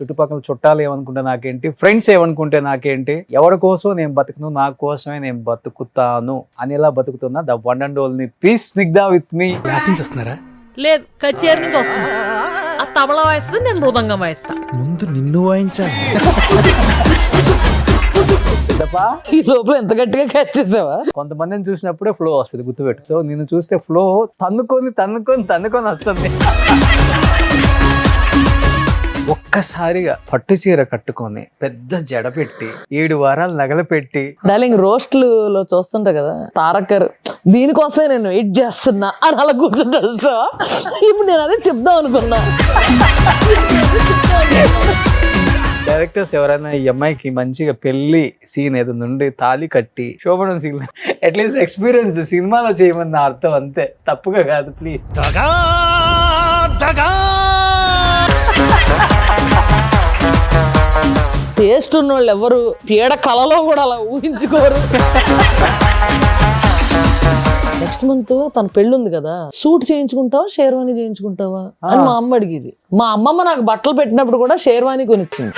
చుట్టుపక్కల చుట్టాలు ఏమనుకుంటే నాకేంటి, ఫ్రెండ్స్ ఏమనుకుంటే నాకేంటి, ఎవరి కోసం నేను బతుకును, నా కోసమే నేను బతుకుతాను అనేలా బతుకుతున్నా the one and only piece Snigdha with me. వస్తున్నారా? లేదు, కచేరి నుంచి వస్తుంది. ఆ తబలా వాయిస్తుంది, నేను మృదంగం వాయిస్తా. ముందు నిన్ను వాయించాలి. ఈ లోపల ఎంత గట్టిగా క్యాచ్ చేసావా? కొంతమందిని చూసినప్పుడే ఫ్లో వస్తుంది, గుర్తుపెట్టు. సో నిన్ను చూస్తే ఫ్లో తన్నుకొని వస్తుంది. ఒక్కసారిగా పట్టు చీర కట్టుకొని పెద్ద జడ పెట్టి 7 వారాలు నగలు పెట్టి డార్లింగ్ రోస్ట్లు చూస్తుంటా కదా తారక్ గారు, దీనికోసమే నేను వెయిట్ చేస్తున్నా అని అలా కూర్చుంటాడు. సో ఇప్పుడు నేను అదే చెప్దాం అనుకున్నా. డైరెక్టర్స్ ఎవరైనా ఈ అమ్మాయికి మంచిగా పెళ్లి సీన్ ఏదో నుండి తాళి కట్టి శోభనం సీన్ అట్లీస్ట్ ఎక్స్పీరియన్స్ సినిమాలో చేయమని నా అర్థం, అంతే, తప్పుగా కాదు ప్లీజ్. టేస్ట్ ఉన్న వాళ్ళు ఎవరు పీడ కళలో కూడా అలా ఊహించుకోరు. నెక్స్ట్ మంత్ తన పెళ్ళి ఉంది కదా, సూట్ చేయించుకుంటావా షేర్వాణి చేయించుకుంటావా అని మా అమ్మ అడిగేది. మా అమ్మమ్మ నాకు బట్టలు పెట్టినప్పుడు కూడా షేర్వాణి కొనిచ్చింది.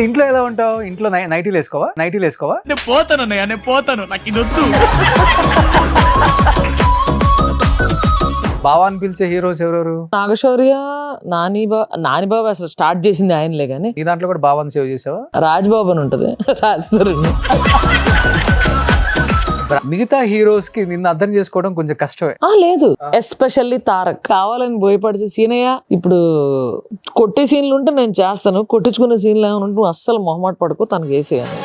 ఇంట్లో ఎలా ఉంటావు? ఇంట్లో నైటీలు వేసుకోవా? నేను పోతాను, నాకు ఇది వద్దు. బావా అని పిలిచే హీరోస్ ఎవరెవరు? నాగశౌర్య, నానిబాబు అసలు స్టార్ట్ చేసింది ఆయనలే గానీ. ఈ దాంట్లో కూడా బావాని సేవ్ చేసావా? రాజ్బాబు అని ఉంటది, రాస్తారు. మిగతా హీరోస్ కి నిన్ను అర్థం చేసుకోవడం కొంచెం కష్టమే. లేదు, ఎస్పెషల్లీ తారక్ కావాలని భయపడితే సీనయ్య ఇప్పుడు కొట్టే సీన్లు ఉంటే నేను చేస్తాను, కొట్టించుకునే సీన్లు ఏమైనా ఉంటే నువ్వు అస్సలు మొహమాట పడుకో, తనకు వేసేయాలి.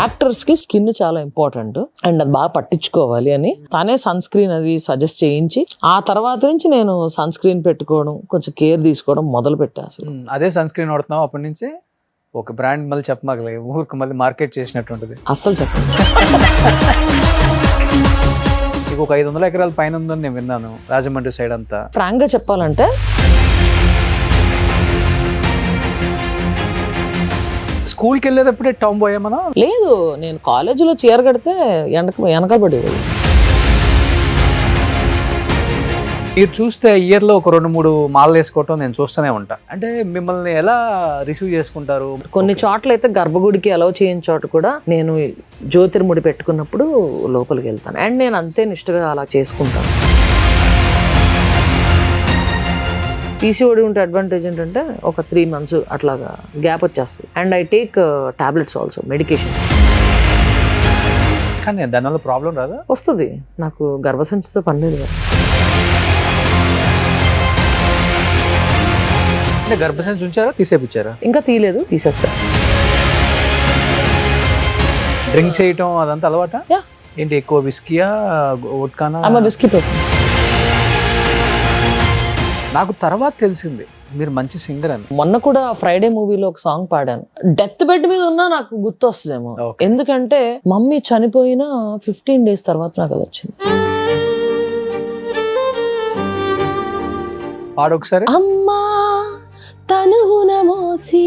యాక్టర్స్ కి స్కిన్ చాలా ఇంపార్టెంట్ అండ్ అది బాగా పట్టించుకోవాలి అని తనే సన్ స్క్రీన్ అది సజెస్ట్ చేయించి ఆ తర్వాత నుంచి నేను సన్ స్క్రీన్ పెట్టుకోవడం, కొంచెం కేర్ తీసుకోవడం మొదలు పెట్టా. అసలు అదే సన్ స్క్రీన్ వాడుతున్నావు అప్పటి నుంచి? ఒక బ్రాండ్ మళ్ళీ చెప్పమాగలే, ఊరికి మళ్ళీ మార్కెట్ చేసినట్టుంటది. అస్సలు చెప్పండి. నీకు ఒక 500 ఎకరాల పైన ఉందని నేను విన్నాను, రాజమండ్రి సైడ్ అంతా. ఫ్రాంక్ గా చెప్పాలంటే స్కూల్కి వెళ్ళేటప్పుడే టామ్ బాయ్ ఏమన్నా? లేదు, నేను కాలేజీలో చీర కడితే వెనకబడేది. మీరు చూస్తే ఇయర్లో ఒక 2-3 మాలలు వేసుకోవటం నేను చూస్తూనే ఉంటా. అంటే మిమ్మల్ని ఎలా రిసీవ్ చేసుకుంటారు? కొన్ని చోట్ల అయితే గర్భగుడికి అలౌ చేయని చోట కూడా నేను జ్యోతిర్ముడి పెట్టుకున్నప్పుడు లోపలికి వెళ్తాను అండ్ నేను అంతే నిష్ఠగా అలా చేసుకుంటాను. పీసీఓడి ఉంటే అడ్వాంటేజ్ ఏంటంటే ఒక 3 months అట్లాగా గ్యాప్ వచ్చేస్తుంది and I take tablets also, medication. కానీ దానివల్ల ప్రాబ్లం రాదా? వస్తుంది, నాకు గర్భసంచితో పని లేదు కదా. అంటే గర్భసంచి ఉంచారా, తీసేపిచ్చారా? ఇంకా తీయలేదు, తీసేస్తా. డ్రింక్ చేయటం అదంతా అలవాట? ఏంటి, ఎక్కువ విస్కీయా వోడ్కానా? Whisky person. నాకు తర్వాత తెలిసింది మీరు మంచి సింగర్ అని. మొన్న కూడా ఫ్రైడే మూవీలో ఒక సాంగ్ పాడాను. డెత్ బెడ్ మీద ఉన్నా నాకు గుర్తు వస్తుందేమో, ఎందుకంటే మమ్మీ చనిపోయిన 15 days తర్వాత నాకు అది వచ్చింది. పాడొకసారి. అమ్మా తనువున మోసి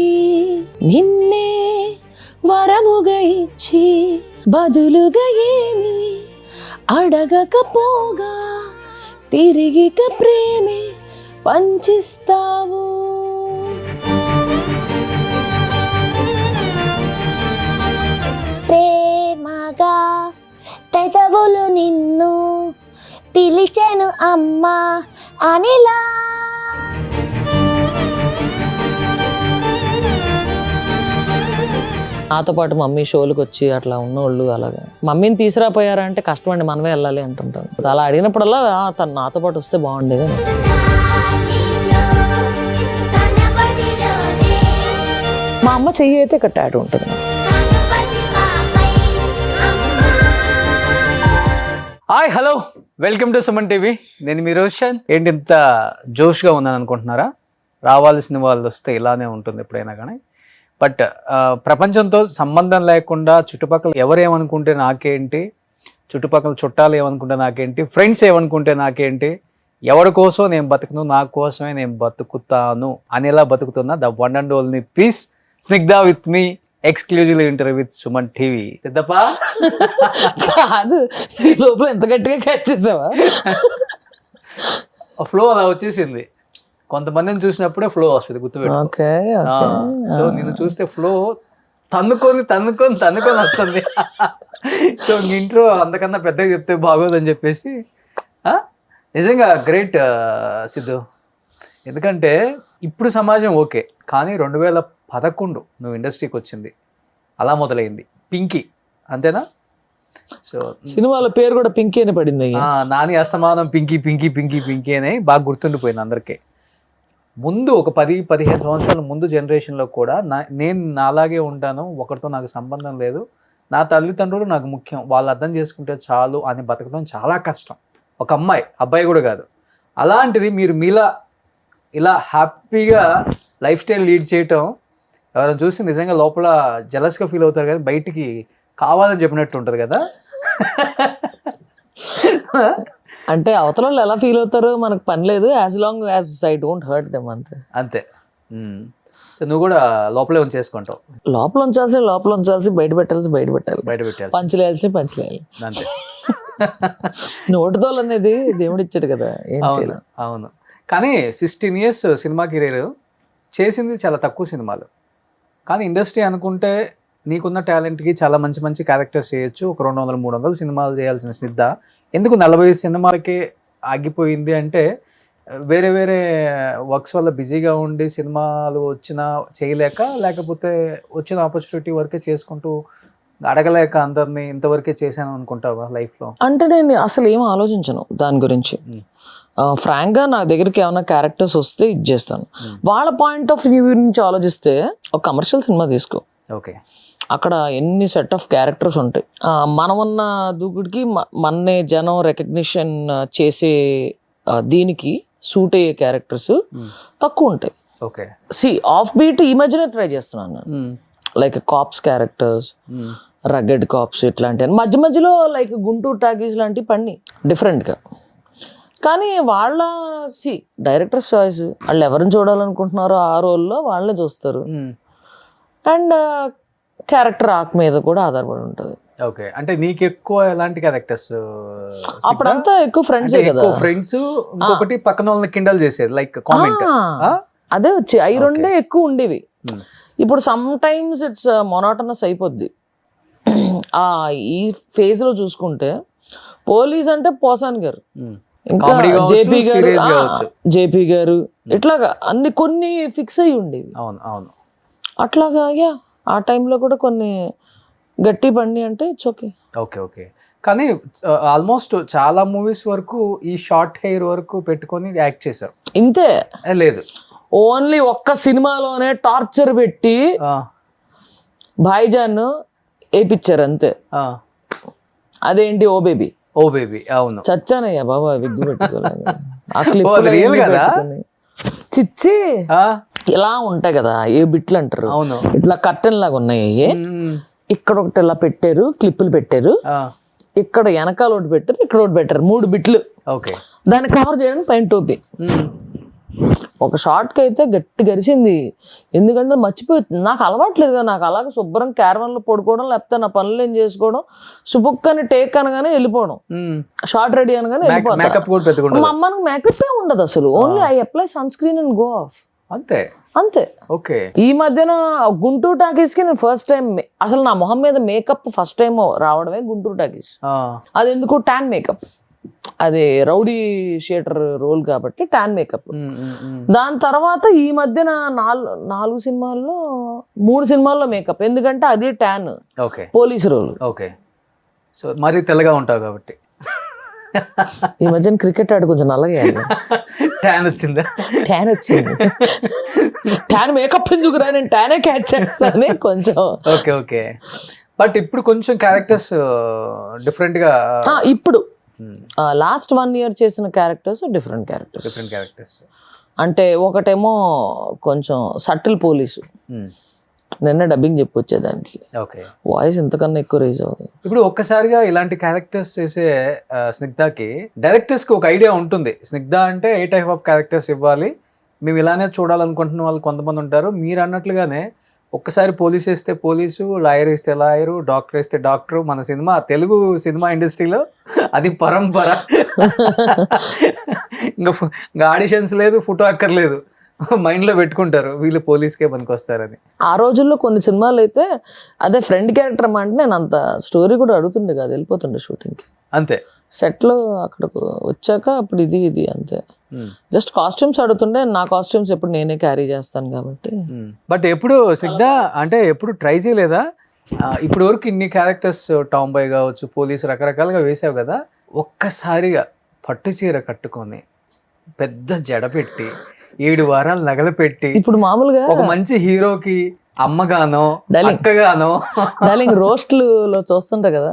నిన్నే వరముగా ఇచ్చి బదులుగా ఏమి అడగకపోగా తిరిగిక ప్రేమే పంచిస్తావు. ప్రేమగా పెదవులు నిన్ను పిలిచెను అమ్మా అనిలా. నాతో పాటు మమ్మీ షోలకు వచ్చి అట్లా ఉన్నోళ్ళు అలాగా మమ్మీని తీసుకురాపోయారంటే కష్టం అండి, మనమే వెళ్ళాలి అంటుంటాను. అలా అడిగినప్పుడల్లా తను నాతో పాటు వస్తే బాగుండేది. మా అమ్మ చెయ్యి అయితే ఇక్కడ టాటూ ఉంటుంది. Hi, hello, welcome to Suman TV. నేను మీ రోషన్. ఏంటి ఇంత జోష్గా ఉన్నాను అనుకుంటున్నారా? రావాల్సిన వాళ్ళు వస్తే ఇలానే ఉంటుంది ఎప్పుడైనా కానీ. బట్ ప్రపంచంతో సంబంధం లేకుండా చుట్టుపక్కల ఎవరేమనుకుంటే నాకేంటి, చుట్టుపక్కల చుట్టాలు ఏమనుకుంటే నాకేంటి, ఫ్రెండ్స్ ఏమనుకుంటే నాకేంటి, ఎవరి కోసం నేను బతుకును, నా కోసమే నేను బతుకుతాను అనేలా బతుకుతున్నా the one and only piece Snigdha with me exclusive interview with Suman TV. కాదు, ఈ లోపల ఎంత గట్టిగా క్యాచ్ చేసావా? ఫ్లో అలా వచ్చేసింది. కొంతమందిని చూసినప్పుడే ఫ్లో వస్తుంది, గుర్తుపెట్టు. ఓకే సో నిన్ను చూస్తే ఫ్లో తన్నుకొని వస్తుంది. సో ఇంట్లో అంతకన్నా పెద్దగా చెప్తే బాగోదని చెప్పేసి నిజంగా గ్రేట్ సిద్ధు. ఎందుకంటే ఇప్పుడు సమాజం ఓకే, కానీ 2011 నువ్వు ఇండస్ట్రీకి వచ్చింది అలా మొదలైంది పింకీ, అంతేనా? సో సినిమాలో పేరు కూడా పింకీ అని పడింది. నాని అస్తమానం పింకీ పింకీ పింకీ పింకీ అని బాగా గుర్తుండిపోయింది అందరికీ. ముందు ఒక 10-15 సంవత్సరాల ముందు జనరేషన్లో కూడా నేను నాలాగే ఉంటాను, ఒకరితో నాకు సంబంధం లేదు, నా తల్లిదండ్రులు నాకు ముఖ్యం, వాళ్ళు అర్థం చేసుకుంటే చాలు అని బతకడం చాలా కష్టం. ఒక అబ్బాయి కూడా కాదు. అలాంటిది మీరు మీలా ఇలా హ్యాపీగా లైఫ్ స్టైల్ లీడ్ చేయటం ఎవరైనా చూసి నిజంగా లోపల జెలస్గా ఫీల్ అవుతారు, కానీ బయటికి కావాలని చెప్పినట్టు ఉంటుంది కదా. అంటే అవతల వాళ్ళు ఎలా ఫీల్ అవుతారో మనకు పని లేదు, as long as I don't hurt them అంతే. సో నువ్వు కూడా లోపలే ఉంచేసుకుంటావు. లోపల ఉంచాల్సి బయట పెట్టాలి, పంచలేయాల్సి పంచలేయాలి అంతే. నోటితోలు అనేది దేవుడు ఇచ్చాడు కదా, ఏం చేయాలి. అవును. కానీ 16 years సినిమా కెరీర్ చేసింది చాలా తక్కువ సినిమాలు, కానీ ఇండస్ట్రీ అనుకుంటే నీకున్న టాలెంట్కి చాలా మంచి మంచి క్యారెక్టర్స్ చేయొచ్చు. ఒక 200-300 సినిమాలు చేయాల్సిన సిద్ధ ఎందుకు 40 సినిమాలకే ఆగిపోయింది అంటే, వేరే వేరే వర్క్స్ వల్ల బిజీగా ఉండి సినిమాలు వచ్చినా చేయలేక, లేకపోతే వచ్చిన ఆపర్చునిటీ వరకే చేసుకుంటూ అడగలేక అందరినీ ఇంతవరకే చేశాను అనుకుంటావా లైఫ్లో? అంటే నేను అసలు ఏం ఆలోచించను దాని గురించి. ఫ్రాంక్గా నా దగ్గరికి ఏమైనా క్యారెక్టర్స్ వస్తే ఇది చేస్తాను. వాళ్ళ పాయింట్ ఆఫ్ వ్యూ నుంచి ఆలోచిస్తే ఒక కమర్షియల్ సినిమా తీసుకో, ఓకే, అక్కడ ఎన్ని సెట్ ఆఫ్ క్యారెక్టర్స్ ఉంటాయి. మనమున్న దూకుడికి మన్నే జనం రికగ్నిషన్ చేసే దీనికి సూట్ అయ్యే క్యారెక్టర్స్ తక్కువ ఉంటాయి. ఓకే, ఆఫ్ బీట్ ఈ మధ్యనే ట్రై చేస్తున్నాను, like cops characters, rugged cops ఇట్లాంటి. మధ్యలో లైక్ గుంటూరు టాకీస్ లాంటివి పడినాయి డిఫరెంట్గా. కానీ వాళ్ళ డైరెక్టర్స్ చాయిస్, వాళ్ళు ఎవరిని చూడాలనుకుంటున్నారో ఆ రోల్లో వాళ్ళే చూస్తారు. అండ్ క్యారెక్టర్ ఆర్క్ మీద కూడా ఆధారపడి ఉంటుంది. ఓకే, అంటే నీకు ఎక్కువ ఎలాంటి క్యారెక్టర్స్? అప్పుడంతా ఎక్కువ ఫ్రెండ్స్ కదా, ఫ్రెండ్స్. ఇంకొకటి పక్కన వాళ్ళని కిండల్ చేసేది, లైక్ కామెంట్. అదే వచ్చి అవి రెండే ఎక్కువ ఉండేవి. ఇప్పుడు సమ్ టైమ్స్ ఇట్స్ మొనాటనస్ అయిపోద్ది. ఈ ఫేజ్ లో చూసుకుంటే పోలీస్ అంటే పోసాన్ గారు, ఇంకా జేపీ గారు ఇట్లాగా అన్ని కొన్ని ఫిక్స్ అయ్యి ఉండేవి. అవును అవును, అట్లాగా ఆ టైంలో కూడా కొన్ని గట్టి బండి అంటే ఇట్స్ ఓకే. ఓకే ఓకే, కానీ ఆల్మోస్ట్ చాలా మూవీస్ వరకు ఈ షార్ట్ హెయిర్ వరకు పెట్టుకొని యాక్ట్ చేశారు. ఇంతే లేదు, ఓన్లీ ఒక్క సినిమాలోనే టార్చర్ పెట్టి భాయిజాన్ వేయించారు అంతే. అదేంటి ఓ బేబీ. అవును, చచ్చానయ్యా బాబా విగ్గు పెట్టుకోలేదు. చిచ్చి ఇలా ఉంటాయి కదా ఏ బిట్లు అంటారు, ఇట్లా కర్టెన్ లాగా ఉన్నాయి. ఇక్కడ ఒకటి ఇలా పెట్టారు, క్లిప్పులు పెట్టారు, ఇక్కడ వెనకాల ఒకటి పెట్టారు, ఇక్కడ ఒకటి పెట్టారు, 3 బిట్లు. దాన్ని కవర్ చేయడానికి పైన టోపీ. ఒక షార్ట్కి అయితే గట్టి గరిచింది, ఎందుకంటే మర్చిపోతుంది. నాకు అలవాట్లేదు కదా, నాకు అలాగే శుభ్రం క్యారవన్లో పడుకోవడం, లేకపోతే నా పనులు ఏం చేసుకోవడం, సుబుక్కని టేక్ అనగానే వెళ్ళిపోవడం, షార్ట్ రెడీ అనగానే వెళ్ళిపోతాం. మా అమ్మకి మేకప్ ఉండదు అసలు, only I apply sunscreen and go off, అంతే. ఓకే, ఈ మధ్యన గుంటూరు టాకీస్ కి నేను ఫస్ట్ టైం అసలు నా మొహం మీద మేకప్ ఫస్ట్ టైం రావడమే గుంటూరు టాకీస్. అది ఎందుకు ట్యాన్ మేకప్, అది రౌడీ షీటర్ రోల్ కాబట్టి ట్యాన్ మేకప్. దాని తర్వాత ఈ మధ్యన 4 సినిమాల్లో 3 సినిమాల్లో మేకప్, ఎందుకంటే అది tan police role. Okay, so మరి తెల్లగా ఉంటావు కాబట్టి. ఈ మధ్యన క్రికెట్ ఆడి కొంచెం నల్లగా ట్యాన్ వచ్చింది. ట్యాన్ మేకప్ ఎందుకు రా, నేను ట్యానే క్యాచ్ చేస్తాను కొంచెం. ఓకే, బట్ ఇప్పుడు కొంచెం క్యారెక్టర్స్ డిఫరెంట్ గా. ఇప్పుడు లాస్ట్ 1 year చేసిన క్యారెక్టర్స్ డిఫరెంట్ క్యారెక్టర్స్. అంటే ఒకటేమో కొంచెం సటిల్ పోలీసు, నిన్న డబ్బింగ్ చెప్పొచ్చేదానికి వాయిస్ ఇంతకన్నా ఎక్కువ రేజ్ అవుతుంది. ఇప్పుడు ఒక్కసారిగా ఇలాంటి క్యారెక్టర్స్ చేసే స్నిగ్ధకి, డైరెక్టర్స్కి ఒక ఐడియా ఉంటుంది, స్నిగ్ధ అంటే ఏ టైప్ ఆఫ్ క్యారెక్టర్స్ ఇవ్వాలి, మేము ఇలానే చూడాలనుకుంటున్న వాళ్ళు కొంతమంది ఉంటారు. మీరు అన్నట్లుగానే ఒక్కసారి పోలీస్ వేస్తే పోలీసు, లాయర్ వేస్తే లాయరు, డాక్టర్ వేస్తే డాక్టరు. మన సినిమా తెలుగు సినిమా ఇండస్ట్రీలో అది పరంపర. ఇంకా ఆడిషన్స్ లేదు, ఫోటో అక్కర్లేదు, మైండ్లో పెట్టుకుంటారు వీళ్ళు పోలీస్కే పనికొస్తారని. ఆ రోజుల్లో కొన్ని సినిమాలు అయితే అదే ఫ్రెండ్ క్యారెక్టర్ అంటే నేను అంత స్టోరీ కూడా అడుగుతుండే కాదు, వెళ్ళిపోతుండే షూటింగ్కి. అంతే. సెట్లో అక్కడకు వచ్చాక అప్పుడు ఇది అంతే. జస్ట్ కాస్ట్యూమ్స్ అడుగుతుండే, నా కాస్ట్యూమ్స్ ఎప్పుడు నేనే క్యారీ చేస్తాను కాబట్టి. బట్ ఎప్పుడు సిగ్దా అంటే ఎప్పుడు ట్రై చేయలేదా? ఇప్పుడు వరకు ఇన్ని క్యారెక్టర్స్, టామ్ బాయ్ కావచ్చు, పోలీసు, రకరకాలుగా వేసావు కదా, ఒక్కసారిగా పట్టు చీర కట్టుకొని పెద్ద జడ పెట్టి 7 వారాలు నగలు పెట్టి ఇప్పుడు మామూలుగా ఒక మంచి హీరోకి అమ్మగానో డార్లింగ్. అక్కగానో డార్లింగ్ రోస్ట్లు చూస్తుంటా కదా,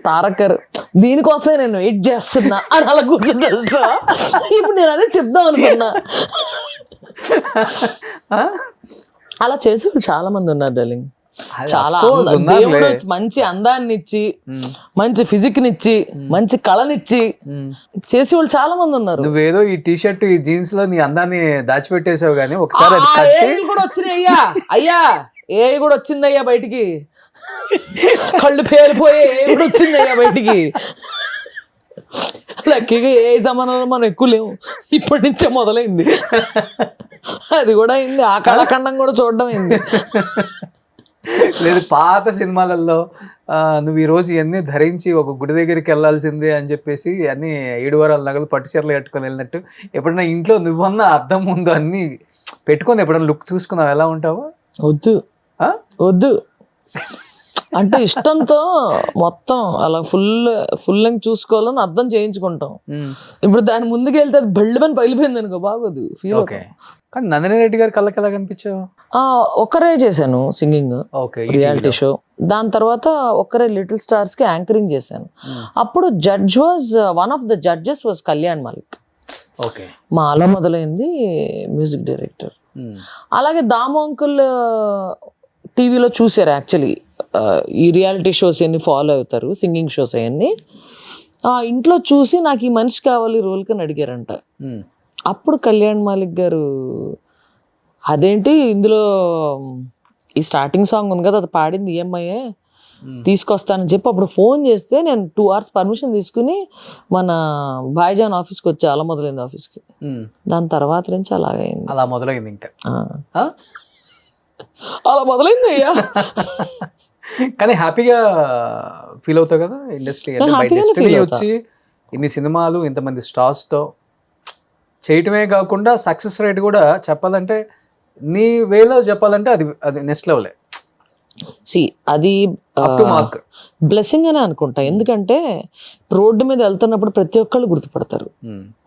తారకర్ దీనికోసమే నేను వెయిట్ చేస్తున్నా అని అలా కూర్చుంటా. ఇప్పుడు నేను అదే చెప్దాం అనుకున్నా. అలా చేసేవాళ్ళు చాలా మంది ఉన్నారు డార్లింగ్. చాలా దేవుడు మంచి అందాన్ని ఇచ్చి, మంచి ఫిజిక్ నిచ్చి, మంచి కళనిచ్చి చేసేవాళ్ళు చాలా మంది ఉన్నారు. నువ్వేదో ఈ టీ షర్ట్, ఈ జీన్స్ లో నీ అందాన్ని దాచిపెట్టేసావు కానీ ఒకసారి అది ఏవి కూడా వచ్చినాయి అయ్యా ఏ కూడా వచ్చిందయ్యా బయటికి, కళ్ళు పేలిపోయే ఏ కూడా వచ్చిందయ్యా బయటికి. లక్కీగా ఏ జమానాలో మనం ఎక్కువ లేవు, ఇప్పటి నుంచే మొదలైంది. అది కూడా అయింది, ఆ కళాఖండం కూడా చూడడం అయింది. లేదు పాత సినిమాలలో నువ్వు ఈ రోజు ఇవన్నీ ధరించి ఒక గుడి దగ్గరికి వెళ్ళాల్సిందే అని చెప్పేసి అన్ని 7 వారాల నగలు పట్టు చీరలు కట్టుకొని వెళ్ళినట్టు ఎప్పుడైనా ఇంట్లో నువ్వన్నా అద్దం ముందు అన్ని పెట్టుకొని ఎప్పుడైనా లుక్ చూసుకున్నావు? ఎలా ఉంటావు? వద్దు అంటే ఇష్టంతో మొత్తం అలా ఫుల్ లెంగ్ చూసుకోవాలని అర్థం చేయించుకుంటాం. ఇప్పుడు దాని ముందుకు వెళ్తే అది బళ్ళమని పగిలిపోయింది అనుకో, బాగోదు ఫీల్. కానీ నందిని రెడ్డి గారు కళ్ళకి ఎలా కనిపించావు? ఒక్కరే చేశాను సింగింగ్, రియాలిటీ షో. దాని తర్వాత ఒక్కరే లిటిల్ స్టార్స్ కి యాంకరింగ్ చేశాను. అప్పుడు one of the judges was Kalyan Malik. మా అలా మొదలైంది మ్యూజిక్ డైరెక్టర్. అలాగే దాము అంకుల్ టీవీలో చూసారు యాక్చువల్లీ, ఈ రియాలిటీ షోస్ అన్ని ఫాలో అవుతారు, సింగింగ్ షోస్ అవన్నీ. ఇంట్లో చూసి నాకు ఈ మనిషి కావాలి రోల్ కని అడిగారంట. అప్పుడు కళ్యాణ్ మాలిక్ గారు అదేంటి ఇందులో ఈ స్టార్టింగ్ సాంగ్ ఉంది కదా, అది పాడింది ఈఎంఐఏ, తీసుకొస్తానని చెప్పి అప్పుడు ఫోన్ చేస్తే నేను 2 hours పర్మిషన్ తీసుకుని మన భాయ్జాన్ ఆఫీస్కి వచ్చి, అలా మొదలైంది ఆఫీస్కి. దాని తర్వాత నుంచి అలాగైంది. అలా మొదలైంది ఇంకా అలా మొదలైంది అయ్యా. కానీ హ్యాపీగా ఫీల్ అవుతావు కదా ఇండస్ట్రీ వచ్చి ఇన్ని సినిమాలు, ఇంతమంది స్టార్స్ తో చేయటమే కాకుండా సక్సెస్ రేట్ కూడా చెప్పాలంటే నీ వేలో చెప్పాలంటే అది నెక్స్ట్ లెవెల్. అది బ్లెస్సింగ్ అని అనుకుంటా. ఎందుకంటే రోడ్డు మీద వెళ్తున్నప్పుడు ప్రతి ఒక్కళ్ళు గుర్తుపడతారు.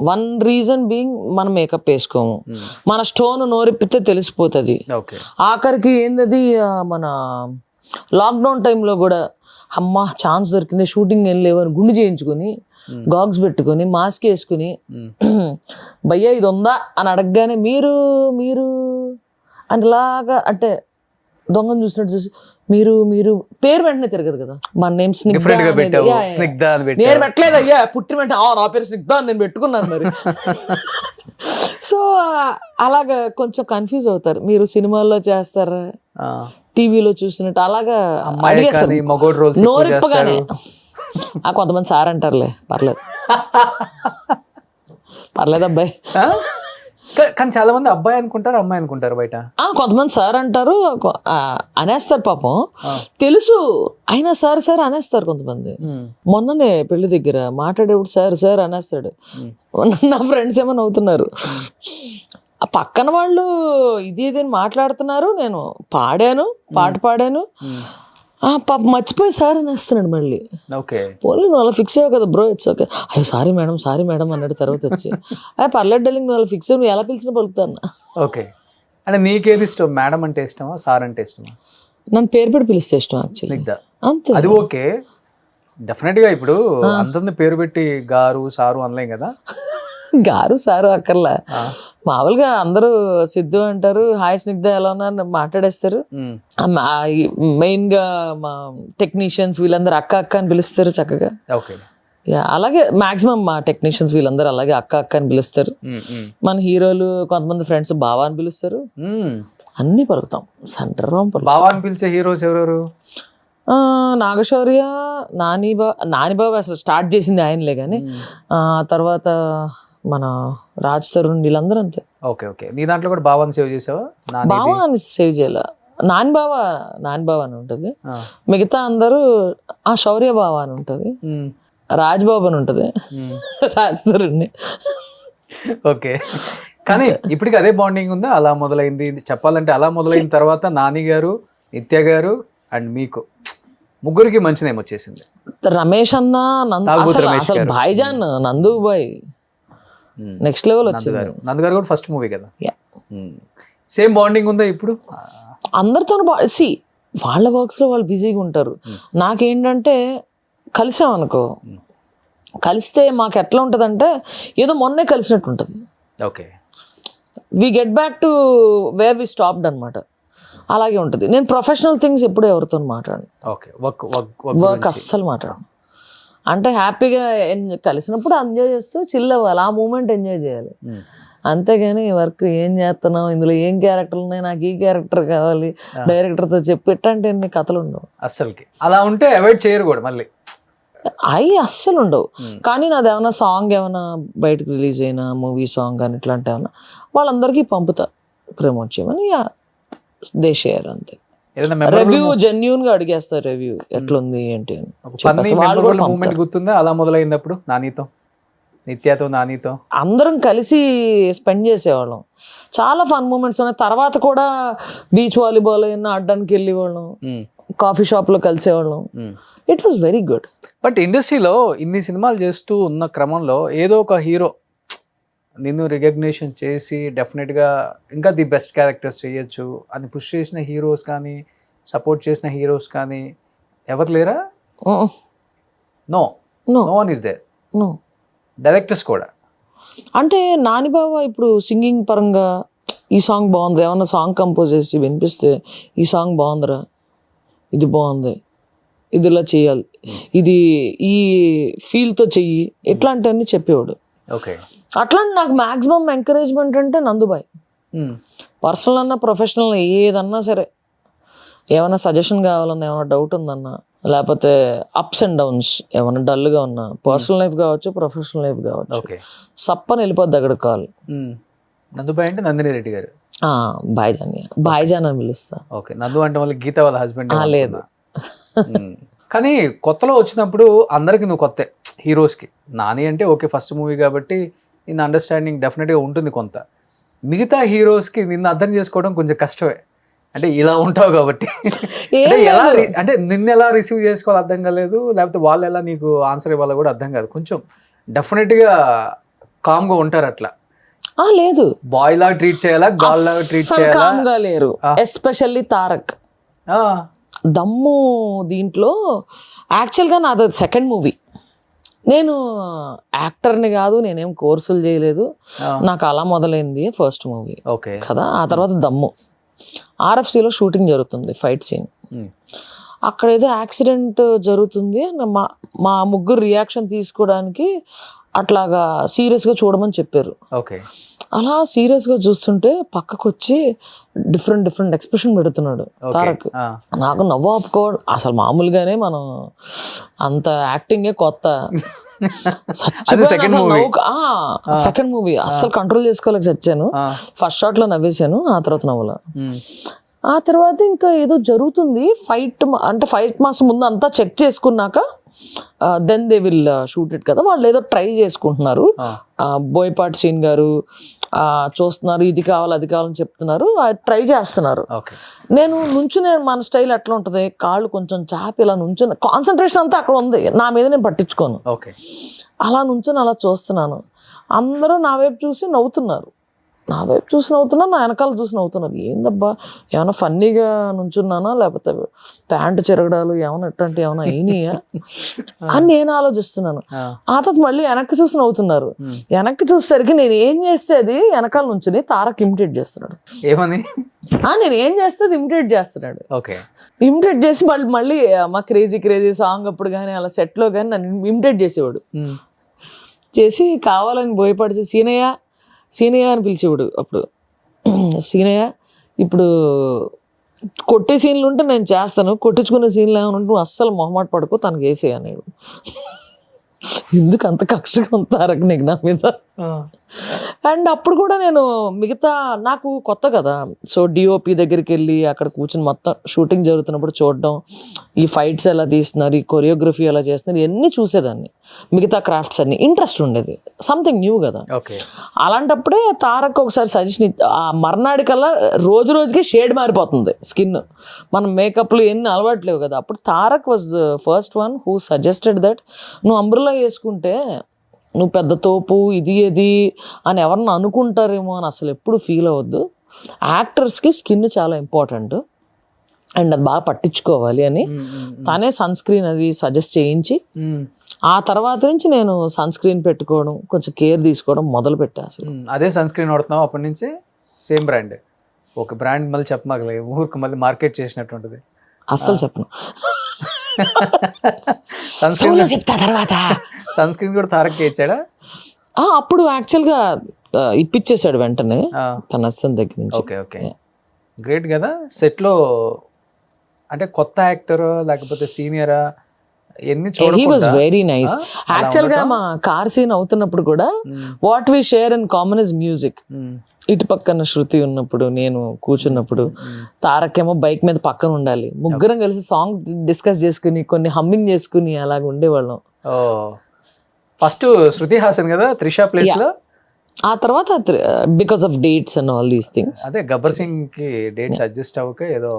వన్ రీజన్ బీయింగ్ మనం మేకప్ వేసుకోము, మన స్టోన్ నోరిప్పితే తెలిసిపోతుంది. ఆఖరికి ఏందది మన లాక్డౌన్ టైంలో కూడా అమ్మా ఛాన్స్ దొరికింది, షూటింగ్ ఏం లేవని గుండు చేయించుకుని, గాగ్స్ పెట్టుకుని, మాస్క్ వేసుకుని, భయ్యా ఇది ఉందా అని అడగగానే మీరు మీరు అనిలాగా అంటే దొంగను చూసినట్టు చూసి మీరు మీరు పేరు వెంటనే తిరగదు కదా. మన నేమ్ స్నిగ్ధ. నేను పెట్టలేదు అయ్యా, పుట్టిన వెంటనే నా పేరు స్నిగ్ధ అని నేను పెట్టుకున్నాను మరి. సో అలాగా కొంచెం కన్ఫ్యూజ్ అవుతారు. మీరు సినిమాల్లో చేస్తారా, టీవీలో చూసినట్టు అలాగా అడిగేస్తారు నోరిప్పగానే. కొంతమంది సార్ అంటారులే, పర్లేదు పర్లేదు అబ్బాయి. కానీ చాలా మంది అబ్బాయి అనుకుంటారు, అమ్మాయి అనుకుంటారు బయట. కొంతమంది సార్ అంటారు, అనేస్తారు పాపం, తెలుసు అయినా సార్ సార్ అనేస్తారు కొంతమంది. మొన్ననే పెళ్లి దగ్గర మాట్లాడేప్పుడు సార్ సార్ అనేస్తాడు. నా ఫ్రెండ్స్ ఏమో నవ్వుతున్నారు. ఆ పక్కన వాళ్ళు ఇది అని మాట్లాడుతున్నారు, నేను పాడాను, పాట పాడాను, పాప మర్చిపోయి సార్ అనేస్తున్నాడు మళ్ళీ. పోనీ నువ్వు అలా ఫిక్స్ అయ్యావు కదా బ్రో, ఇట్స్ ఓకే. అయ్యో సారీ మేడం అన్నాడు. తర్వాత వచ్చి పర్లేదు డార్లింగ్ నువ్వు అలా ఫిక్స్ అయ్యి నువ్వు ఎలా పిలిచినా పలుకుతాను. ఓకే. అంటే నీకేది ఇష్టం, మేడం అంటే ఇష్టమా, సార్ అంటే ఇష్టమా? నన్ను పేరు పెట్టి పిలిస్తే ఇష్టం యాక్చువల్లీ. అంతే. అది ఓకే, డెఫినెట్ గా. ఇప్పుడు అందరిని పేరు పెట్టి గారు సారు అనలేం కదా. గారు సారు అక్కర్లా, మామూలుగా అందరూ సిద్ధు అంటారు, హాయ్ స్నిగ్ధ ఎలా ఉన్నా మాట్లాడేస్తారు. మెయిన్ గా మా టెక్నీషియన్స్ వీళ్ళందరూ అక్క అక్క అని పిలుస్తారు చక్కగా. అలాగే మాక్సిమం మా టెక్నీషియన్స్ వీళ్ళందరూ అలాగే అక్క అక్క అని పిలుస్తారు. మన హీరోలు కొంతమంది ఫ్రెండ్స్ బావా అని పిలుస్తారు. అన్నీ పలుకుతాం, సెంటర్ బావా అని పిలిచే హీరోస్ ఎవరెవరు? నాగశౌర్య, నానిబాబు అసలు స్టార్ట్ చేసింది ఆయనలే కానీ తర్వాత మన రాజ్ తరుణ్ వీళ్ళందరూ అంతే. ఓకే ఓకే, నీ దాంట్లో కూడా బావాని సేవ్ చేసావా? బావా అని సేవ్ చేయాల, నానిబాబా అని ఉంటుంది, మిగతా అందరూ శౌర్య బావా అని ఉంటుంది, రాజ్ బాబు అని ఉంటుంది, రాజ్ తరుణ్. ఓకే, కానీ ఇప్పటికి అదే బాండింగ్ ఉందా? అలా మొదలైంది చెప్పాలంటే, అలా మొదలైన తర్వాత నాని గారు, నిత్య గారు అండ్ మీకు ముగ్గురికి మంచి నేమ్ వచ్చేసింది. రమేష్ అన్న, అసలు భాయిజాన్ నందు బాయ్ నెక్స్ట్ లెవెల్ వచ్చింది. నందు గారు కూడా ఫస్ట్ మూవీ కదా, సేమ్ బాండింగ్ ఉందా ఇప్పుడు? అందరితో వాళ్ళ వర్క్స్ లో వాళ్ళు బిజీగా ఉంటారు. నాకేంటంటే కలిసామనుకో, కలిస్తే మాకు ఎట్లా ఉంటుందంటే ఏదో మొన్నే కలిసినట్టు ఉంటుంది. Okay, we get back to where we stopped అనమాట. అలాగే ఉంటుంది. నేను ప్రొఫెషనల్ థింగ్స్ ఎప్పుడు ఎవరితో మాట్లాడను. ఓకే, వర్క్ అస్సలు మాట్లాడను. అంటే హ్యాపీగా కలిసినప్పుడు ఎంజాయ్ చేస్తూ చిల్ అవ్వాలి, ఆ మూమెంట్ ఎంజాయ్ చేయాలి. అంతేగాని వర్క్ ఏం చేస్తున్నావు, ఇందులో ఏం క్యారెక్టర్లు ఉన్నాయి, నాకు ఈ క్యారెక్టర్ కావాలి, డైరెక్టర్తో చెప్పి ఎట్టంటే ఎన్ని కథలు ఉండవు అస్సలకి. అలా ఉంటే అవాయిడ్ చేయరు కూడా మళ్ళీ, అవి అస్సలు ఉండవు. కానీ నాది ఏమైనా సాంగ్ ఏమైనా బయటకు రిలీజ్ అయినా మూవీ సాంగ్ కానీ ఇట్లాంటి ఏమైనా వాళ్ళందరికీ పంపుతా ప్రమోట్ చేయమని, దే షేర్ అంతే. రివ్యూ జెన్యూన్ గా అడిగేస్తారు, రివ్యూ ఎట్లుంది ఏంటి అని. గుర్తుందా అలా మొదలైనప్పుడు నానితో, నిత్యతో, నానితో అందరం కలిసి స్పెండ్ చేసేవాళ్ళం. చాలా ఫన్ మూమెంట్స్ ఉన్నాయి. తర్వాత కూడా బీచ్ వాలీబాల్ అయినా ఆడడానికి వెళ్ళేవాళ్ళం, కాఫీ షాప్ లో కలిసేవాళ్ళం. It was very good. But ఇండస్ట్రీలో ఇన్ని సినిమాలు చేస్తూ ఉన్న క్రమంలో ఏదో ఒక హీరో నిన్ను రికగ్నిషన్ చేసి డెఫినెట్గా ఇంకా ది బెస్ట్ క్యారెక్టర్స్ చేయొచ్చు అని పుష్ చేసిన హీరోస్ కానీ, సపోర్ట్ చేసిన హీరోస్ కానీ ఎవరు లేరా? No one is there. Directors కూడా అంటే నానిబాబా ఇప్పుడు సింగింగ్ పరంగా ఈ సాంగ్ బాగుంది, ఏమన్నా సాంగ్ కంపోజ్ చేసి వినిపిస్తే ఈ సాంగ్ బాగుందిరా, ఇది బాగుంది, ఇది ఇలా చేయాలి, ఇది ఈ ఫీల్తో చెయ్యి, ఇట్లాంటివన్నీ చెప్పేవాడు. ఓకే, అట్లాంటి నాకు మ్యాక్సిమం ఎంకరేజ్మెంట్ అంటే నందుబాయ్. పర్సనల్ అన్నా ప్రొఫెషనల్ ఏదన్నా సరే, ఏమైనా సజెషన్ కావాలన్నా, ఏమైనా డౌట్ ఉందన్నా, లేకపోతే అప్స్ అండ్ డౌన్స్ ఏమైనా డల్గా ఉన్నా, పర్సనల్ లైఫ్ కావచ్చు ప్రొఫెషనల్ లైఫ్ కావచ్చు, సప్పని వెళ్ళిపోద్ది అక్కడ కాల్. నందుబాయ్ అంటే నందిని రెడ్డి గారు, భాయిజాన్ అని పిలుస్తా. ఓకే, నందు అంటే వాళ్ళ గీత వాళ్ళ హస్బెండ్ లేదు. కానీ కొత్తలో వచ్చినప్పుడు అందరికి నువ్వు కొత్త హీరోస్కి. నాని అంటే ఓకే ఫస్ట్ మూవీ కాబట్టి నిన్న అండర్స్టాండింగ్ డెఫినెట్గా ఉంటుంది కొంత. మిగతా హీరోస్కి నిన్ను అర్థం చేసుకోవడం కొంచెం కష్టమే, అంటే ఇలా ఉంటావు కాబట్టి. ఎలా అంటే నిన్ను ఎలా రిసీవ్ చేసుకోవాలో అర్థం కాలేదు, లేకపోతే వాళ్ళు ఎలా నీకు ఆన్సర్ ఇవ్వాలో కూడా అర్థం కాదు. కొంచెం డెఫినెట్గా కామ్గా ఉంటారు అట్లా. లేదు, బాయ్ లాగా ట్రీట్ చేయాలా, గర్ల్ లాగా ట్రీట్ చేయాలా? లేరు. ఎస్పెషల్లీ తారక్ దమ్ము. దీంట్లో యాక్చువల్గా నాది సెకండ్ మూవీ. నేను యాక్టర్ని కాదు, నేనేం కోర్సులు చేయలేదు, నాకు అలా మొదలైంది ఫస్ట్ మూవీ కదా. ఆ తర్వాత దమ్ము RFCలో షూటింగ్ జరుగుతుంది, ఫైట్ సీన్. అక్కడ ఏదో యాక్సిడెంట్ జరుగుతుంది, మా ముగ్గురు రియాక్షన్ తీసుకోవడానికి అట్లాగా సీరియస్గా చూడమని చెప్పారు. అలా సీరియస్గా చూస్తుంటే పక్కకు వచ్చి డిఫరెంట్ ఎక్స్ప్రెషన్ పెడుతున్నాడు తారక్. నాకు నవ్వు ఆపుకోవడం అసలు మామూలుగానే, మనం అంత యాక్టింగే కొత్త. సెకండ్ మూవీ అస్సలు కంట్రోల్ చేసుకోలేక చచ్చాను. ఫస్ట్ షాట్ లో నవ్వేశాను, ఆ తర్వాత నవ్వలా. ఆ తర్వాత ఇంకా ఏదో జరుగుతుంది ఫైట్, అంటే ఫైట్ మాస్ ముందు అంతా చెక్ చేసుకున్నాక then they will shoot it కదా. వాళ్ళు ఏదో ట్రై చేసుకుంటున్నారు, బోయపాటి శ్రీన్ గారు చూస్తున్నారు, ఇది కావాలి అది కావాలని చెప్తున్నారు, ట్రై చేస్తున్నారు. నేను నుంచునే, మన స్టైల్ ఎట్లా ఉంటుంది, కాళ్ళు కొంచెం చాపి ఇలా నుంచుని, కాన్సన్ట్రేషన్ అంతా అక్కడ ఉంది, నా మీద నేను పట్టించుకోను. అలా నుంచుని అలా చూస్తున్నాను, అందరూ నా వైపు చూసి నవ్వుతున్నారు, నా వెనకాల చూసి నవ్వుతున్నారు. ఏందబ్బా, ఏమైనా ఫన్నీగా నుంచున్నానా, లేకపోతే ప్యాంటు చిరగడాలు ఏమైనా ఎట్టంటే ఏమైనా అయినాయా అని నేను ఆలోచిస్తున్నాను. ఆ తర్వాత మళ్ళీ వెనక్కి చూసి నవ్వుతున్నారు. వెనక్కి చూసేసరికి నేను ఏం చేస్తే అది వెనకాల నుంచుని తారక్ ఇమిటేట్ చేస్తున్నాడు. నేను ఏం చేస్తే అది ఇమిటేట్ చేస్తున్నాడు. ఇమిటేట్ చేసి మళ్ళీ మా క్రేజీ సాంగ్ అప్పుడు కానీ అలా సెట్లో కానీ నన్ను ఇమిటేట్ చేసేవాడు. చేసి కావాలని భయపడితే సీనయ్య అని పిలిచేవాడు. అప్పుడు సీనయ్య ఇప్పుడు కొట్టే సీన్లు ఉంటే నేను చేస్తాను, కొట్టించుకునే సీన్లు ఏమైనా ఉంటే నువ్వు అస్సలు మొహమాట పడుకో, తనకి వేసేయ నేను. ఎందుకు అంత కక్షగా ఉంటారక నీకు నా మీద. అండ్ అప్పుడు కూడా నేను మిగతా నాకు కొత్త కదా, సో డిఓపి దగ్గరికి వెళ్ళి అక్కడ కూర్చొని మొత్తం షూటింగ్ జరుగుతున్నప్పుడు చూడడం, ఈ ఫైట్స్ ఎలా తీస్తున్నారు, ఈ కొరియోగ్రఫీ ఎలా చేస్తున్నారు, ఇవన్నీ చూసేదాన్ని. మిగతా క్రాఫ్ట్స్ అన్ని ఇంట్రెస్ట్ ఉండేది, సంథింగ్ న్యూ కదా. అలాంటప్పుడే తారక్ ఒకసారి సజెషన్, ఆ మర్నాడి కల్లా రోజు రోజుకి షేడ్ మారిపోతుంది స్కిన్, మనం మేకప్లు ఎన్ని అలవాట్లేవు కదా. అప్పుడు Tarak was the first one who suggested that నువ్వు అంబ్రెల్లా వేసుకుంటే నువ్వు పెద్ద తోపు ఇది ఏది అని ఎవరన్నా అనుకుంటారేమో అని అసలు ఎప్పుడు ఫీల్ అవ్వద్దు. యాక్టర్స్కి స్కిన్ చాలా ఇంపార్టెంట్ అండ్ అది బాగా పట్టించుకోవాలి అని తనే సన్ స్క్రీన్ అది సజెస్ట్ చేయించి, ఆ తర్వాత నుంచి నేను సన్ స్క్రీన్ పెట్టుకోవడం, కొంచెం కేర్ తీసుకోవడం మొదలు పెట్టా. అసలు అదే సన్ స్క్రీన్ వాడుతున్నావు అప్పటి నుంచి? Same brand? ఒక బ్రాండ్ మళ్ళీ చెప్పమాకలే, ఊరికి మళ్ళీ మార్కెట్ చేసినట్టుంటది. అస్సలు చెప్పను, సన్ స్క్రీన్ చెప్తా తర్వాత. సన్ స్క్రీన్ కూడా తారక్ ఇచ్చాడా? అప్పుడు యాక్చువల్గా ఇప్పించేశాడు వెంటనే తన అస్సం దగ్గర నుంచి. ఓకే ఓకే, గ్రేట్ కదా. సెట్లో అంటే కొత్త యాక్టర్ లేకపోతే సీనియరా ఎన్ని హీ వాజ్ వెరీ నైస్. యాక్చువల్గా మా కార్ సీన్ అవుతున్నప్పుడు కూడా what we share in common is music. ఇటు పక్కన శృతి ఉన్నప్పుడు, నేను కూర్చున్నప్పుడు, తారక్ ఏమో బైక్ మీద పక్కన ఉండాలి, ముగ్గురం కలిసి సాంగ్స్ డిస్కస్ చేసుకుని కొన్ని హమ్మింగ్ చేసుకుని అలాగ ఉండేవాళ్ళం. ఫస్ట్ శృతి హాసన్ కదా త్రిష ప్లేస్ లో, ఆ తర్వాత because of dates and all these things. అదే గబ్బర్ సింగ్ కి డేట్స్ అడ్జస్ట్ అవ్వక ఏదో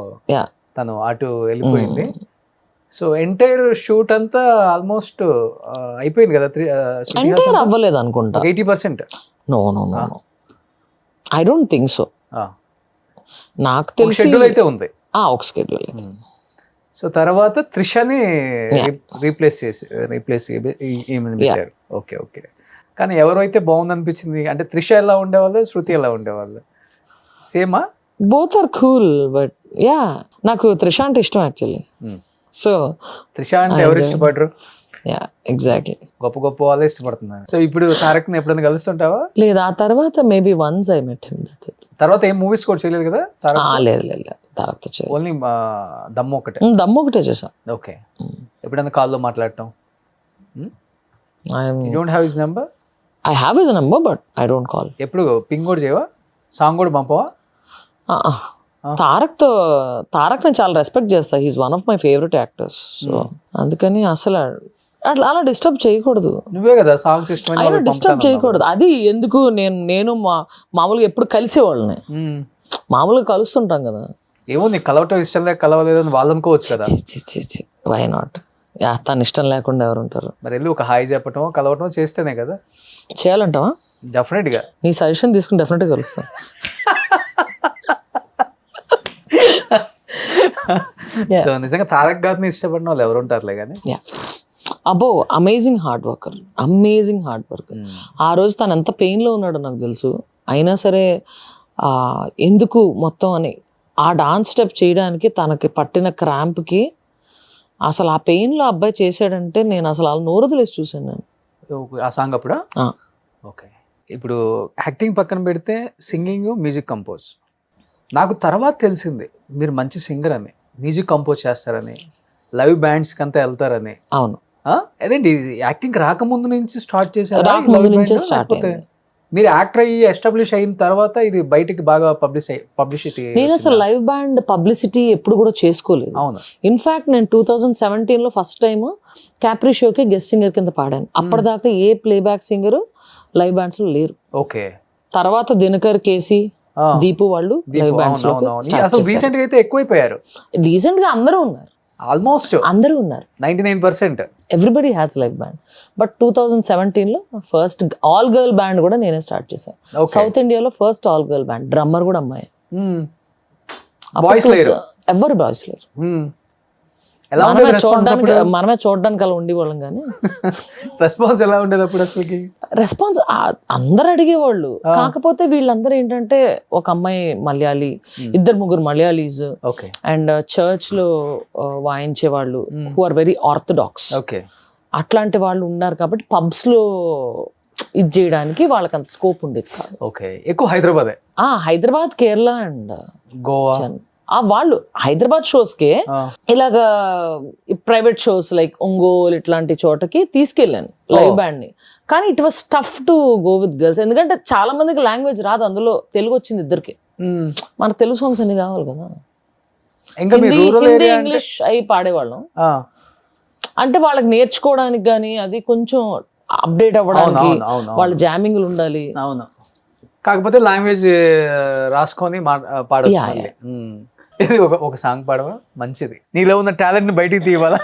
తను అటు వెళ్ళిపోయింది. సో ఎంటైర్ షూట్ అంతా ఆల్మోస్ట్ అయిపోయింది కదా? ఎంటైర్ అవ్వలేదు అనుకుంటా, 80%. No no no, I don't think so. నాకు తెలిసి షెడ్యూల్ అయితే ఉంది, ఒక షెడ్యూల్. సో తర్వాత త్రిషని రీప్లేస్ పెట్టారు. ఓకే ఓకే, కానీ ఎవరైతే బాగుంది అనిపించింది అంటే త్రిష ఎలా ఉండేవాళ్ళు, శృతి ఎలా ఉండేవాళ్ళు? సేమా? Both are cool, but yeah నాకు త్రిష అంటే ఇష్టం యాక్చువల్లీ. సో త్రిష అంటే ఎవరు ఇష్టపడరు? యా ఎగ్జాక్ట్లీ, గొప్ప గొప్ప వాళ్ళే ఇష్టపడుతున్నారు. సో ఇప్పుడు తారక్ ని ఎప్పుడైనా కలుస్తుంటావా? లేదు, ఆ తర్వాత maybe once I met him, that's it. తర్వాత ఏం మూవీస్ కూడా చేయలేదు కదా లేదు లేదు, తారక్తో చేయలేదు, ఓన్లీ దమ్ము ఒకటే. దమ్ము ఒకటే చేసా. ఓకే, ఎప్పుడైనా కాల్లో మాట్లాడటం? You don't have his number? I have his number but I don't call. ఎప్పుడు పింగ్ కూడా చేయవా, సాంగ్ కూడా పంపవా? తారక్ నేను చాలా రెస్పెక్ట్ చేస్తా, he's one of my favourite actors. So అందుకని అసలు అలా డిస్టర్బ్ చేయకూడదు. నువ్వే కదా సాంగ్స్ ఇష్టం, డిస్టర్బ్ చేయకూడదు. అది ఎందుకు, నేను మామూలుగా ఎప్పుడు కలిసేవాళ్ళని, మామూలుగా కలుస్తుంటాం కదా. ఏమో నీకు కలవటం ఇష్టం లేక కలవలేదని వాళ్ళు అనుకోవచ్చు కదా. Why not? తను ఇష్టం లేకుండా ఎవరు ఉంటారు? మరి వెళ్ళి ఒక హాయ్ చెప్పటం కలవటం చేస్తేనే కదా. చేయాలంటావా? డెఫినెట్ గా నీ సజెషన్ తీసుకుని డెఫినెట్ గా కలుస్తాను. సో నిజంగా తారక్ గారిని ఇష్టపడిన వాళ్ళు ఎవరు ఉంటారులే కానీ. అబ్బో, amazing hard worker, amazing hard worker. ఆ రోజు తను ఎంత పెయిన్లో ఉన్నాడో నాకు తెలుసు, అయినా సరే ఎందుకు మొత్తం అని ఆ డాన్స్ స్టెప్ చేయడానికి తనకి పట్టిన క్రాంప్కి అసలు ఆ పెయిన్లో అబ్బాయి చేశాడంటే నేను అసలు వాళ్ళ నోరుదలేసి చూశాను నేను ఆ సాంగ్ అప్పుడా. ఓకే, ఇప్పుడు యాక్టింగ్ పక్కన పెడితే సింగింగ్, మ్యూజిక్ కంపోజ్. నాకు తర్వాత తెలిసింది మీరు మంచి సింగర్ అని, మ్యూజిక్ కంపోజ్ చేస్తారని, లైవ్ బ్యాండ్స్కి అంతా వెళ్తారని. అవును, అదేంటి యాక్టింగ్ రాకముందు నుంచి స్టార్ట్ చేశారు? రాకముందు నుంచే స్టార్ట్ అయింది. మీరు యాక్టర్ అయ్యి ఎస్టాబ్లిష్ అయిన తర్వాత ఇది బయటికి బాగా పబ్లిసిటీ. నేను అసలు లైవ్ బ్యాండ్ పబ్లిసిటీ ఎప్పుడు కూడా చేసుకోలేదు. అవును, ఇన్ఫాక్ట్ నేను 2017లో ఫస్ట్ టైం క్యాప్రీ షోకి గెస్ట్ సింగర్ కింద పాడాను. అప్పటిదాకా ఏ ప్లేబ్యాక్ సింగర్ లైవ్ బ్యాండ్స్ లో లేరు. ఓకే, తర్వాత దినకర్, కేసీ, దీపు వాళ్ళు లైవ్ బ్యాండ్స్ లో రీసెంట్ గా అయితే ఎక్కువైపోయారు. రీసెంట్ గా అందరూ ఉన్నారు, ఆల్మోస్ట్ అందరూ ఉన్నారు, 99%. Everybody has live band. But 2017లో ఫస్ట్ ఆల్ గర్ల్ బ్యాండ్ కూడా నేనే స్టార్ట్ చేశాను. సౌత్ ఇండియాలో first all girl band, drummer కూడా అమ్మాయి, బాయ్స్ లేరు, ఎవరు బాయ్స్ లేరు. మనమే చూడడానికి అలా ఉండేవాళ్ళం కానీ రెస్పాన్స్ ఎలా ఉండేది అప్పుడు? అసలు రెస్పాన్స్ అందరు అడిగేవాళ్ళు, కాకపోతే వీళ్ళందరూ ఏంటంటే ఒక అమ్మాయి మలయాళీ, ఇద్దరు ముగ్గురు మలయాళీస్ అండ్ చర్చ్ లో వాయించే వాళ్ళు హూ ఆర్ వెరీ ఆర్థడాక్స్, అట్లాంటి వాళ్ళు ఉన్నారు. కాబట్టి పబ్స్ లో ఇది చేయడానికి వాళ్ళకి అంత స్కోప్ ఉండేది కాదు. ఓకే, ఎక్కువ హైదరాబాదే. హైదరాబాద్, కేరళ అండ్ గోవా. వాళ్ళు హైదరాబాద్ షోస్కే ఇలాగా ప్రైవేట్ షోస్ లైక్ ఒంగోలు ఇట్లాంటి చోటకి తీసుకెళ్ళాను లైవ్ బ్యాండ్ ని. కానీ it was tough to go with girls, ఎందుకంటే చాలా మందికి లాంగ్వేజ్ రాదు, అందులో తెలుగు వచ్చింది ఇద్దరికి. మనకు తెలుగు సాంగ్స్ అన్ని కావాలి కదా, హిందీ ఇంగ్లీష్ అయి పాడేవాళ్ళం. అంటే వాళ్ళకి నేర్చుకోవడానికి కానీ అది కొంచెం అప్డేట్ అవ్వడానికి వాళ్ళ జామింగ్లు ఉండాలి. అవును, కాకపోతే లాంగ్వేజ్ రాసుకొని పాడవచ్చు. ఇది ఒక సాంగ్ పాడవా? మంచిది, నీలో ఉన్న టాలెంట్ ని బయటికి తీయాలా?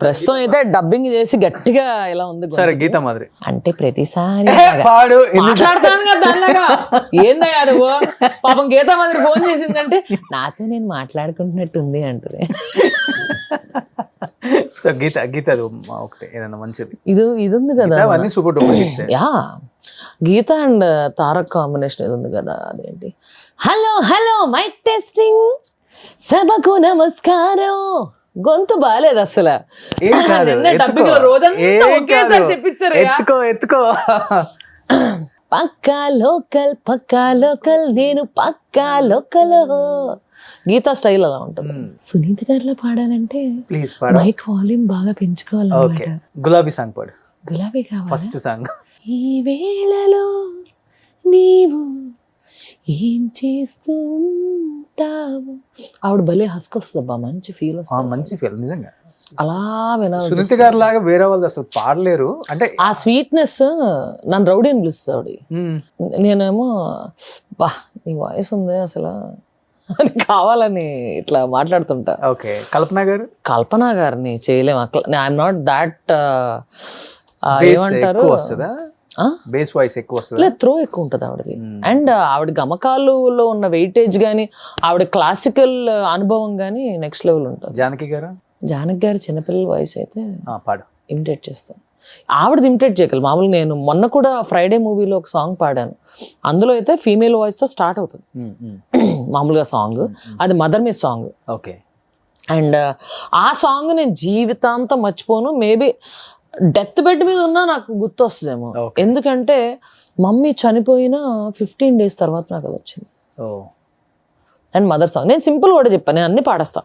ప్రస్తుతం అయితే డబ్బింగ్ చేసి గట్టిగా ఇలా ఉంది. సరే, గీతా మాదిరి అంటే ప్రతిసారి పాడు. ఏందయ్యా నువ్వు? పాపం గీతా మాదిరి ఫోన్ చేసిందంటే నాతో నేను మాట్లాడుకుంటున్నట్టుంది అంటది. సో గీత ఒకటి ఏదైనా మంచిది. ఇది ఉంది కదా, అవన్నీ super duper. Yeah, Geetha and Tarak combination ఇది ఉంది కదా, అదేంటి హలో హలో మైక్ టెస్టింగ్ సభకు నమస్కారం. గొంతు బాగాలేదు అసలు. డబ్బింగ్ రోజంతా ఒకేసారి చెప్పించారు. ఎత్తుకో పక్కా లోకల్ నేను పక్కా లోకల్. గీతా స్టైల్ అలా ఉంటుంది. సునీత గారిలో పాడాలంటే ప్లీజ్ మైక్ వాల్యూమ్ బాగా పెంచుకోవాలి. గులాబీ సాంగ్ పాడు. గులాబీ కావాలి ఫస్ట్ సాంగ్. ఈ వేళలో నీవు ఏం చేస్తూ ఉంటావు. ఆవిడ భలే హస్కొస్తుందబ్బా, మంచి ఫీల్ వస్తుంది. మంచి ఫీల్ నిజంగా. అలా వినాలి. సునీత గారి లాగా వేరే వాళ్ళు అసలు పాడలేరు. అంటే ఆ స్వీట్నెస్ నన్ను రౌడీ అని పిలుస్తాడు. నేనేమో బా నీ వాయిస్ ఉంది అసలు అని కావాలని ఇట్లా మాట్లాడుతుంటా. ఓకే, కల్పన గారిని చేయలేము అట్లా. ఐఎమ్ నాట్ దాట్ ఏమంటారు, బేస్ వాయిస్ ఎక్కువ వస్తుంది, లేదు త్రో ఎక్కువ ఉంటుంది ఆవిడది. అండ్ ఆవిడ గమకాలులో ఉన్న వెయిటేజ్ కానీ ఆవిడ క్లాసికల్ అనుభవం కానీ నెక్స్ట్ లెవెల్ ఉంటుంది. జానకి గారు చిన్నపిల్లల వాయిస్ అయితే పాడు, ఇమిటేట్ చేస్తాను. ఆవిడది ఇమిటేట్ చేయగలరు. మామూలుగా నేను మొన్న కూడా ఫ్రైడే మూవీలో ఒక సాంగ్ పాడాను, అందులో అయితే ఫీమేల్ వాయిస్ తో స్టార్ట్ అవుతుంది మామూలుగా సాంగ్. అది mother miss song. Okay, and ఆ సాంగ్ నేను జీవితాంతం మర్చిపోను. మేబీ డెత్ బెడ్ మీద ఉన్నా నాకు గుర్తు వస్తుందేమో, ఎందుకంటే మమ్మీ చనిపోయిన 15 days తర్వాత నాకు అది వచ్చింది. అండ్ మదర్ సాంగ్ నేను సింపుల్ కూడా చెప్పాను, నేను అన్ని పాడేస్తా,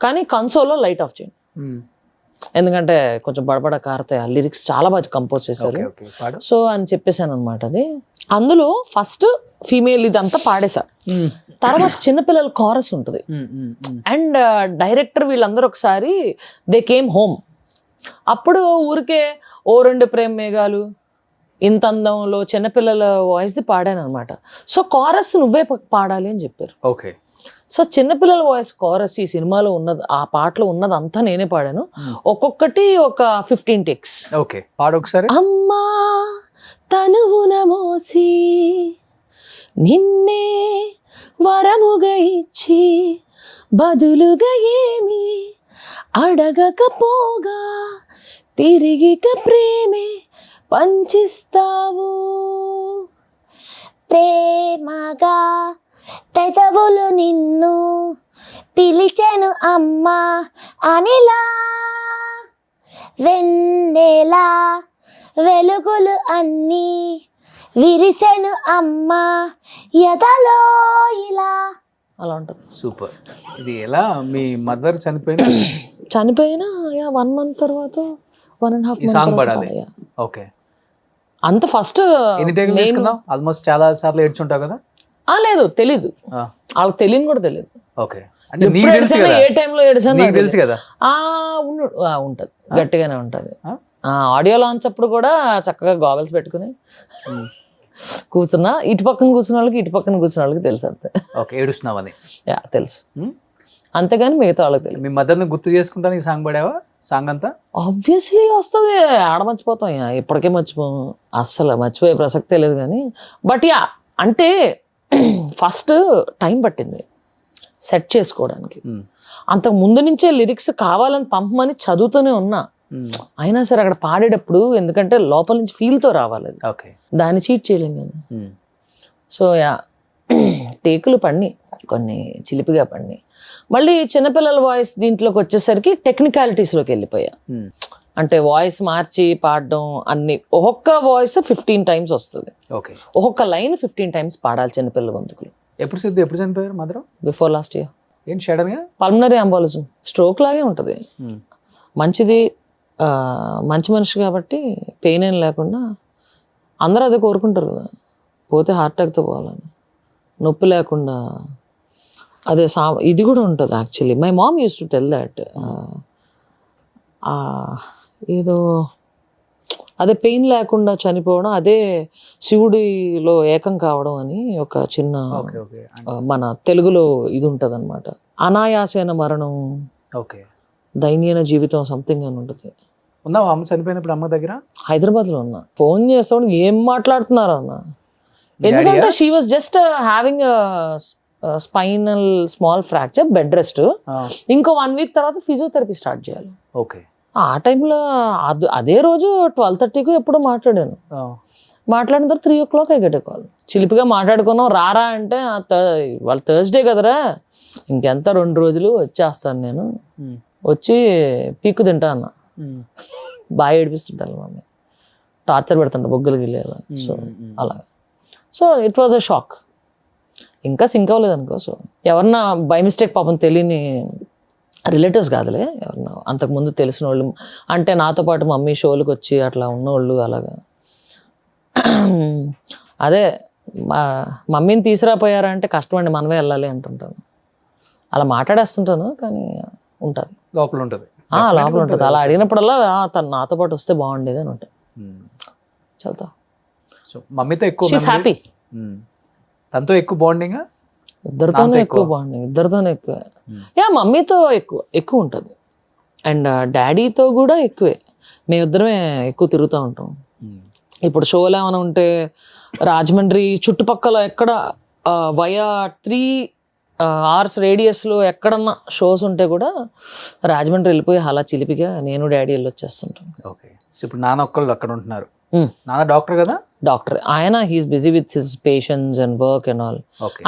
కానీ కన్సోల్లో లైట్ ఆఫ్ చేయండి, ఎందుకంటే కొంచెం బడబడ కారతాయి. ఆ లిరిక్స్ చాలా బాగా కంపోజ్ చేశారు. సో అని చెప్పేశాను అనమాట. అది అందులో ఫస్ట్ ఫీమేల్ ఇదంతా పాడేశా, తర్వాత చిన్నపిల్లల కారస్ ఉంటుంది. అండ్ డైరెక్టర్ వీళ్ళందరూ ఒకసారి దే కేమ్ హోమ్. అప్పుడు ఊరికే ఓ రెండు ప్రేమ మేఘాలు ఇంత అందంలో చిన్నపిల్లల వాయిస్ది పాడాను అనమాట. సో కారస్ నువ్వే పాడాలి అని చెప్పారు. ఓకే, సో చిన్నపిల్లల వాయిస్ కారస్ ఈ సినిమాలో ఉన్నది, ఆ పాటలో ఉన్నది అంతా నేనే పాడాను. ఒక్కొక్కటి ఒక 15 takes. ఓకే, పాడు ఒకసారి. అమ్మా తనువున మోసి నిన్నే వరముగా ఇచ్చి బదులుగా ఏమి అడగకపోగా తిరిగిక ప్రేమే పంచిస్తావు. ప్రేమగా పెదవులు నిన్ను పిలిచెను అమ్మా అనిలా, వెన్నెలా వెలుగులు అన్నీ విరిసెను అమ్మా ఎదలో ఇలా. అలా ఉంటుంది. సూపర్. ఇది ఎలా మీ మదర్ చనిపోయిన 1 month తర్వాత 1.5 months పాడాలి. ఓకే, అంత ఫస్ట్ ఎన్ని టేకులు తీసుకున్నావు? ఆల్మోస్ట్ చాలా సార్లు ఏడ్చుంటావు కదా? లేదు, తెలీదు, వాళ్ళకి తెలియని కూడా తెలియదు. ఓకే, అంటే నీకు తెలుసు కదా ఏ టైంలో ఏడ్చాను నీకు తెలుసు కదా? ఉంటది, గట్టిగానే ఉంటది. ఆడియో లాంచ్ అప్పుడు కూడా చక్కగా గాగల్స్ పెట్టుకుని కూర్చున్నా, ఇటు పక్కన కూర్చున్న వాళ్ళకి ఇటు పక్కన కూర్చున్న వాళ్ళకి తెలుసు అంతే. ఓకే, ఏడుస్తున్నావని తెలుసు, అంతేగాని మిగతా వాళ్ళకి తెలియదు. మీ మదర్ని గుర్తు చేసుకుంటా ఈ సాంగ్ పాడావా? సాంగ్ అంతా ఆబ్వియస్లీ వస్తుంది, ఆడ మర్చిపోతాం, ఇప్పటికే మర్చిపోము, అస్సలు మర్చిపోయే ప్రసక్తే లేదు. కానీ బట్ అంటే ఫస్ట్ టైం పట్టింది సెట్ చేసుకోవడానికి. అంతకు ముందు నుంచే లిరిక్స్ కావాలని పంపమని చదువుతూనే ఉన్నా, అయినా సరే అక్కడ పాడేటప్పుడు ఎందుకంటే లోపల నుంచి ఫీల్తో రావాలి, దాన్ని చీట్ చేయలేం కదా. సో టేకులు పడినాయి, కొన్ని చిలిపిగా పడినాయి. మళ్ళీ చిన్నపిల్లల వాయిస్ దీంట్లోకి వచ్చేసరికి టెక్నికాలిటీస్లోకి వెళ్ళిపోయా. అంటే వాయిస్ మార్చి పాడడం అన్ని, ఒక్కొక్క వాయిస్ 15 times వస్తుంది, ఓకే. ఒక్కొక్క లైన్ 15 times పాడాలి చిన్నపిల్ల గొంతుకులు. ఎప్పుడు చనిపోయారు మదర్? Before last year. ఏంటి సడన్గా? పల్మనరీ అంబాలిజం, స్ట్రోక్ లాగే ఉంటుంది. మంచిది, మంచి మనిషి కాబట్టి పెయిన్ ఏం లేకుండా అందరూ అదే కోరుకుంటారు కదా, పోతే హార్ట్ అటాక్తో పోవాలని, నొప్పి లేకుండా. అదే ఇది కూడా ఉంటుంది actually. My mom use to tell that ఏదో అదే పెయిన్ లేకుండా చనిపోవడం అదే శివుడిలో ఏకం కావడం అని ఒక చిన్న మన తెలుగులో ఇది ఉంటుంది అనమాట. అనాయాసైన మరణం, ఓకే, దైన్యన జీవితం సంథింగ్ అని ఉంటుంది. ఉన్నావా అమ్మ చనిపోయినప్పుడు అమ్మ దగ్గర? హైదరాబాద్లో ఉన్నా. ఫోన్ చేస్తాడు, ఏం మాట్లాడుతున్నారు అన్న, ఎందుకంటే she was just having spinal small fracture, bed rest. ఇంకో 1 week తర్వాత ఫిజియోథెరపీ స్టార్ట్ చేయాలి. ఓకే. ఆ టైంలో అదే రోజు 12:30కు ఎప్పుడో మాట్లాడాను. మాట్లాడిన తర్వాత 3 o'clock కాల్. చిలిపిగా మాట్లాడుకున్నాం, రారా అంటే వాళ్ళు థర్స్డే కదరా, ఇంకెంత 2 రోజులు వచ్చేస్తాను నేను, వచ్చి పీక్కు తింటా అన్న. బాగా ఏడిపిస్తుంటాను మమ్మీ, టార్చర్ పెడుతుంటా బొగ్గలు గిల్లేలా. సో అలా, so it was a shock. ఇంకా సింక్ అవ్వలేదు అనుకో. సో ఎవరన్నా బై మిస్టేక్ పాపం తెలియని రిలేటివ్స్ కాదులే, ఎవరన్నా అంతకుముందు తెలిసిన వాళ్ళు, అంటే నాతో పాటు మమ్మీ షోలకు వచ్చి అట్లా ఉన్నోళ్ళు అలాగా. అదే మమ్మీని తీసుకురాపోయారంటే కష్టమండి, మనమే వెళ్ళాలి అంటుంటాను. అలా మాట్లాడేస్తుంటాను, కానీ ఉంటుంది లోపల ఉంటుంది, లోపల ఉంటుంది. అలా అడిగినప్పుడల్లా తను నాతో పాటు వస్తే బాగుండేది అని ఉంటుంది. చల్తా. సో మమ్మీతో ఎక్కువ హ్యాపీ, తనతో ఎక్కువ బాండింగ్, ఇద్దరితోనే ఎక్కువ బాండింగ్, ఇద్దరితోనే ఎక్కువ. మమ్మీతో ఎక్కువ ఉంటుంది, అండ్ డాడీతో కూడా ఎక్కువే. మేమిద్దరమే ఎక్కువ తిరుగుతూ ఉంటాం. ఇప్పుడు షోలు ఏమైనా ఉంటే రాజమండ్రి చుట్టుపక్కల ఎక్కడ వయా 3 hours రేడియస్లో ఎక్కడన్నా షోస్ ఉంటే కూడా రాజమండ్రి వెళ్ళిపోయి అలా చిలిపిగా నేను డాడీ వెళ్ళి వచ్చేస్తుంటాం. ఓకే. సో ఇప్పుడు నాన్న ఒక్కళ్ళు అక్కడ ఉంటున్నారు. నాన్న డాక్టర్ కదా? డాక్టర్ ఆయన. He's busy with his patients and work and all.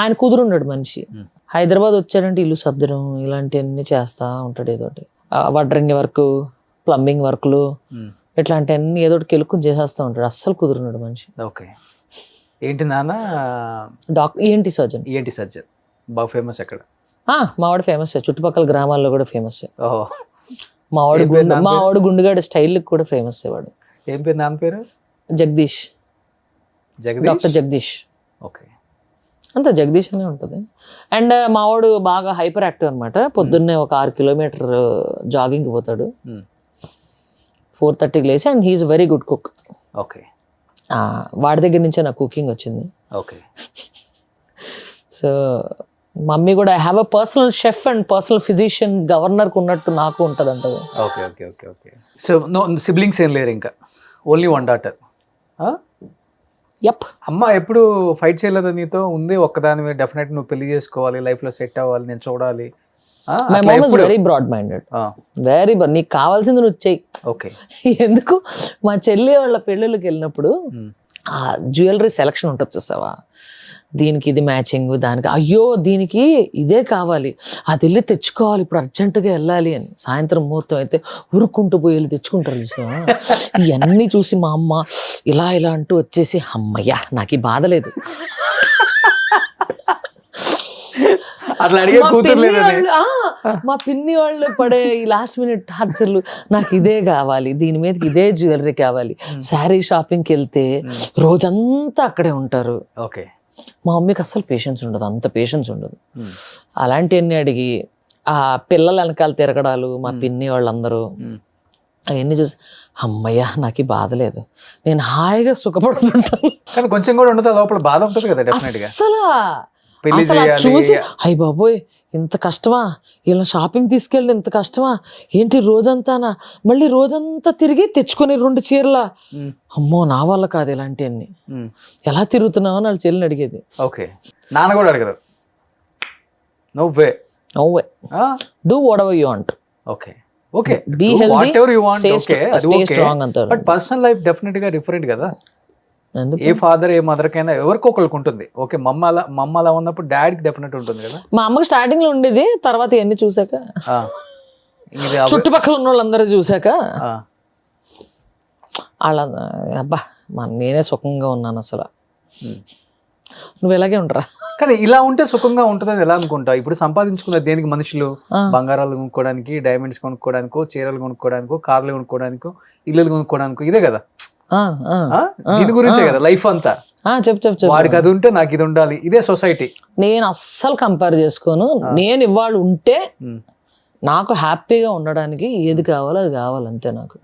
ఆయన కుదురున్నాడు మనిషి. హైదరాబాద్ వచ్చాడంటే ఇల్లు సర్దడం ఇలాంటివన్నీ చేస్తా ఉంటాడు. ఏదోటి వడ్రంగి వర్క్, ప్లంబింగ్ వర్క్లు, ఇట్లాంటివన్నీ ఏదోటి కెలుక్కుని చేసేస్తూ ఉంటాడు. అస్సలు కుదురున్నాడు మనిషి. ఓకే. ఏంటి నాన్న? Doctor, ENT surgeon. ENT surgeon బాగా ఫేమస్ ఎక్కడ? మావాడు ఫేమస్, చుట్టుపక్కల గ్రామాల్లో కూడా ఫేమస్. ఓహో. మావాడు గుండుగాడు స్టైల్ కూడా ఫేమస్. వాడు ఏం పేరు? నాన్న పేరు? జగదీష్. డాక్టర్ జగదీష్. ఓకే. అంతే, జగదీష్ అనే ఉంటుంది. అండ్ మావాడు బాగా హైపర్ యాక్టివ్ అనమాట. పొద్దున్నే ఒక 6 kilometer జాగింగ్కి పోతాడు. 4:30కి లేచి. And he's very good cook. Okay. వాడి దగ్గర నుంచే నాకు కుకింగ్ వచ్చింది. ఓకే. సో మమ్మీ కూడా I have a personal chef and personal physician గవర్నర్కి ఉన్నట్టు నాకు ఉంటుంది అంటది. Okay okay okay okay. So no siblings ఏం లేరు ఇంకా? Only 1 daughter. యప్. అమ్మ ఎప్పుడు ఫైట్ చేయలేదు నీతో? ఉంది ఒక్కదాని డెఫినెట్ నువ్వు పెళ్లి చేసుకోవాలి, లైఫ్లో సెట్ అవ్వాలి, నేను చూడాలి. My mom is very broad minded. Very నీకు కావాల్సింది నువ్వు చెయ్యి. ఓకే. ఎందుకు మా చెల్లి వాళ్ళ పెళ్ళిళ్ళకి వెళ్ళినప్పుడు ఆ జ్యువెలరీ సెలక్షన్ ఉంటుంది చూసావా, దీనికి ఇది మ్యాచింగ్, దానికి అయ్యో దీనికి ఇదే కావాలి, అది వెళ్ళి తెచ్చుకోవాలి, ఇప్పుడు అర్జెంటుగా వెళ్ళాలి అని. సాయంత్రం ముహూర్తం అయితే ఉరుక్కుంటూ పోయి వెళ్ళి తెచ్చుకుంటారు చూసావా. ఇవన్నీ చూసి మా అమ్మ ఇలా అంటూ వచ్చేసి, అమ్మయ్యా నాకు ఈ బాధ లేదు. అట్లా అడిగే కూతురు మా పిన్ని వాళ్ళు పడే ఈ లాస్ట్ మినిట్ టార్చర్లు, నాకు ఇదే కావాలి, దీని మీదకి ఇదే జ్యువెలరీ కావాలి. శారీ షాపింగ్కి వెళ్తే రోజంతా అక్కడే ఉంటారు. ఓకే. మా మమ్మీకి అస్సలు పేషెన్స్ ఉండదు, అంత పేషెన్స్ ఉండదు. అలాంటివన్నీ అడిగి ఆ పిల్లల వెనకాల తిరగడాలు, మా పిన్ని వాళ్ళందరూ అవన్నీ చూసి అమ్మయ్య నాకు ఈ బాధ లేదు, నేను హాయిగా సుఖపడుతుంటాను. కానీ కొంచెం కూడా ఉండదు, లోపల బాధ ఉంటుంది కదా డెఫినెట్ గా. అసలు చూసి అయ్య బాబోయ్ ఇంత కష్టమా, ఇలా షాపింగ్ తీసుకెళ్ళి ఇంత కష్టమా ఏంటి రోజంతానా, మళ్ళీ రోజంతా తిరిగి తెచ్చుకొని 2 చీరలా, అమ్మో నా వల్ల కాదు ఇలాంటివన్నీ, ఎలా తిరుగుతున్నావు అని వాళ్ళ చెల్లిని అడిగేది. ఓకే. నాన్న కూడా అడగరు? No way do whatever you want. Okay okay. Be healthy, whatever you want. Okay, stay strong అంటారు. బట్ పర్సనల్ లైఫ్ డెఫినెట్ గా డిఫరెంట్ కదా. ఎందుకు? ఏ ఫాదర్ ఏ మదర్ కైనా ఎవరికొకరికి ఉంటుంది. ఓకే, మమ్మ అలా ఉన్నప్పుడు డాడీకి డెఫినెట్ ఉంటుంది కదా. మా అమ్మకి స్టార్టింగ్ లో ఉండేది, తర్వాత ఇవన్నీ చూసాక, చుట్టుపక్కల ఉన్న వాళ్ళందరూ చూసాక వాళ్ళ అబ్బా నేనే సుఖంగా ఉన్నాను అసలు. నువ్వు ఇలాగే ఉండరా? కానీ ఇలా ఉంటే సుఖంగా ఉంటుందని ఎలా అనుకుంటావు? ఇప్పుడు సంపాదించుకున్నది దేనికి? మనుషులు బంగారాలు కొనుక్కోవడానికి, డైమండ్స్ కొనుక్కోవడానికో, చీరలు కొనుక్కోవడానికో, కార్లు కొనుక్కోవడానికో, ఇల్లులు కొనుక్కోవడానికో, ఇదే కదా. దీని గురించే కదా లైఫ్ అంతా. చెప్పు. వాడికి అది ఉంటే నాకు ఇది ఉండాలి, ఇదే సొసైటీ. నేను అస్సలు కంపేర్ చేసుకోను. నేను ఇవాళ ఉంటే నాకు హ్యాపీగా ఉండడానికి ఏది కావాలో అది కావాలి అంతే. నాకు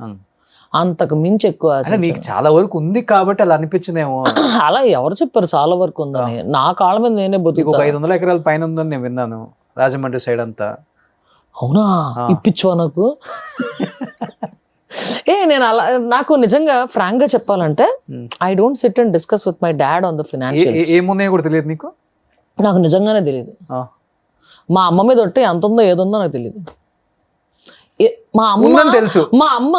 అంతకు మించి ఎక్కువ నీకు చాలా వరకు ఉంది కాబట్టి అలా అనిపించిందేమో. అలా ఎవరు చెప్పారు చాలా వరకు ఉందని? నా కాళ్ళ మీద నేనే బతుకు. 500 ఎకరాల పైన ఉందని నేను విన్నాను రాజమండ్రి సైడ్ అంతా. అవునా? ఇప్పించువా నాకు? నేను అలా, నాకు నిజంగా ఫ్రాంక్ గా చెప్పాలంటే I don't SIT and discuss with my dad on the financial. ఏమున్నాయో కూడా తెలియదు నీకు? నాకు నిజంగానే తెలియదు. మా అమ్మ మీద ఒట్టి ఎంత ఉందో ఏదుందో నాకు తెలియదు. మా అమ్మ తెలుసు. మా అమ్మ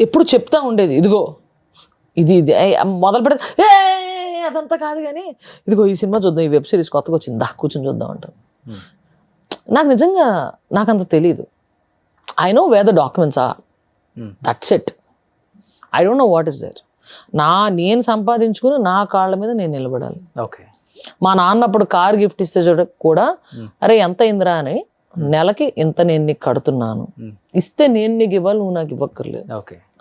ఎప్పుడు చెప్తా ఉండేది, ఇదిగో ఇది మొదలు పెడితే అదంతా కాదు కానీ ఇదిగో ఈ సినిమా చూద్దాం, ఈ వెబ్ సిరీస్ కొత్తగా వచ్చింది, దా కూర్చొని చూద్దాం అంటారు. నాకు నిజంగా నాకంత తెలీదు. I know where the documents are, that's it. I don't know what is there. నేను సంపాదించుకుని నా కాళ్ళ మీద నేను నిలబడాలి. ఓకే. మా నాన్న అప్పుడు కార్ గిఫ్ట్ ఇస్తే కూడా అరే ఎంత అయిందిరా అని, నెలకి ఇంత నేను నీకు కడుతున్నాను, ఇస్తే నేను నీకు ఇవ్వాలి, నువ్వు నాకు ఇవ్వక్కర్లేదు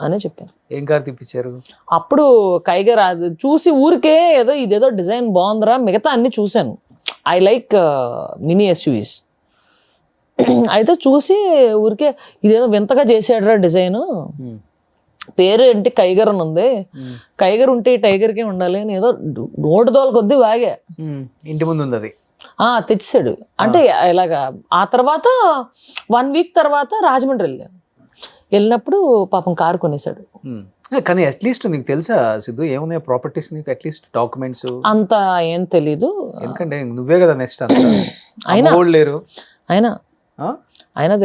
అనే చెప్పాను. ఏం కార్ తిప్పించారు అప్పుడు? కైగర్ చూసి ఊరికే ఏదో ఇదేదో డిజైన్ బాగుందిరా, మిగతా అన్ని చూశాను. I like mini SUVs. అయితే చూసి ఊరికే ఇదేదో వింతగా చేసాడురా డిజైన్, పేరు ఏంటి కైగర్ అని ఉంది, కైగర్ ఉంటే ఈ టైగర్కే ఉండాలి అని ఏదో నోటు దోల కొద్దీ వాగా. ఇంటి ముందు ఉంది అది. తెచ్చాడు. అంటే ఇలాగా ఆ తర్వాత 1 వీక్ తర్వాత రాజమండ్రి వెళ్ళినప్పుడు పాపం కారు కొనేసాడు. కానీ అట్లీస్ట్ నీకు తెలుసా సిద్ధు ఏమున్నాయి ప్రాపర్టీస్ నీకు? అట్లీస్ట్ డాక్యుమెంట్స్ అంత ఏం తెలీదు. ఎందుకంటే నువ్వే కదా నెక్స్ట్. అయినా లేరు అయినా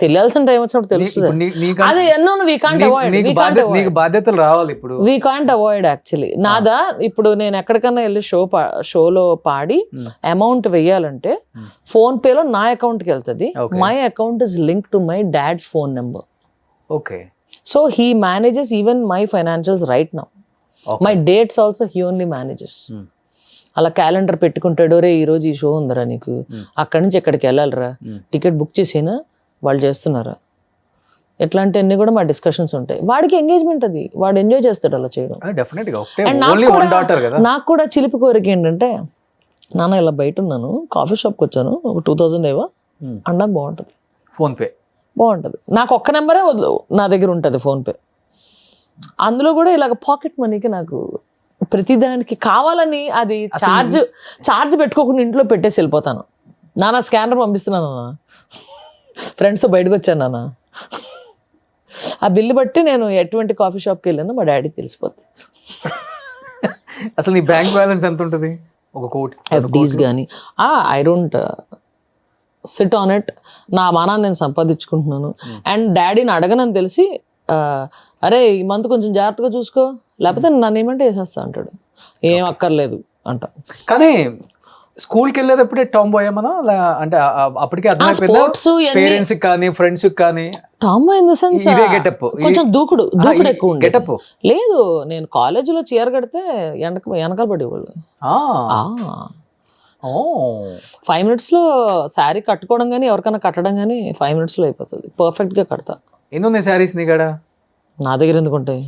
తెలియాల్సిన టైం వచ్చినప్పుడు తెలుస్తుంది. అదే ఎన్నో నీకు బాధ్యతలు రావాలి ఇప్పుడు. We can't avoid actually. నాదా ఇప్పుడు నేను ఎక్కడికన్నా వెళ్ళి షోలో పాడి అమౌంట్ వెయ్యాలంటే ఫోన్ పేలో నా అకౌంట్ కి వెళ్తుంది. My account is link to my dad's phone number. Okay. So he manages even my financials right now. My dates also he only manages. అలా క్యాలెండర్ పెట్టుకుంటాడు, రే ఈరోజు ఈ షో ఉందరా నీకు, అక్కడి నుంచి ఎక్కడికి వెళ్ళాలరా, టికెట్ బుక్ చేసేనా, వాళ్ళు చేస్తున్నారా, ఇట్లాంటివన్నీ కూడా మా డిస్కషన్స్ ఉంటాయి. వాడికి ఎంగేజ్మెంట్, అది వాడు ఎంజాయ్ చేస్తాడు అలా చేయడం. నాకు కూడా చిలిపి కోరిక ఏంటంటే, నాన్న ఇలా బయట ఉన్నాను, కాఫీ షాప్కి వచ్చాను, ఒక 2000 ఏవో అన్నా బాగుంటుంది, ఫోన్పే బాగుంటుంది. నాకు ఒక్క నెంబరే నా దగ్గర ఉంటుంది ఫోన్పే. అందులో కూడా ఇలాగ పాకెట్ మనీకి నాకు ప్రతిదానికి కావాలని అది ఛార్జ్ పెట్టుకోకుండా ఇంట్లో పెట్టేసి వెళ్ళిపోతాను. నాన్న స్కానర్ పంపిస్తున్నాను, ఫ్రెండ్స్తో బయటకు వచ్చాను నాన్న, ఆ బిల్లు బట్టి నేను ఎటువంటి కాఫీ షాప్కి వెళ్ళానో మా డాడీకి తెలిసిపోతుంది. అసలు నీ బ్యాంక్ బ్యాలెన్స్ ఎంత ఉంటుంది? 1 కోటి FDs కానీ. I don't SIT on it. నా మానాన్ని నేను సంపాదించుకుంటున్నాను. అండ్ డాడీని అడగనని తెలిసి, అరే ఈ మంత్ కొంచెం జాగ్రత్తగా చూసుకో, లేకపోతే నన్ను ఏమంటే వేసేస్తా అంటాడు. ఏం అక్కర్లేదు అంట. కానీ స్కూల్కి వెళ్ళేటప్పుడే టామ్ బాయ్ ఏమన్నా అంటే అప్పటికే పేరెంట్స్ కానీ ఫ్రెండ్స్ కానీ Tom boy in the sense కొంచెం దూకుడు ఎక్కువ గెటప్ లేదు. నేను కాలేజీలో చీర కడితే వెనకాల పడేవాళ్ళు. 5 minutes లో శారీ కట్టుకోవడం కానీ ఎవరికైనా కట్టడం కానీ 5 minutes లో అయిపోతుంది. పర్ఫెక్ట్ గా కడతా. ఎన్ని ఉన్నాయి శారీస్ నీ కాడ? నా దగ్గర ఎందుకు ఉంటాయి?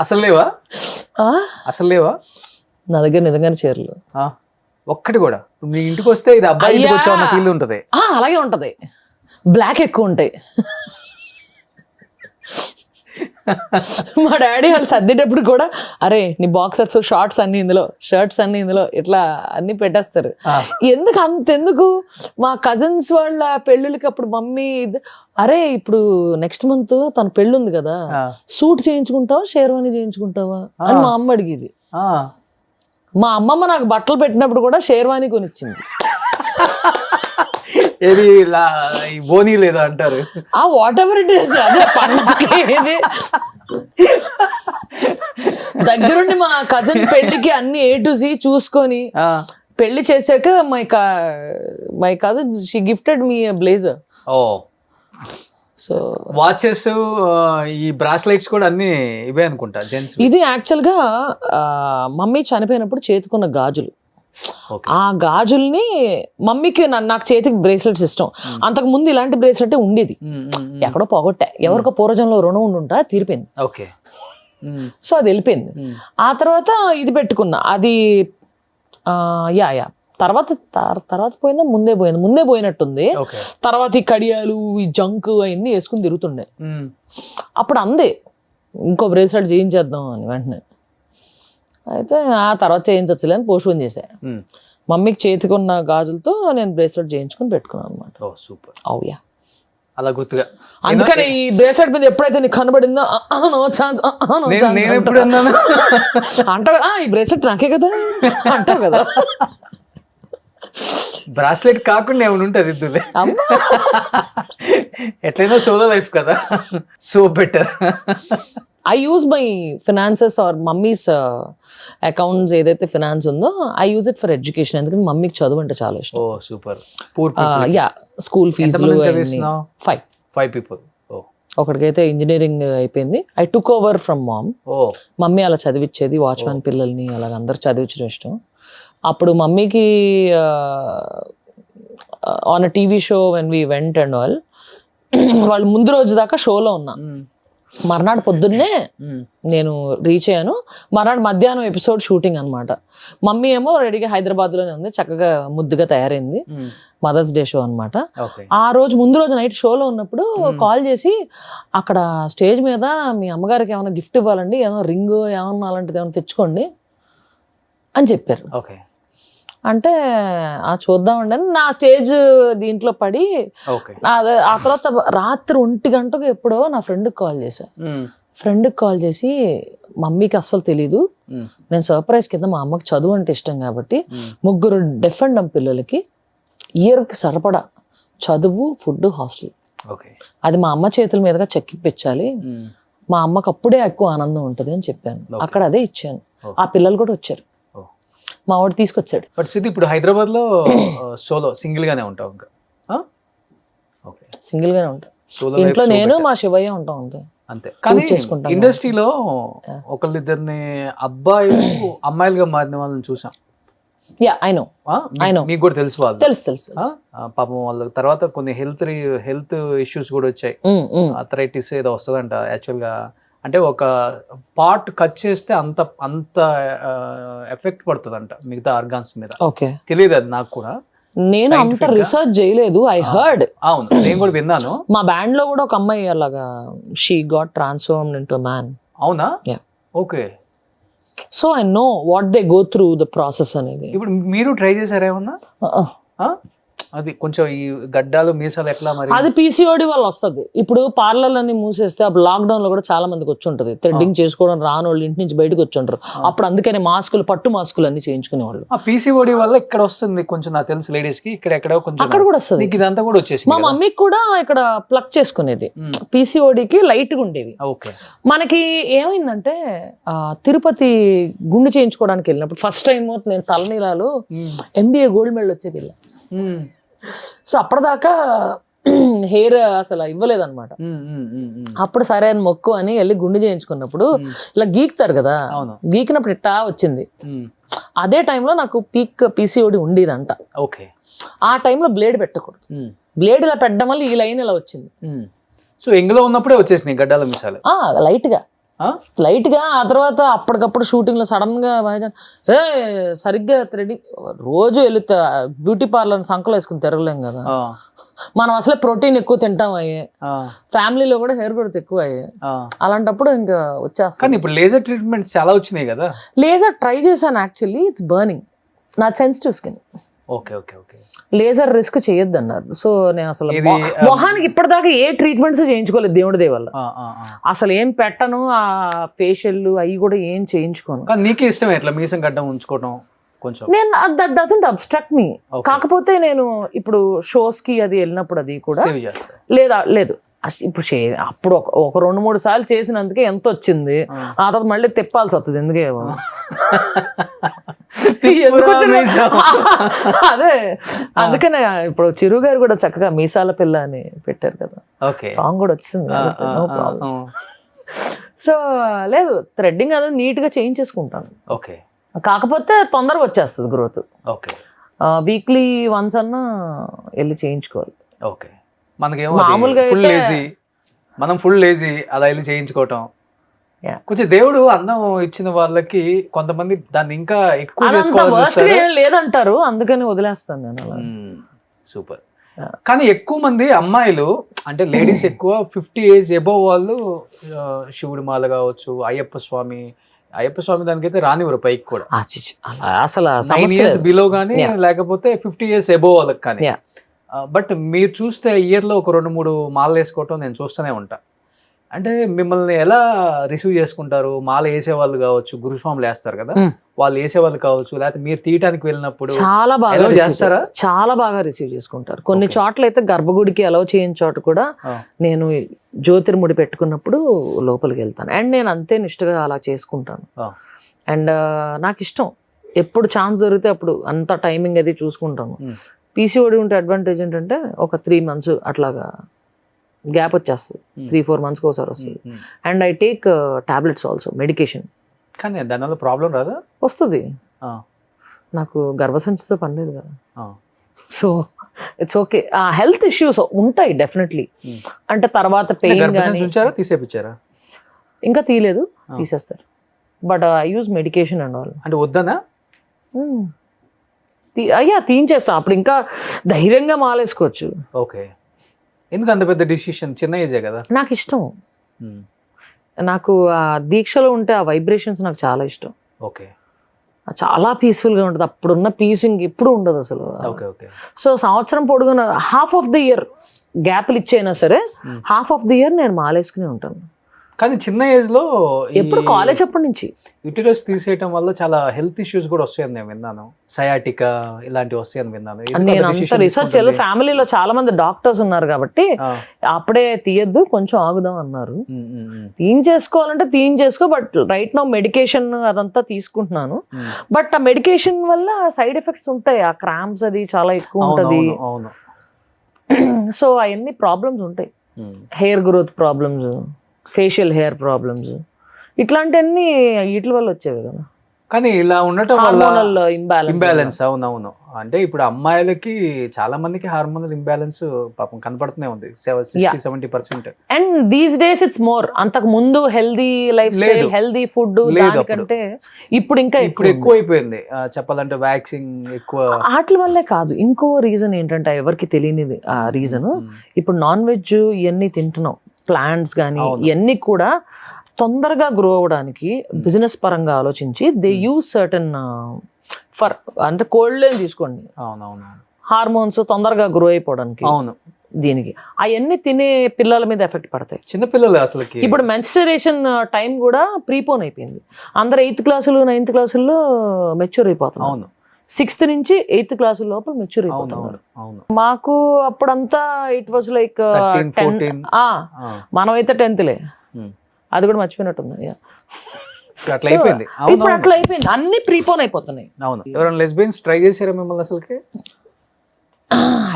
అసలు లేవా? అసలు లేవా నా దగ్గర నిజంగానే చీరలు? ఒక్కటి కూడా. నీ ఇంటికి వస్తే ఇది అబ్బాయి ఇంటికి వచ్చావు అన్న ఫీల్ ఉంటుంది. అలాగే ఉంటది. బ్లాక్ ఎక్కువ ఉంటాయి. మా డాడీ వాళ్ళు సర్దేటప్పుడు కూడా, అరే నీ బాక్సర్స్ షార్ట్స్ అన్ని ఇందులో, షర్ట్స్ అన్ని ఇందులో, ఇట్లా అన్ని పెట్టేస్తారు. ఎందుకు అంతెందుకు? మా కజిన్స్ వాళ్ళ పెళ్ళిళ్ళకి అప్పుడు మమ్మీ, అరే ఇప్పుడు నెక్స్ట్ మంత్ తన పెళ్ళి ఉంది కదా, సూట్ చేయించుకుంటావా షేర్వాణి చేయించుకుంటావా అని మా అమ్మ అడిగేది. మా అమ్మమ్మ నాకు బట్టలు పెట్టినప్పుడు కూడా షేర్వాణి కొనిచ్చింది. ఏది బోనీ లేదా అంటారు, వాట్ ఎవర్ ఇట్ ఈస్. అదే పండగ దగ్గరుండి మా కజిన్ పెళ్లికి అన్ని A to Z చూసుకొని పెళ్లి చేశాక my cousin she gifted me blazer. So watches ఈ బ్రాస్లెట్స్ కూడా అన్ని ఇవే అనుకుంటా జెంట్స్. ఇది యాక్చువల్గా మమ్మీ చనిపోయినప్పుడు చేతికున్న గాజులు. ఓకే. ఆ గాజుల్ని మమ్మీకి నాకు చేతికి బ్రేస్లెట్స్ ఇష్టం. అంతకు ముందు ఇలాంటి బ్రేస్లెట్ ఉండేది, ఎక్కడో పోగొట్టా. ఎవరికో పూర్వజంలో రుణం ఉండుంటా, తీరిపోయింది. ఓకే. సో అది వెళ్ళిపోయింది. ఆ తర్వాత ఇది పెట్టుకున్నా, అది యా తర్వాత పోయిందా, ముందే పోయినట్టుంది. ఓకే. తర్వాత ఈ కడియాలు, ఈ జంక్ అవన్నీ వేసుకుని తిరుగుతుండే. అప్పుడు అందే ఇంకో బ్రేస్లెట్ చేయించేద్దాం అని వెంటనే. అయితే ఆ తర్వాత చేయించవచ్చులే అని పోస్ట్పోన్ చేశా. మమ్మీకి చేతికున్న గాజులతో నేను బ్రేస్లెట్ చేయించుకుని పెట్టుకున్నాను అనమాట. ఓ సూపర్. అవుయా, అలా గుర్తుగా. అందుకని ఈ బ్రేస్లెట్ మీద ఎప్పుడైతే నీకు కనబడిందో నో ఛాన్స్ అంటావు కదా, ఈ బ్రేస్లెట్ నాకే కదా అంటావు కదా. బ్రాస్లెట్ కాకుండా ఏమైనా ఉంటుంది ఇద్దులే, ఎట్లయినా సోలో లైఫ్ కదా, so better. I use my finances or mummy's accounts, ఏదైతే ఫినాన్స్ ఉందో I use it for education. ఎందుకంటే మమ్మీకి చదువు అంటే చాలా ఇష్టం. Oh super. Poor yeah, school ఫీజులు 5 people. ఓ, ఒకటికైతే ఇంజనీరింగ్ అయిపోయింది. I took over from mom. Oh, mummy అలా చదివించేది, వాచ్మెన్ పిల్లల్ని అలాగ అందరు చదివించడం ఇష్టం. అప్పుడు మమ్మీకి on a TV show when we went and all, వాళ్ళు ముందు రోజు దాకా షోలో ఉన్నా. మర్నాడు పొద్దున్నే నేను రీచ్ అయ్యాను. మర్నాడు మధ్యాహ్నం ఎపిసోడ్ షూటింగ్ అనమాట. మమ్మీ ఏమో రెడీగా హైదరాబాద్లోనే ఉంది, చక్కగా ముద్దుగా తయారైంది. మదర్స్ డే షో అనమాట. ఆ రోజు ముందు రోజు నైట్ షోలో ఉన్నప్పుడు కాల్ చేసి, అక్కడ స్టేజ్ మీద మీ అమ్మగారికి ఏమైనా గిఫ్ట్ ఇవ్వాలండి, ఏమైనా రింగ్ ఏమన్నా అలాంటిది ఏమైనా తెచ్చుకోండి అని చెప్పారు. ఓకే. అంటే చూద్దామండి అని నా స్టేజ్ దీంట్లో పడి, ఆ తర్వాత రాత్రి 1 గంటకు ఎప్పుడో నా ఫ్రెండ్కి కాల్ చేశా. ఫ్రెండ్కి కాల్ చేసి, మమ్మీకి అస్సలు తెలీదు, నేను సర్ప్రైజ్ కింద మా అమ్మకి చదువు అంటే ఇష్టం కాబట్టి 3 డెఫ్ అండ్ డమ్ పిల్లలకి ఇయర్కి సరిపడా చదువు, ఫుడ్, హాస్టల్, అది మా అమ్మ చేతుల మీదుగా చెక్కిపించాలి, మా అమ్మకి అప్పుడే ఎక్కువ ఆనందం ఉంటుంది అని చెప్పాను. అక్కడ అదే ఇచ్చాను. ఆ పిల్లలు కూడా వచ్చారు, మా వాడు తీసుకొచ్చాడు. బట్ సిద్ధి ఇప్పుడు హైదరాబాద్ లో సోలో సింగిల్ గానే ఉంటావు ఇంకా? సింగిల్ గానే ఉంటా. ఇంట్లో నేను మా శివయ్య ఉంటాం అంతే. అంతే. కానీ ఇండస్ట్రీలో ఒకళ్ళిద్దరిని అబ్బాయిలు అమ్మాయిలుగా మారిన వాళ్ళని చూసాం. Yeah, I know. మీకు కూడా తెలుసు వాళ్ళు? తెలుసు. పాపం వాళ్ళ తర్వాత కొన్ని హెల్త్ ఇష్యూస్ కూడా వచ్చాయి. అథరైటిస్ ఏదో వస్తుందంట. యాక్చువల్ గా అంటే ఒక పార్ట్ కట్ చేస్తే అంత ఎఫెక్ట్ పడుతుందంట మిగతా ఆర్గాన్స్ మీద. ఓకే, తెలియదు అది నాకు కూడా. నేను అంత రీసెర్చ్ చేయలేదు, ఐ హర్డ్. అవును, నేను కూడా విన్నాను. మా బ్యాండ్ లో కూడా ఒక అమ్మాయి అలాగా she got transformed into man. అవునా? Okay. So I know what they go through the process అనేది. ఇప్పుడు మీరు ట్రై చేశారా ఏమన్నా? అది కొంచెం ఈ గడ్డాలు మీసాలు ఎట్లా మరి? అది పీసీఓడి వల్ల వస్తుంది. ఇప్పుడు పార్లర్లన్నీ మూసేస్తే అప్పుడు లాక్డౌన్ లో కూడా చాలా మందికి వచ్చి ఉంటుంది, థ్రెడ్డింగ్ చేసుకోవడం రాని వాళ్ళు ఇంటి నుంచి బయటకు వచ్చి ఉంటారు. అప్పుడు అందుకని మాస్కులు, పట్టు మాస్కులు అన్ని చేయించుకునేవాళ్ళు. ఆ పీసీఓడి వల్ల ఇక్కడ వస్తుంది కొంచెం, నాకు తెలుసు లేడీస్ కి ఇక్కడ ఎక్కడో కొంచెం అక్కడ కూడా వస్తుంది. ఇదంతా కూడా వచ్చేసి మా మమ్మీకి కూడా ఇక్కడ ప్లగ్ చేసుకునేది, పీసీఓడికి లైట్ గా ఉండేవి. ఓకే. మనకి ఏమైందంటే తిరుపతి గుండు చేయించుకోవడానికి వెళ్ళినప్పుడు ఫస్ట్ టైం నేను తలనీలాలు ఎంబీఏ గోల్డ్ మెడల్ వచ్చేది ఇలా. సో అప్పటిదాకా హెయిర్ అసలు ఇవ్వలేదన్నమాట. అప్పుడు సరే అని మొక్కు అని వెళ్ళి గుండు చేయించుకున్నప్పుడు ఇలా గీకుతారు కదా, గీకినప్పుడు ఇట్టా వచ్చింది. అదే టైంలో నాకు పీసీఓడి ఉండేదంట. ఓకే. ఆ టైంలో బ్లేడ్ పెట్టకూడదు, బ్లేడ్ ఇలా పెట్టడం వల్ల ఈ లైన్ ఇలా వచ్చింది. సో ఎంగులో ఉన్నప్పుడే వచ్చేసినాయి గడ్డాల మిసాలు లైట్ గా. ఆ తర్వాత అప్పటికప్పుడు షూటింగ్ లో సడన్ గా సరిగ్గా థ్రెడింగ్, రోజు వెళ్ళి బ్యూటీ పార్లర్ సంకలు వేసుకుని తిరగలేం కదా మనం, అసలే ప్రోటీన్ ఎక్కువ తింటాం అయ్యే, ఫ్యామిలీలో కూడా హెయిర్ గ్రోత్ ఎక్కువ అయ్యే, అలాంటప్పుడు ఇంకా వచ్చేస్తాను. కానీ ఇప్పుడు లేజర్ ట్రీట్మెంట్ చాలా వచ్చినాయి కదా. లేజర్ ట్రై చేశాను, యాక్చువల్లీ ఇట్స్ బర్నింగ్, నా sensitive skin. Okay okay okay. Laser risk చేయొద్దు అన్నారు. సో నేను అసలు మొహానికి ఇప్పటిదాకా ఏ ట్రీట్మెంట్స్ చేయించుకోలేదు దేవుడి దయ వల్ల. అసలు ఏం పెట్టను, ఆ ఫేషియల్ అవి కూడా ఏం చేయించుకోను. నీకే ఇష్టం ఎట్లా మీసం గడ్డం ఉంచుకోవడం కొంచెం? నేను దట్ డజంట్ అబ్స్ట్రక్ట్ మీ. కాకపోతే నేను ఇప్పుడు షోస్ కి అది వెళ్ళినప్పుడు అది కూడా లేదు ఇప్పుడు అప్పుడు ఒక 2-3 సార్లు చేసినందుకే ఎంత వచ్చింది, ఆ తర్వాత మళ్ళీ తిప్పాల్సి వస్తుంది. ఎందుకే ఎందుకు వచ్చిన- అదే అందుకనే ఇప్పుడు చిరు గారు కూడా చక్కగా మీసాల పిల్ల అని పెట్టారు కదా, ఓకే. సాంగ్ కూడా వచ్చింది కాబట్టి no problem. సో లేదు, థ్రెడ్డింగ్ అనేది నీట్ గా చేయించేసుకుంటాను. ఓకే కాకపోతే తొందరగా వచ్చేస్తుంది గ్రోత్. ఓకే వీక్లీ వన్స్ అన్నా వెళ్ళి చేయించుకోవాలి. ఓకే. మనకేమో మామూలుగా ఫుల్ అయితే- లేజీ, మనం ఫుల్ లేజీ అలా వెళ్ళి చేయించుకోవటం. Yeah. కొంచెం దేవుడు అన్నం ఇచ్చిన వాళ్ళకి కొంతమంది దాన్ని ఇంకా ఎక్కువ అదంతా చేసుకోవాలని worst గా చూస్తారు. ఏం లేదంటారు, అందుకని వదిలేస్తాను నేను అలా. సూపర్. Yeah. కానీ ఎక్కువ మంది అమ్మాయిలు అంటే లేడీస్ ఎక్కువ 50 ఏజ్ ఎబోవ్ వాళ్ళు శివుడి మాల కావచ్చు, అయ్యప్ప స్వామి దానికైతే రానివ్వరు పైకి కూడా. అలా అసలు 9 ఇయర్స్ బిలో కానీ Yeah. లేకపోతే 50 ఇయర్స్ ఎబోవ్ వాళ్ళకి కానీ. Yeah. బట్ మీరు చూస్తే ఇయర్లో ఒక 2-3 మాలలు వేసుకోవటం నేను చూస్తూనే ఉంటా. అంటే మిమ్మల్ని ఎలా రిసీవ్ చేసుకుంటారు? మాల వేసేవాళ్ళు కావచ్చు, గురుస్వాములు వేస్తారు కదా, వాళ్ళు వేసేవాళ్ళు కావచ్చు, లేకపోతే మీరు తీయటానికి వెళ్ళినప్పుడు చాలా బాగా allow receive చేస్తారా? చాలా బాగా రిసీవ్ చేసుకుంటారు. కొన్ని Okay. చోట్ల అయితే గర్భగుడికి అలౌ చేయని చోట కూడా నేను జ్యోతిర్ముడి పెట్టుకున్నప్పుడు లోపలికి వెళ్తాను. అండ్ నేను అంతే నిష్ఠగా అలా చేసుకుంటాను. Oh. అండ్ నాకు ఇష్టం, ఎప్పుడు ఛాన్స్ దొరికితే అప్పుడు అంత టైమింగ్ అది చూసుకుంటాను. పీసీఓడి ఉంటే అడ్వాంటేజ్ ఏంటంటే ఒక 3 months అట్లాగా గ్యాప్ వచ్చేస్తుంది, 3-4 months ఒకసారి వస్తుంది. And I take tablets also, medication. కానీ దానివల్ల ప్రాబ్లం రాదా? వస్తుంది, Ah. నాకు గర్భసంచితో పని లేదు కదా. Ah. So it's okay. Health issues ఉంటాయి డెఫినెట్లీ. అంటే తర్వాత పెయిన్ కానీ ఉంచారా, తీసేపిచ్చారా? ఇంకా తీయలేదు, Ah. తీసేస్తారు. But I use medication and all. అంటే వద్దనా? అయ్యా తీయించేస్తాం, అప్పుడు ఇంకా ధైర్యంగా మాలేసుకోవచ్చు. ఓకే. ఎందుకు అంత పెద్ద డిసిషన్? చిన్న ఏజే కదా. నాకు ఇష్టం, నాకు ఆ దీక్షలో ఉంటే ఆ వైబ్రేషన్స్ నాకు చాలా ఇష్టం. ఓకే చాలా పీస్ఫుల్గా ఉంటుంది. అప్పుడున్న పీస్ ఇంక ఇప్పుడు ఉండదు అసలు. Okay okay. సో సంవత్సరం పొడుగున హాఫ్ ఆఫ్ ది ఇయర్ గ్యాప్లు ఇచ్చైనా సరే హాఫ్ ఆఫ్ ది ఇయర్ నేను మాలేసుకుని ఉంటాను. కానీ చిన్న ఏజ్ లో ఎప్పుడు కాలేజ్ అప్పటి నుంచి యూటిరస్ తీసేయటం వల్ల చాలా హెల్త్ ఇష్యూస్ కూడా వస్తాయని నేను విన్నాను. సయాటికా ఇలాంటివి వస్తాయని విన్నాను. నేను అంత రీసెర్చ్ ఫ్యామిలీలో చాలా మంది డాక్టర్స్ ఉన్నారు కాబట్టి అప్పుడే తీయద్దు, కొంచెం ఆగుదాం అన్నారు. తీయించేసుకోవాలంటే తీయించేసుకో, బట్ రైట్ నౌ మెడికేషన్ అదంతా తీసుకుంటున్నాను. బట్ ఆ మెడికేషన్ వల్ల సైడ్ ఎఫెక్ట్స్ ఉంటాయి, ఆ క్రాంప్స్ అది చాలా ఎక్కువ ఉంటది. అవును. సో అవన్నీ ప్రాబ్లమ్స్ ఉంటాయి, hair growth problems, facial hair problems, ఇట్లాంటివన్నీ వీటి వల్ల వచ్చేవి కదా. కానీ ఇలా ఉండటం వల్ల హార్మోనల్ ఇంబ్యాలెన్స్. అవునవును. అంటే ఇప్పుడు అమ్మాయిలకి చాలా మందికి హార్మోనల్ ఇంబ్యాలెన్స్ పాపం కనపడుతూనే ఉంది, 60-70%. And these days it's more. అంతకు ముందు healthy life style, healthy food, దానికంటే ఇప్పుడు ఇంకా ఇప్పుడు ఎక్కువ అయిపోయింది చెప్పాలంటే. వ్యాక్సిన్ ఎక్కువ. వాటి వల్లే కాదు, ఇంకో రీజన్ ఏంటంటే ఎవరికి తెలియనిది ఆ రీజన్. ఇప్పుడు నాన్ వెజ్ ఇవన్నీ తింటున్నాం, ప్లాంట్స్ కానీ ఇవన్నీ కూడా తొందరగా గ్రో అవ్వడానికి బిజినెస్ పరంగా ఆలోచించి దే యూజ్ సర్టన్ ఫర్, అంటే కోల్డ్ తీసుకోండి, అవునవును, హార్మోన్స్ తొందరగా గ్రో అయిపోవడానికి. అవును. దీనికి అవన్నీ తినే పిల్లల మీద ఎఫెక్ట్ పడతాయి. చిన్నపిల్లలు అసలుకి ఇప్పుడు మెన్స్టరేషన్ టైం కూడా ప్రీపోన్ అయిపోయింది. అందరు 8th క్లాసులు 9th క్లాసుల్లో మెచ్యూర్ అయిపోతున్నారు. అవును. 6th నుంచి 8th క్లాసు లోపల మెచ్యూర్ అయిపోతున్నారు. మాకు అప్పుడంతా ఇట్ వాజ్ లైక్ 13-14. మనమైతే 10thలే, అది కూడా మర్చిపోయినట్టుంది. అట్లా అయిపోయింది. ఇప్పుడు అట్లా అయిపోయింది, అన్ని ప్రీపోన్ అయిపోతున్నాయి. అవును. ఎవరైనా లెస్బియన్స్ ట్రై చేశారా మిమ్మల్ని అసలుకి?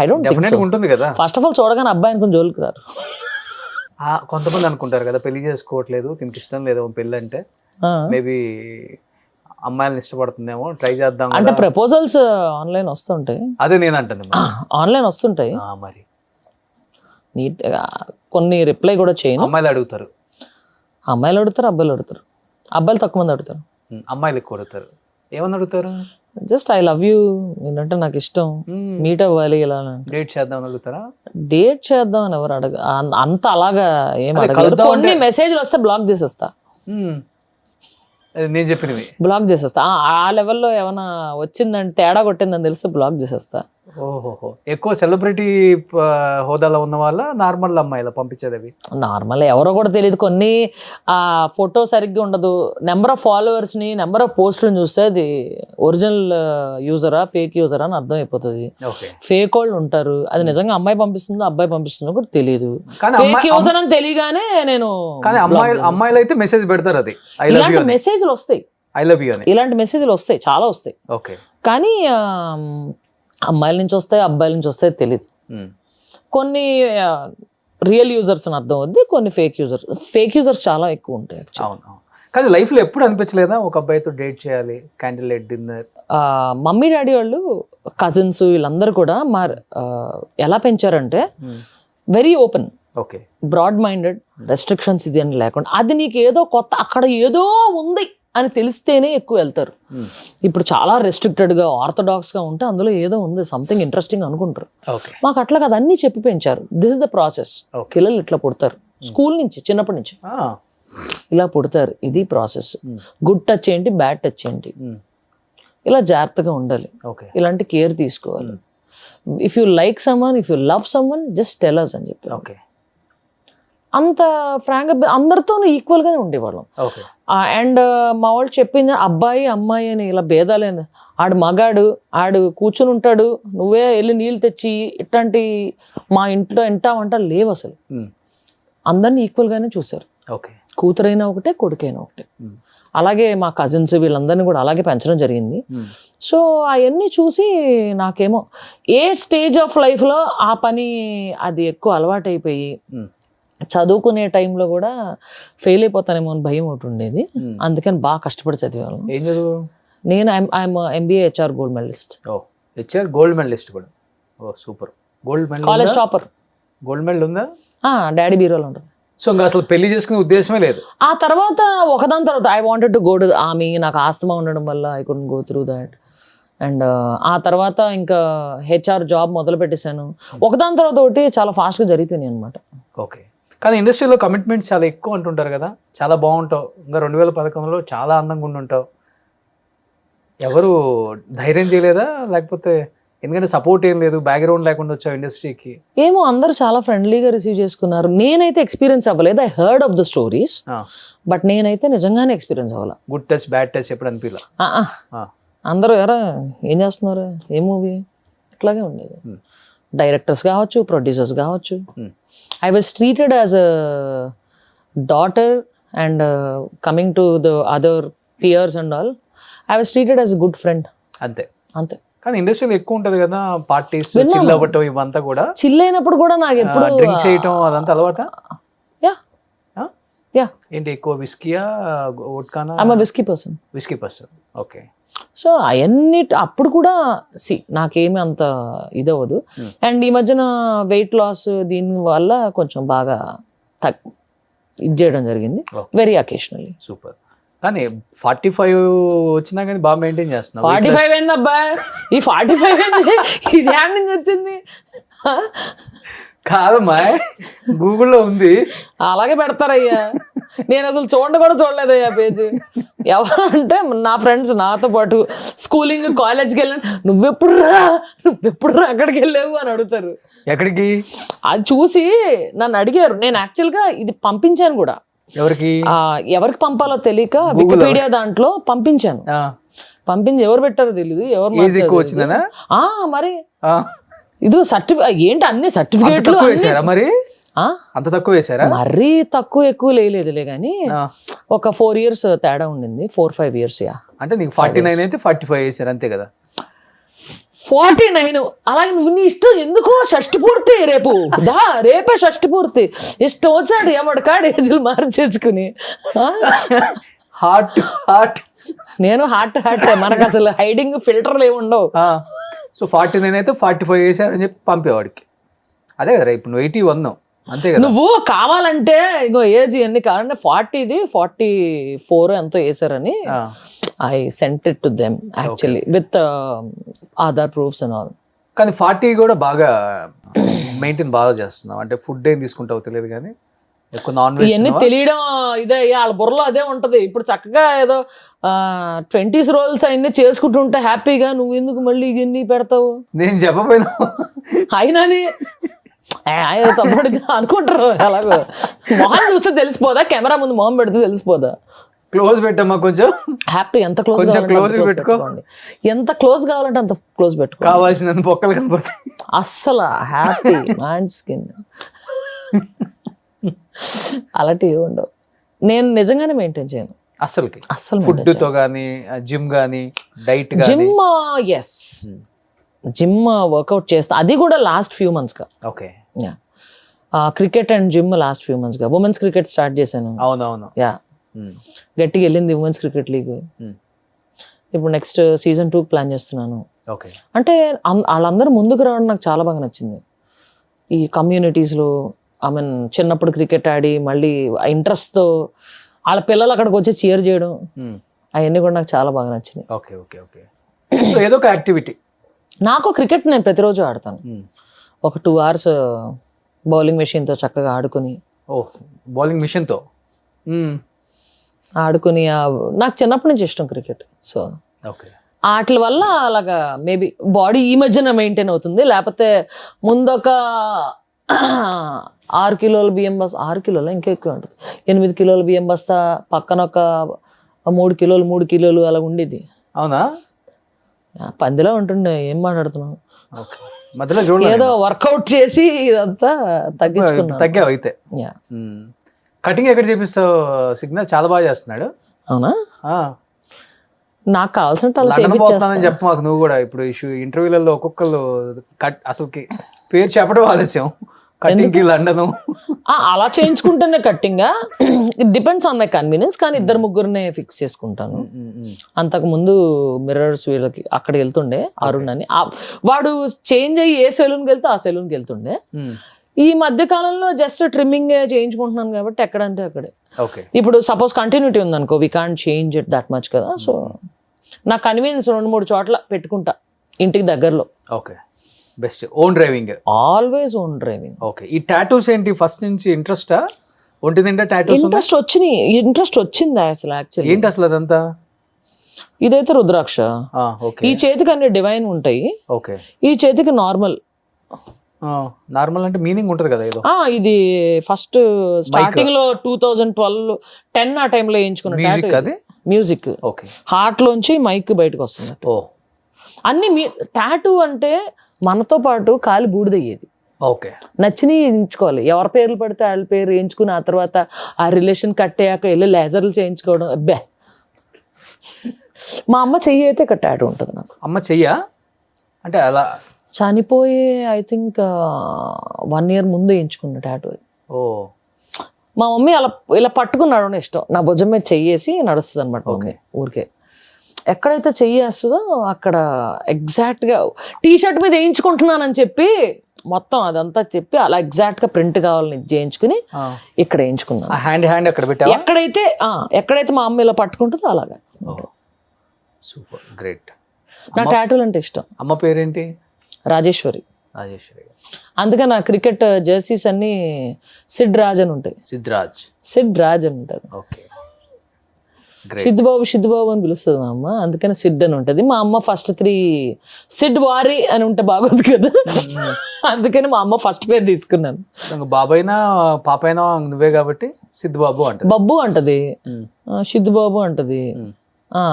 I don't think so. ఉంటుంది కదా. ఫస్ట్ ఆఫ్ ఆల్ చూడగానే అబ్బాయి అనుకుని జోలికి రారు. కొంతమంది అనుకుంటారు కదా పెళ్లి చేసుకోవట్లేదు, దీనికి ఇష్టం లేదు పెళ్లి అంటే, మేబీ అమ్మాయిలను ఇష్టపడుతుందేమో, ట్రై చేద్దాం అంటే ప్రపోజల్స్ ఆన్లైన్ వస్తుంటాయి. అదే నేను అంటాను, ఆన్లైన్ వస్తుంటాయి. మరి నీట్ కొన్ని రిప్లై కూడా చేయను. అమ్మాయిలు అడుగుతారు, అమ్మాయిలు అడుగుతారు, అబ్బాయిలు అడుగుతారు. అబ్బాయిలు తక్కువ మంది అడుగుతారు, అమ్మాయిలు ఎక్కువ అడుగుతారు. ఏమని అడుగుతారు? జస్ట్ ఐ లవ్ యూ, ఏంటంటే నాకు ఇష్టం, మీట్ అవ్వాలి, ఇలా డేట్ చేద్దాం అడుగుతారా? డేట్ చేద్దాం అని ఎవరు అంత అలాగా ఏం అడగరు. కొన్ని మెసేజ్లు వస్తే బ్లాక్ చేసేస్తా, నేను చెప్పినవి బ్లాక్ చేసేస్తా. ఆ లెవెల్లో ఏమైనా వచ్చిందంటే తేడా కొట్టిందని తెలిస్తే బ్లాక్ చేసేస్తా. ఓహోహో. ఎక్కువ సెలబ్రిటీ హోదాలో ఉన్న వాళ్ళ నార్మల్ అమ్మాయిలా పంపించేది అవి? నార్మల్ ఎవరో కూడా తెలియదు. కొన్ని ఆ ఫోటో సరిగ్గా ఉండదు, నెంబర్ ఆఫ్ ఫాలోవర్స్ ని, నెంబర్ ఆఫ్ పోస్టులను చూస్తే అది ఒరిజినల్ యూజరా ఫేక్ యూజరా అని అర్థం అయిపోతుంది. ఫేక్ వాళ్ళు ఉంటారు, అది నిజంగా అమ్మాయి పంపిస్తుందో అబ్బాయి పంపిస్తుందో కూడా తెలియదు. ఫేక్ యూజర్ అని తెలియగానే నేను. అమ్మాయిలు అయితే మెసేజ్ పెడతారు, అది ఇలాంటి మెసేజ్లు వస్తాయి. ఐ లవ్ యూ అని. ఇలాంటి మెసేజ్లు వస్తాయి, చాలా వస్తాయి. ఓకే. కానీ అమ్మాయిల నుంచి వస్తాయి, అబ్బాయిల నుంచి వస్తాయి తెలియదు. కొన్ని రియల్ యూజర్స్ అని అర్థం అవుద్ది, కొన్ని ఫేక్ యూజర్స్ చాలా ఎక్కువ ఉంటాయి actually. అవును. కానీ లైఫ్లో ఎప్పుడు అనిపించలేదా ఒక అబ్బాయితో డేట్ చేయాలి, candle light dinner? Mummy daddy వాళ్ళు కజిన్స్ వీళ్ళందరూ కూడా ఎలా పెంచారంటే very open, okay, broad minded, restrictions ఇది అని లేకుండా, అది నీకు ఏదో కొత్త అక్కడ ఏదో ఉంది అని తెలిస్తేనే ఎక్కువ వెళ్తారు. ఇప్పుడు చాలా రెస్ట్రిక్టెడ్గా ఆర్థోడాక్స్గా ఉంటే అందులో ఏదో ఉంది, సంథింగ్ ఇంట్రెస్టింగ్ అనుకుంటారు. ఓకే. మాకు అట్లా కాదు, అన్నీ చెప్పి పెంచారు. This is the process. Okay. పిల్లలు ఇట్లా పుడతారు, స్కూల్ నుంచి చిన్నప్పటి నుంచి ఇలా పుడతారు, ఇది ప్రాసెస్. గుడ్ టచ్ ఏంటి, బ్యాడ్ టచ్ ఏంటి, ఇలా జాగ్రత్తగా ఉండాలి, ఓకే, ఇలాంటి కేర్ తీసుకోవాలి. If you like someone, if you love someone, just tell us అని చెప్పి. ఓకే. అంత ఫ్రాంక్గా అందరితోనూ ఈక్వల్గానే ఉండేవాళ్ళం. ఓకే. అండ్ మా వాళ్ళు చెప్పింది అబ్బాయి అమ్మాయి అని ఇలా భేదాలేదు. ఆడు మగాడు, ఆడు కూర్చుని ఉంటాడు, నువ్వే వెళ్ళి నీళ్ళు తెచ్చి ఇట్లాంటి మా ఇంట్లో ఎంటా వంట లేవు అసలు. అందరినీ ఈక్వల్గానే చూశారు. ఓకే. కూతురైనా ఒకటే, కొడుకైనా ఒకటే. అలాగే మా కజిన్స్ వీళ్ళందరినీ కూడా అలాగే పెంచడం జరిగింది. సో అవన్నీ చూసి నాకేమో ఏ స్టేజ్ ఆఫ్ లైఫ్లో ఆ పని అది ఎక్కువ అలవాటైపోయి చదువుకునే టైంలో కూడా ఫెయిల్ అయిపోతానేమో అని భయం ఒకటి ఉండేది. అందుకని బాగా కష్టపడి చదివాను. ఏం చదువు? నేను I'm MBA HR gold medalist. ఓ, HR గోల్డ్ మెడలిస్ట్ కూడా. ఓ super. Gold medal, college topper. Gold medal ఉందా? డాడీ బీరోలో ఉంటుంది. సో ఇంకా అసలు పెళ్లి చేసుకునే ఉద్దేశమే లేదు. ఆ తర్వాత ఒకదాని తర్వాత I wanted to go to army. నాకు ఆస్తమా ఉండడం వల్ల I couldn't go through that. And ఆ తర్వాత ఇంకా HR జాబ్ మొదలు పెట్టేశాను. ఒకదాని తర్వాత ఒకటి చాలా ఫాస్ట్గా జరిగిపోయినాయి అనమాట. ఓకే. కానీ ఇండస్ట్రీలో కమిట్మెంట్స్ చాలా ఎక్కువ అంటుంటారు కదా, చాలా బాగుంటావు, ఇంకా 2011లో చాలా అందంగా ఉండుంటావు. ఎవరు ధైర్యం చేయలేదా? లేకపోతే ఎందుకంటే సపోర్ట్ ఏం లేదు, బ్యాక్గ్రౌండ్ లేకుండా వచ్చావు ఇండస్ట్రీకి? ఏమో అందరూ చాలా ఫ్రెండ్లీగా రిసీవ్ చేసుకున్నారు. నేనైతే ఎక్స్పీరియన్స్ అవ్వలేదు. I heard of the stories, but నేనైతే నిజంగానే ఎక్స్పీరియన్స్ అవ్వాలి. గుడ్ టచ్ బ్యాడ్ టచ్ ఎప్పుడు అనిపించలా? అందరూ ఎరా ఏం చేస్తున్నారు, ఏ మూవీ, ఇట్లాగే ఉండేది. డైరెక్టర్స్ కావచ్చు, ప్రొడ్యూసర్స్ కావచ్చు. I was treated as a daughter and coming to the other peers and all, I was treated as a good friend. అంతే అంతే. కానీ ఇండస్ట్రీలో ఎక్కువ ఉంటది కదా పార్టీస్, చిల్ అవ్వటం, ఇవంతా కూడా. చిల్ అయినప్పుడు కూడా నాకు ఎప్పుడు డ్రింక్ చేయటం అదంతా అలవాట? యా. ఏంటి ఎక్కువ విస్కీయా, వోడ్కానా? I'm a whisky person. Whisky person. Okay. So అవన్నీ అప్పుడు కూడా నాకేమి అంత ఇదవ్వదు. అండ్ ఈ మధ్యన వెయిట్ లాస్ దీని వల్ల కొంచెం బాగా ఇది చేయడం జరిగింది, వెరీ అకేషనల్లీ. సూపర్. కానీ 45 వచ్చినా కానీ బాగా మెయింటైన్ చేస్తున్నావు. 45 ఏంది అబ్బా, ఈ 45 ఏంది, ఇది హ్యాండ్ నుంచి వచ్చింది? కాదమ్మా, గూగుల్లో ఉంది. అలాగే పెడతారయ్యా, నేను అసలు కూడా చూడలేదయ్యా పేజ్. ఎవరంటే నా ఫ్రెండ్స్ నాతో పాటు స్కూలింగ్ కాలేజ్కి వెళ్ళాను, నువ్వెప్పుడు రా అక్కడికి వెళ్ళావు అని అడుగుతారు. ఎక్కడికి? అది చూసి నన్ను అడిగారు. నేను యాక్చువల్గా ఇది పంపించాను కూడా. ఎవరికి పంపాలో తెలియక వికీపీడియా దాంట్లో పంపించాను. పంపించి ఎవరు పెట్టారో తెలియదు, ఎవరు మరి ఇది ఏంటి అన్ని సర్టిఫికేట్లు మరి అంత తక్కువ వేసారా? మరీ తక్కువ ఎక్కువ లేదులే కానీ ఒక 4 years తేడా ఉండింది, 4-5 years. అంటే నీకు 49 అయితే 45 వేసారు అంతే కదా? 49. అలాగే నువ్వు నీ ఇష్టం, ఎందుకో షష్టి పూర్తి రేపు రేపే షష్టి పూర్తి, ఇష్టం వచ్చాడు ఎవడు కాడు ఏజులు మార్చేసుకుని. నేను హార్ట్ మనకు అసలు హైడింగ్ ఫిల్టర్లు ఏమి ఉండవు. సో 49 అయితే 45 వేసారు అని చెప్పి పంపేవాడికి. అదే కదా, ఇప్పుడు నువ్వు 81 అంతే కదా? నువ్వు కావాలంటే ఇంకో ఏజ్ ఎన్ని కావాలంటే 40ది 44 ఎంతో వేసారని I sent it to them actually with Aadhaar proofs and all. కానీ 40 కూడా బాగా మెయింటైన్ బాగా చేస్తున్నావు. అంటే ఫుడ్ ఏం తీసుకుంటావు తెలియదు కానీ ఎక్కువ నాన్ వెజ్ ఇవన్నీ తెలియడం ఇదే, వాళ్ళ బుర్రలో అదే ఉంటది. ఇప్పుడు చక్కగా ఏదో 20s రోల్స్ అవన్నీ చేసుకుంటుంటే హ్యాపీగా, నువ్వు ఎందుకు మళ్ళీ ఇవన్నీ పెడతావు? నేను చెప్పపోయినా అయినాని తమ్ముడు అనుకుంటారు. అలాగో మొహం చూస్తే తెలిసిపోదా, కెమెరా ముందు మొహం పెడితే తెలిసిపోదా? క్లోజ్ పెట్టమ్మా కొంచెం, హ్యాపీ. ఎంత క్లోజ్ పెట్టుకోండి, ఎంత క్లోజ్ కావాలంటే అంత క్లోజ్ పెట్టుకో. కావాల్సిన పొక్కలు కనపడతాయి అస్సలు. హ్యాపీ మ్యాన్ స్కిన్ అలాంటివి ఉండవు. నేను నిజంగానే మెయింటైన్ చేయను. అసలుకి అస్సలు ఫుడ్ తో గానీ జిమ్ గానీ డైట్ గానీ జిమ్ ఎస్ జిమ్ వర్కౌట్ చేస్తా, అది కూడా లాస్ట్ ఫ్యూ మంత్స్గా. Okay. Cricket and gym last few మంత్స్గా. ఉమెన్స్ క్రికెట్ స్టార్ట్ చేశాను. అవునవును. యా, గట్టిగా వెళ్ళింది ఉమెన్స్ క్రికెట్ లీగ్. ఇప్పుడు నెక్స్ట్ సీజన్ 2 ప్లాన్ చేస్తున్నాను. ఓకే. అంటే వాళ్ళందరూ ముందుకు రావడం నాకు చాలా బాగా నచ్చింది. ఈ కమ్యూనిటీస్లో ఐ మీన్ చిన్నప్పుడు క్రికెట్ ఆడి మళ్ళీ ఆ ఇంట్రెస్ట్తో వాళ్ళ పిల్లలు అక్కడికి వచ్చి చీర్ చేయడం, అవన్నీ కూడా నాకు చాలా బాగా నచ్చినాయి. Okay okay okay. సో ఏదో ఒక యాక్టివిటీ. నాకు క్రికెట్ నేను ప్రతిరోజు ఆడతాను. ఒక 2 hours బౌలింగ్ మెషిన్తో చక్కగా ఆడుకుని. ఓ, బౌలింగ్ మిషన్తో ఆడుకుని నాకు చిన్నప్పటి నుంచి ఇష్టం క్రికెట్. సో ఓకే, వాటి వల్ల అలాగా మేబీ బాడీ ఈ మధ్యన మెయింటైన్ అవుతుంది. లేకపోతే ముందొక 6 కిలోల బియ్యం బస్తా, 6 కిలోల ఇంకా ఎక్కువ ఉంటుంది, 8 కిలోల బియ్యం బస్తా, పక్కన ఒక 3 కిలోలు అలా ఉండేది. అవునా? పందిలో ఉంటుండే. ఏం మాట్లాడుతున్నావు? ఓకే, మధ్యలో చూడలేదు. ఏదో వర్కౌట్ చేసి ఇదంతా తగ్గించుకున్నాను. తగ్గావు అయితే. యా. కటింగ్ ఎక్కడ చేపిస్తావు? సిగ్నల్ చాలా బాగా చేస్తున్నాడు. అవునా? నాకు కావాల్సిన చెప్పు మాకు నువ్వు కూడా. ఇప్పుడు ఇంటర్వ్యూలలో ఒక్కొక్కరు అసలుకి పేరు చెప్పడం ఆలస్యం. కటింగ్ కి లండన్ అలా చేయించుకుంటేనే cutting. It depends on my convenience. కానీ 2-3 ఫిక్స్ చేసుకుంటాను. అంతకు ముందు మిర్రర్స్ వీళ్ళకి అక్కడ వెళ్తుండే అరుణ్ అని. వాడు చేంజ్ అయ్యి ఏ సెలూన్కి వెళ్తే ఆ సెలూన్కి వెళ్తుండే. ఈ మధ్య కాలంలో జస్ట్ ట్రిమ్మింగ్ చేయించుకుంటున్నాను కాబట్టి ఎక్కడంటే అక్కడే. ఓకే. ఇప్పుడు సపోజ్ కంటిన్యూటీ ఉందనుకో, we can't change it that much కదా. సో నా కన్వీనియన్స్ 2-3 చోట్ల పెట్టుకుంటా ఇంటికి దగ్గరలో. Okay, best. Own driving? Always own driving. Okay. ఈ టాటూస్ ఏంటి ఫస్ట్ నుంచి ఇంట్రెస్టా? ఒంటి నిండా టాటూస్? ఇంట్రెస్ట్ వచ్చింది అసలు. యాక్చువల్లీ ఏంటి అసలు అదంతా? ఇదైతే రుద్రాక్ష. ఈ చేతికి అన్ని డివైన్ ఉంటాయి. ఓకే. ఈ చేతికి నార్మల్. నార్మల్ అంటే మీనింగ్ ఉంటది కదా ఏదో. ఇది ఫస్ట్ స్టార్టింగ్ లో 2012-10 ఆ టైంలో వేయించుకున్న మ్యూజిక్. ఓకే. హార్ట్ లోంచి మైక్ బయటకు వస్తుంది. ఓ, అన్ని టాటూ అంటే మనతో పాటు కాలి బూడిదయ్యేది. ఓకే. నచ్చినవి వేయించుకోవాలి. ఎవరి పేర్లు పడితే వాళ్ళ పేరు వేయించుకుని ఆ తర్వాత ఆ రిలేషన్ కట్టేయాక వెళ్ళి లేజర్లు చేయించుకోవడం. అబ్బే, మా అమ్మ చెయ్యి అయితే ఇక్కడ టాటూ ఉంటుంది నాకు. అమ్మ చెయ్యా? అంటే అలా చనిపోయే ఐ థింక్ 1 year ముందు వేయించుకున్న టాటూ. ఓ, మా మమ్మీ అలా ఇలా పట్టుకుని నడవడం ఇష్టం. నా భుజం మీద చెయ్యేసి నడుస్తుంది అనమాట. ఓకే. ఊరికే ఎక్కడైతే చెయ్యి వేస్తుందో అక్కడ ఎగ్జాక్ట్గా టీషర్ట్ మీద వేయించుకుంటున్నానని చెప్పి మొత్తం అదంతా చెప్పి అలా ఎగ్జాక్ట్గా ప్రింట్ కావాలని చేయించుకుని ఇక్కడ వేయించుకున్నాను. హ్యాండ్ అక్కడ పెట్టా. ఎక్కడైతే మా అమ్మ ఇలా పట్టుకుంటుందో అలాగా. Super, great. నా టాటూలు అంటే ఇష్టం. అమ్మ పేరేంటి? రాజేశ్వరి. రాజేశ్వరి. అందుకే నా క్రికెట్ జెర్సీస్ అన్ని సిడ్ రాజ్ అని ఉంటాయి. సిడ్ రాజ్ అని ఉంటుంది. ఓకే. సిద్ధుబాబు అని పిలుస్తుంది మా అమ్మ. అందుకని సిడ్ అని ఉంటుంది. మా అమ్మ ఫస్ట్ 3 సిడ్ వారి అని ఉంటే బాగోదు కదా. అందుకని మా అమ్మ ఫస్ట్ పేరు తీసుకున్నాను. బాబాయినా పాపైనా నువ్వే కాబట్టి సిద్ధుబాబు అంటది. బబ్బు అంటది, సిద్ధుబాబు అంటది,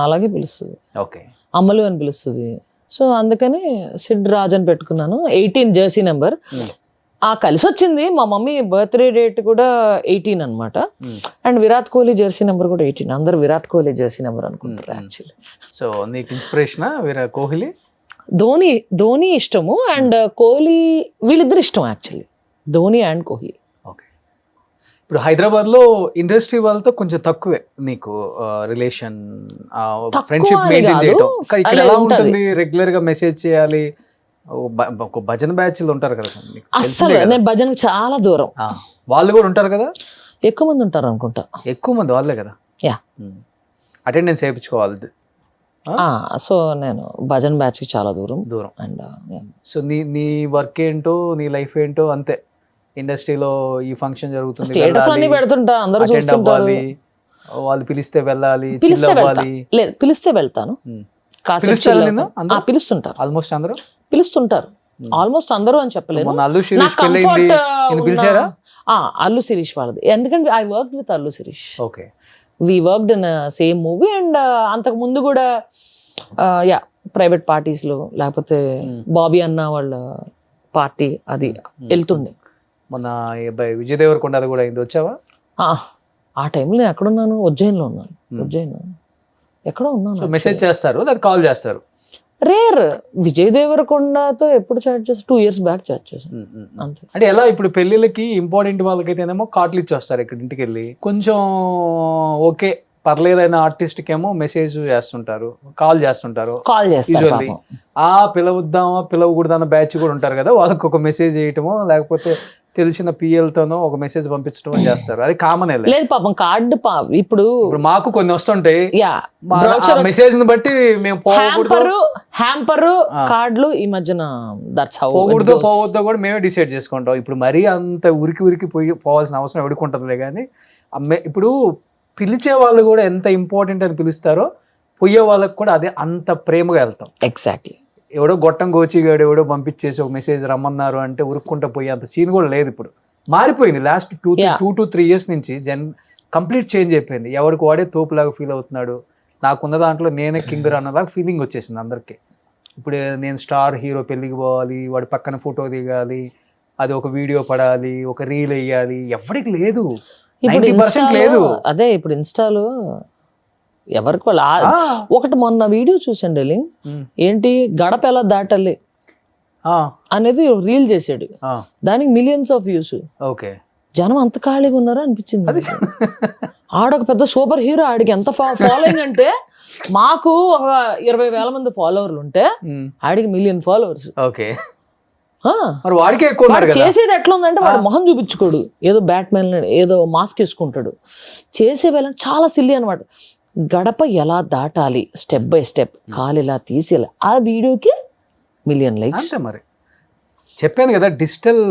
అలాగే పిలుస్తుంది. ఓకే. అమ్మలు అని పిలుస్తుంది. సో అందుకని సిడ్ రాజ్ అని పెట్టుకున్నాను. 18 జెర్సీ నెంబర్. కలిసి వచ్చింది. మా మమ్మీ బర్త్డే డేట్ కూడా 18 అనమాట. And Virat Kohli Jersey number కూడా 18. అందరు విరాట్ కోహ్లీ జెర్సీ నెంబర్ అనుకుంటారు యాక్చువల్లీ. సో నీకు ఇన్స్పిరేషనా విరాట్ కోహ్లీ? ధోని ఇష్టము అండ్ కోహ్లీ, వీళ్ళిద్దరు ఇష్టం actually, Dhoni and Kohli. Okay. ఇప్పుడు హైదరాబాద్ లో ఇండస్ట్రీ వాళ్ళతో కొంచెం తక్కువే నీకు రిలేషన్, ఫ్రెండ్షిప్ మెయింటైన్ చేయడం. ఇక్కడ ఎలా ఉంటుంది? రెగ్యులర్ గా మెసేజ్ చేయాలి. ఒక భజన బ్యాచ్లు ఉంటారు కదా. అస్సలు నేను భజనకు చాలా దూరం. వాళ్ళు కూడా ఉంటారు కదా. ఎక్కువ మంది ఉంటారు అనుకుంటా. ఎక్కువ మంది వాళ్ళే కదా. యా, అటెండెన్స్ వేయించుకోవాలి. సో నేను భజన్ బ్యాచ్ కి చాలా దూరం. అండ్ సో నీ వర్క్ ఏంటో, నీ లైఫ్ ఏంటో అంతే. ఇండస్ట్రీలో ఈ ఫంక్షన్ జరుగుతుంది, స్టేటస్ అన్ని పెడుతుంటా, అందరూ చూస్తుంటారు. వాళ్ళు పిలిస్తే వెళ్ళాలి, లేదు పిలిస్తే వెళ్తాను. పిలుస్తుంటారు. ఆల్మోస్ట్ అందరూ పిలుస్తుంటారు. ఆల్మోస్ట్ అందరూ అని చెప్పలేను. అల్లు శిరీష్ వాళ్ళది. ఎందుకంటే I work with Allu Sirish. Okay. We worked in same movie. And అంతకు ముందు కూడా ప్రైవేట్ పార్టీస్ లో లేకపోతే బాబీ అన్న వాళ్ళ పార్టీ అది వెళ్తుండే. మొన్న విజయ్ దేవరకొండ కూడా అయింది, వచ్చావా? ఆ టైంలో నేను ఎక్కడున్నాను, ఉజ్జయిన్లో ఉన్నాను. ఉజ్జయిన్ ఎక్కడో సో ఉన్నాను. మెసేజ్ చేస్తారు, లేదా కాల్ చేస్తారు. రేర్. విజయ్ దేవరకొండతో ఎప్పుడు చాట్ చేసి 2 years బ్యాక్ చాట్ చేశాను అంతే. అంటే ఎలా ఇప్పుడు పెళ్ళిళ్ళకి ఇంపార్టెంట్ వాళ్ళకైతేనేమో కార్డులు ఇచ్చేస్తారు ఇక్కడ ఇంటికి వెళ్ళి, కొంచెం ఓకే పర్లేదైన ఆర్టిస్ట్కి ఏమో మెసేజ్ చేస్తుంటారు, కాల్ చేస్తుంటారు. కాల్ చేస్తారు యూజువల్లీ ఆ పిలవద్దామా పిలవకూడదన్న బ్యాచ్ కూడా ఉంటారు కదా, వాళ్ళకి ఒక మెసేజ్ చేయటమో లేకపోతే తెలిసిన పిఎల్తోనో ఒక మెసేజ్ పంపించడమో చేస్తారు. అది కామన్. లేదు పాపం కార్డు ఇప్పుడు మాకు కొన్ని వస్తుంటాయి, యా మెసేజ్ ని బట్టి మేము పోకూడదు హ్యాంపరు కార్డులు ఈ మధ్యన దట్స్ హౌ పోవద్దో కూడా మేమే డిసైడ్ చేసుకుంటాం. ఇప్పుడు మరీ అంత ఉరికి పోవాల్సిన అవసరం ఎవరికి కానీ ఇప్పుడు పిలిచే వాళ్ళు కూడా ఎంత ఇంపార్టెంట్ అని పిలుస్తారో పోయే వాళ్ళకి కూడా అదే అంత ప్రేమగా వెళ్తాం. ఎగ్జాక్ట్లీ. ఎవడో గొట్టం గోచిగాడు ఎవడో పంపించేసి ఒక మెసేజ్ రమ్మన్నారు అంటే ఉరుక్కుంటా పోయే అంత సీన్ కూడా లేదు. ఇప్పుడు మారిపోయింది. లాస్ట్ 2 to 3 years నుంచి కంప్లీట్ చేంజ్ అయిపోయింది. ఎవరికి వాడే తోపులాగా ఫీల్ అవుతున్నాడు. నాకున్న దాంట్లో నేనే కింగ్ అన్నలాగా ఫీలింగ్ వచ్చేసింది అందరికి. ఇప్పుడు నేను స్టార్ హీరో పెళ్ళికి పోవాలి, వాడి పక్కన ఫోటో దిగాలి, అది ఒక వీడియో పడాలి, ఒక రీల్ వేయాలి, ఎవరికి లేదు. ఇప్పుడు 90% లేదు. అదే ఇప్పుడు ఇన్స్టాలో ఎవరికి వాళ్ళు ఒకటి మొన్న వీడియో చూసాను డార్లింగ్, ఏంటి గడప ఎలా దాటాలి అనేది రీల్ చేసాడు, దానికి millions of views. ఓకే, జనం అంత ఖాళీగా ఉన్నారా అనిపించింది. ఆడొక పెద్ద సూపర్ హీరో, ఆడికి ఎంత ఫాలోయింగ్ అంటే మాకు ఒక 20,000 మంది ఫాలోవర్లు ఉంటే ఆడికి 1 million followers. ఓకే, మరి వాడికే ఎక్కువ చేసేది ఎట్లా ఉందంటే వాడు మొహం చూపించుకోడు, ఏదో బ్యాట్మెన్ ఏదో మాస్క్ వేసుకుంటాడు, చేసే వెళ్ళ చాలా సిల్లీ అనమాట. గడప ఎలా దాటాలి స్టెప్ బై స్టెప్, కాలు ఇలా తీసేలా, ఆ వీడియోకి 1 million likes. అంతే మరి. చెప్పాను కదా, డిజిటల్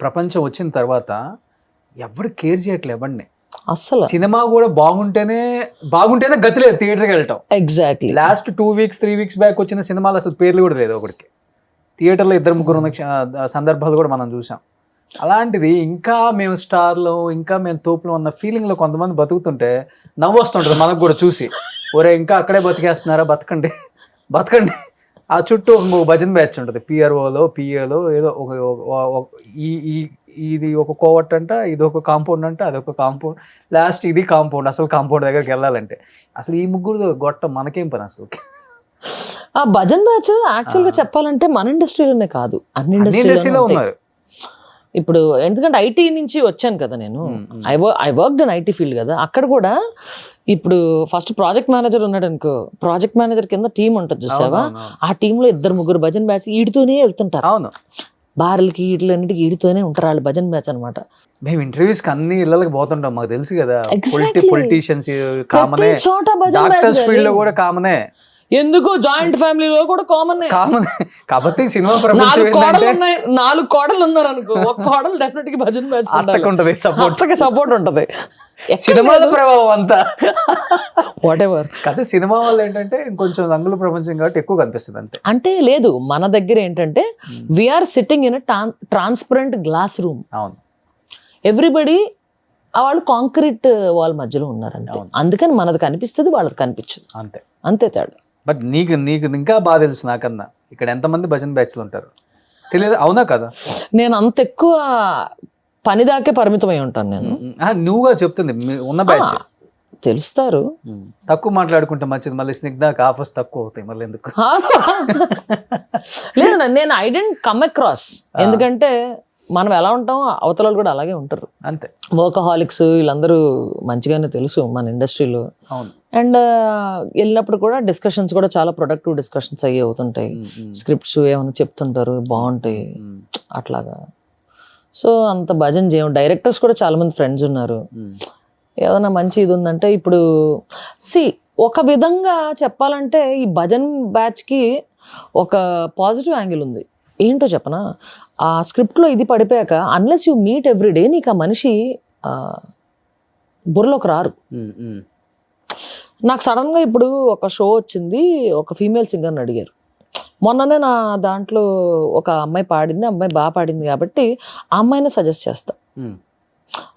ప్రపంచం వచ్చిన తర్వాత ఎవరు కేర్ చేయట్లేదు ఎవరిని అస్సలు. సినిమా కూడా బాగుంటేనే గతి లేదు థియేటర్కి వెళ్ళటం. Exactly. Last 2 weeks 3 weeks back వచ్చిన సినిమాలు అసలు పేర్లు కూడా లేదు ఒకటికి. థియేటర్లో 2-3 ఉన్న సందర్భాలు కూడా మనం చూసాం. అలాంటిది ఇంకా మేము స్టార్లో, ఇంకా మేము తోపులో ఉన్న ఫీలింగ్లో కొంతమంది బతుకుతుంటే నవ్వు వస్తుంటుంది మనకు కూడా చూసి. ఒరే ఇంకా అక్కడే బతికేస్తున్నారా, బతకండి. ఆ చుట్టూ ఒక భజన బ్యాచ్ ఉంటుంది, పిఆర్ఓలో పిఏలో ఏదో ఒక ఇది ఒక కోవట్ అంట, ఇది ఒక కాంపౌండ్ అంట, అదొక కాంపౌండ్, లాస్ట్ ఇది కాంపౌండ్. అసలు కాంపౌండ్ దగ్గరికి వెళ్ళాలంటే అసలు ఈ ముగ్గురు గొట్టం మనకేం పని అసలు. ఆ భజన్ బ్యాచ్ యాక్చువల్గా చెప్పాలంటే మన ఇండస్ట్రీలోనే కాదు, అన్ని ఇండస్ట్రీలో ఉన్నారు. ఇప్పుడు ఎందుకంటే ఐటీ నుంచి వచ్చాను కదా నేను, I worked in IT field కదా. అక్కడ కూడా ఇప్పుడు ఫస్ట్ ప్రాజెక్ట్ మేనేజర్ ఉన్నాడు అనుకో, ప్రాజెక్ట్ మేనేజర్ కింద టీం ఉంటుంది చూసావా, ఆ టీంలో 2-3 భజన్ బ్యాచ్ ఈడుతూనే వెళ్తుంటారు. అవును, బార్లకి వీటిలన్నిటికి ఈడుతూనే ఉంటారు వాళ్ళు, భజన్ బ్యాచ్ అనమాట. మేము ఇంటర్వ్యూస్ కి అన్ని ఇళ్ళకి పోతుంటాం, మాకు తెలుసు కదా. పొలిటీషియన్స్ కామనే, చోట భజన్ డాక్టర్స్ ఫీల్డ్ లో కూడా కామనే, ఎందుకు జాయింట్ ఫ్యామిలీలో కూడా కామన్. కాబట్టి సినిమా 4 కోడలు ఉన్నారు అనుకో, ఒక కోడలు డెఫినెట్ గా భజన్ బ్యాచ్ సపోర్ట్ ఉంటది. సినిమాల ప్రభావం అంతా వాట్ ఎవర్. కానీ సినిమా వల్ల ఏంటంటే ఇంకొంచెం రంగుల ప్రపంచం కాబట్టి ఎక్కువ కనిపిస్తుంది అంతే. అంటే లేదు, మన దగ్గర ఏంటంటే we're sitting in transparent glass room. అవును, ఎవ్రీబడి వాళ్ళు కాంక్రీట్ వాల్ మధ్యలో ఉన్నారు అంతే. అందుకని మనది కనిపిస్తుంది, వాళ్ళది కనిపించదు, అంతే తేడా. బట్ నీకు ఇంకా బాగా తెలుసు నాకన్నా, ఇక్కడ ఎంతమంది భజన్ బ్యాచ్లు ఉంటారు తెలియదు, అవునా కదా? నేను అంత ఎక్కువ పని దాకే పరిమితమై ఉంటాను నేను. నువ్వుగా చెప్తుంది ఉన్న బ్యాచ్ తెలుస్తారు. తక్కువ మాట్లాడుకుంటే మంచిది, మళ్ళీ స్నిగ్ధ ఆఫర్స్ తక్కువ అవుతాయి మళ్ళీ ఎందుకు. లేదు, నేను ఐ డెంట్ కమ్ అక్రాస్, ఎందుకంటే మనం ఎలా ఉంటాం అవతల కూడా అలాగే ఉంటారు అంతే. వర్కహాలిక్స్ వీళ్ళందరూ మంచిగానే తెలుసు మన ఇండస్ట్రీలో. అండ్ వెళ్ళినప్పుడు కూడా డిస్కషన్స్ కూడా చాలా ప్రొడక్టివ్ డిస్కషన్స్ అయ్యి అవుతుంటాయి. స్క్రిప్ట్స్ ఏమైనా చెప్తుంటారు బాగుంటాయి అట్లాగా. సో అంత భజన్ చేయం. డైరెక్టర్స్ కూడా చాలా మంది ఫ్రెండ్స్ ఉన్నారు. ఏదైనా మంచి ఇది ఉందంటే ఇప్పుడు ఒక విధంగా చెప్పాలంటే ఈ భజన్ బ్యాచ్కి ఒక పాజిటివ్ యాంగిల్ ఉంది. ఏంటో చెప్పనా, ఆ స్క్రిప్ట్లో ఇది పడిపోయాక అన్లెస్ యూ మీట్ ఎవ్రీడే నీకు ఆ మనిషి బుర్రలోకి రారు. నాకు సడన్గా ఇప్పుడు ఒక షో వచ్చింది, ఒక ఫీమేల్ సింగర్ని అడిగారు. మొన్ననే నా దాంట్లో ఒక అమ్మాయి పాడింది, అమ్మాయి బాగా పాడింది కాబట్టి ఆ అమ్మాయిని సజెస్ట్ చేస్తా.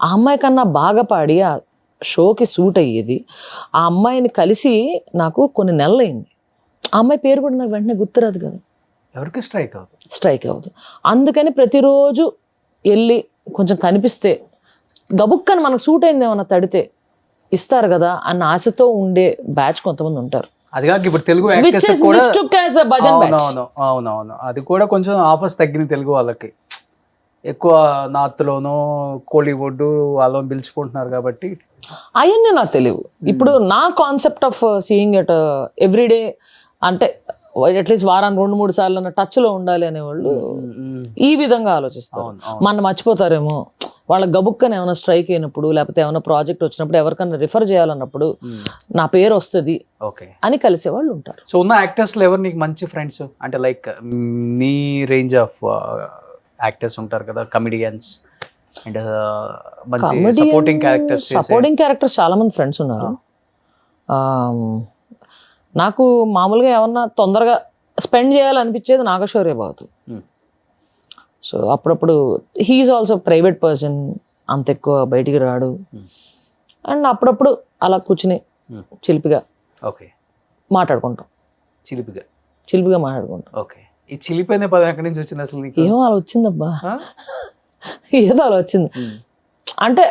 ఆ అమ్మాయి కన్నా బాగా పాడి ఆ షోకి సూట్ అయ్యేది ఆ అమ్మాయిని కలిసి నాకు కొన్ని నెలలు అయింది. ఆ అమ్మాయి పేరు కూడా నాకు వెంటనే గుర్తురాదు కదా, ఎవరికి స్ట్రైక్ అవ్వదు. అందుకని ప్రతిరోజు వెళ్ళి కొంచెం కనిపిస్తే గబుక్కని మనకు సూట్ అయింది ఏమన్నా తడితే ఇస్తారు కదా అన్న ఆశతో ఉండే బ్యాచ్ కొంతమంది ఉంటారు. అది కాక ఇప్పుడు తెలుగు Which యాక్టర్స్ is కూడా mistook as a bhajan batch. అవునవును అది కూడా కొంచెం ఆఫర్స్ తగ్గింది తెలుగు వాళ్ళకి. ఎక్కువ నార్త్ లోనో కోలీవుడ్ వాళ్ళని పిలుచుకుంటున్నారు కాబట్టి అవన్నీ నాకు తెలియదు. ఇప్పుడు నా concept of seeing at everyday అంటే అట్లీస్ట్ వారాన్ని 2-3 సార్లు అన్న టచ్ లో ఉండాలి అనేవాళ్ళు ఈ విధంగా ఆలోచిస్తారు. అవును, అవును. మన మర్చిపోతారేమో వాళ్ళ గబుక్కని ఏమైనా స్ట్రైక్ అయినప్పుడు లేకపోతే ఏమైనా ప్రాజెక్ట్ వచ్చినప్పుడు ఎవరికైనా రిఫర్ చేయాలన్నప్పుడు నా పేరు వస్తుంది ఓకే అని కలిసే వాళ్ళు ఉంటారు. సో ఉన్న యాక్టర్స్ లో ఎవరు నీకు మంచి ఫ్రెండ్స్ అంటే లైక్ నీ రేంజ్ ఆఫ్ యాక్టర్స్ ఉంటారు కదా కమెడియన్స్ అండ్ మంచి సపోర్టింగ్ క్యారెక్టర్స్ చాలా మంది ఫ్రెండ్స్ ఉన్నారు. నాకు మామూలుగా ఏమన్నా తొందరగా స్పెండ్ చేయాలనిపించేది నాగశౌర్య బాబు. సో అప్పుడప్పుడు హీఈస్ ఆల్సో ప్రైవేట్ పర్సన్, అంత ఎక్కువ బయటికి రాడు. అండ్ అప్పుడప్పుడు అలా కూర్చుని చిలిపిగా ఓకే మాట్లాడుకుంటాం. చిలిపిగా మాట్లాడుకుంటాం. ఓకే ఈ చిలిపోయిన పదం ఎక్కడి నుంచి వచ్చింది అసలు నీకు? ఏమో అలా వచ్చిందబ్బా, ఏదో అలా వచ్చింది. అంటే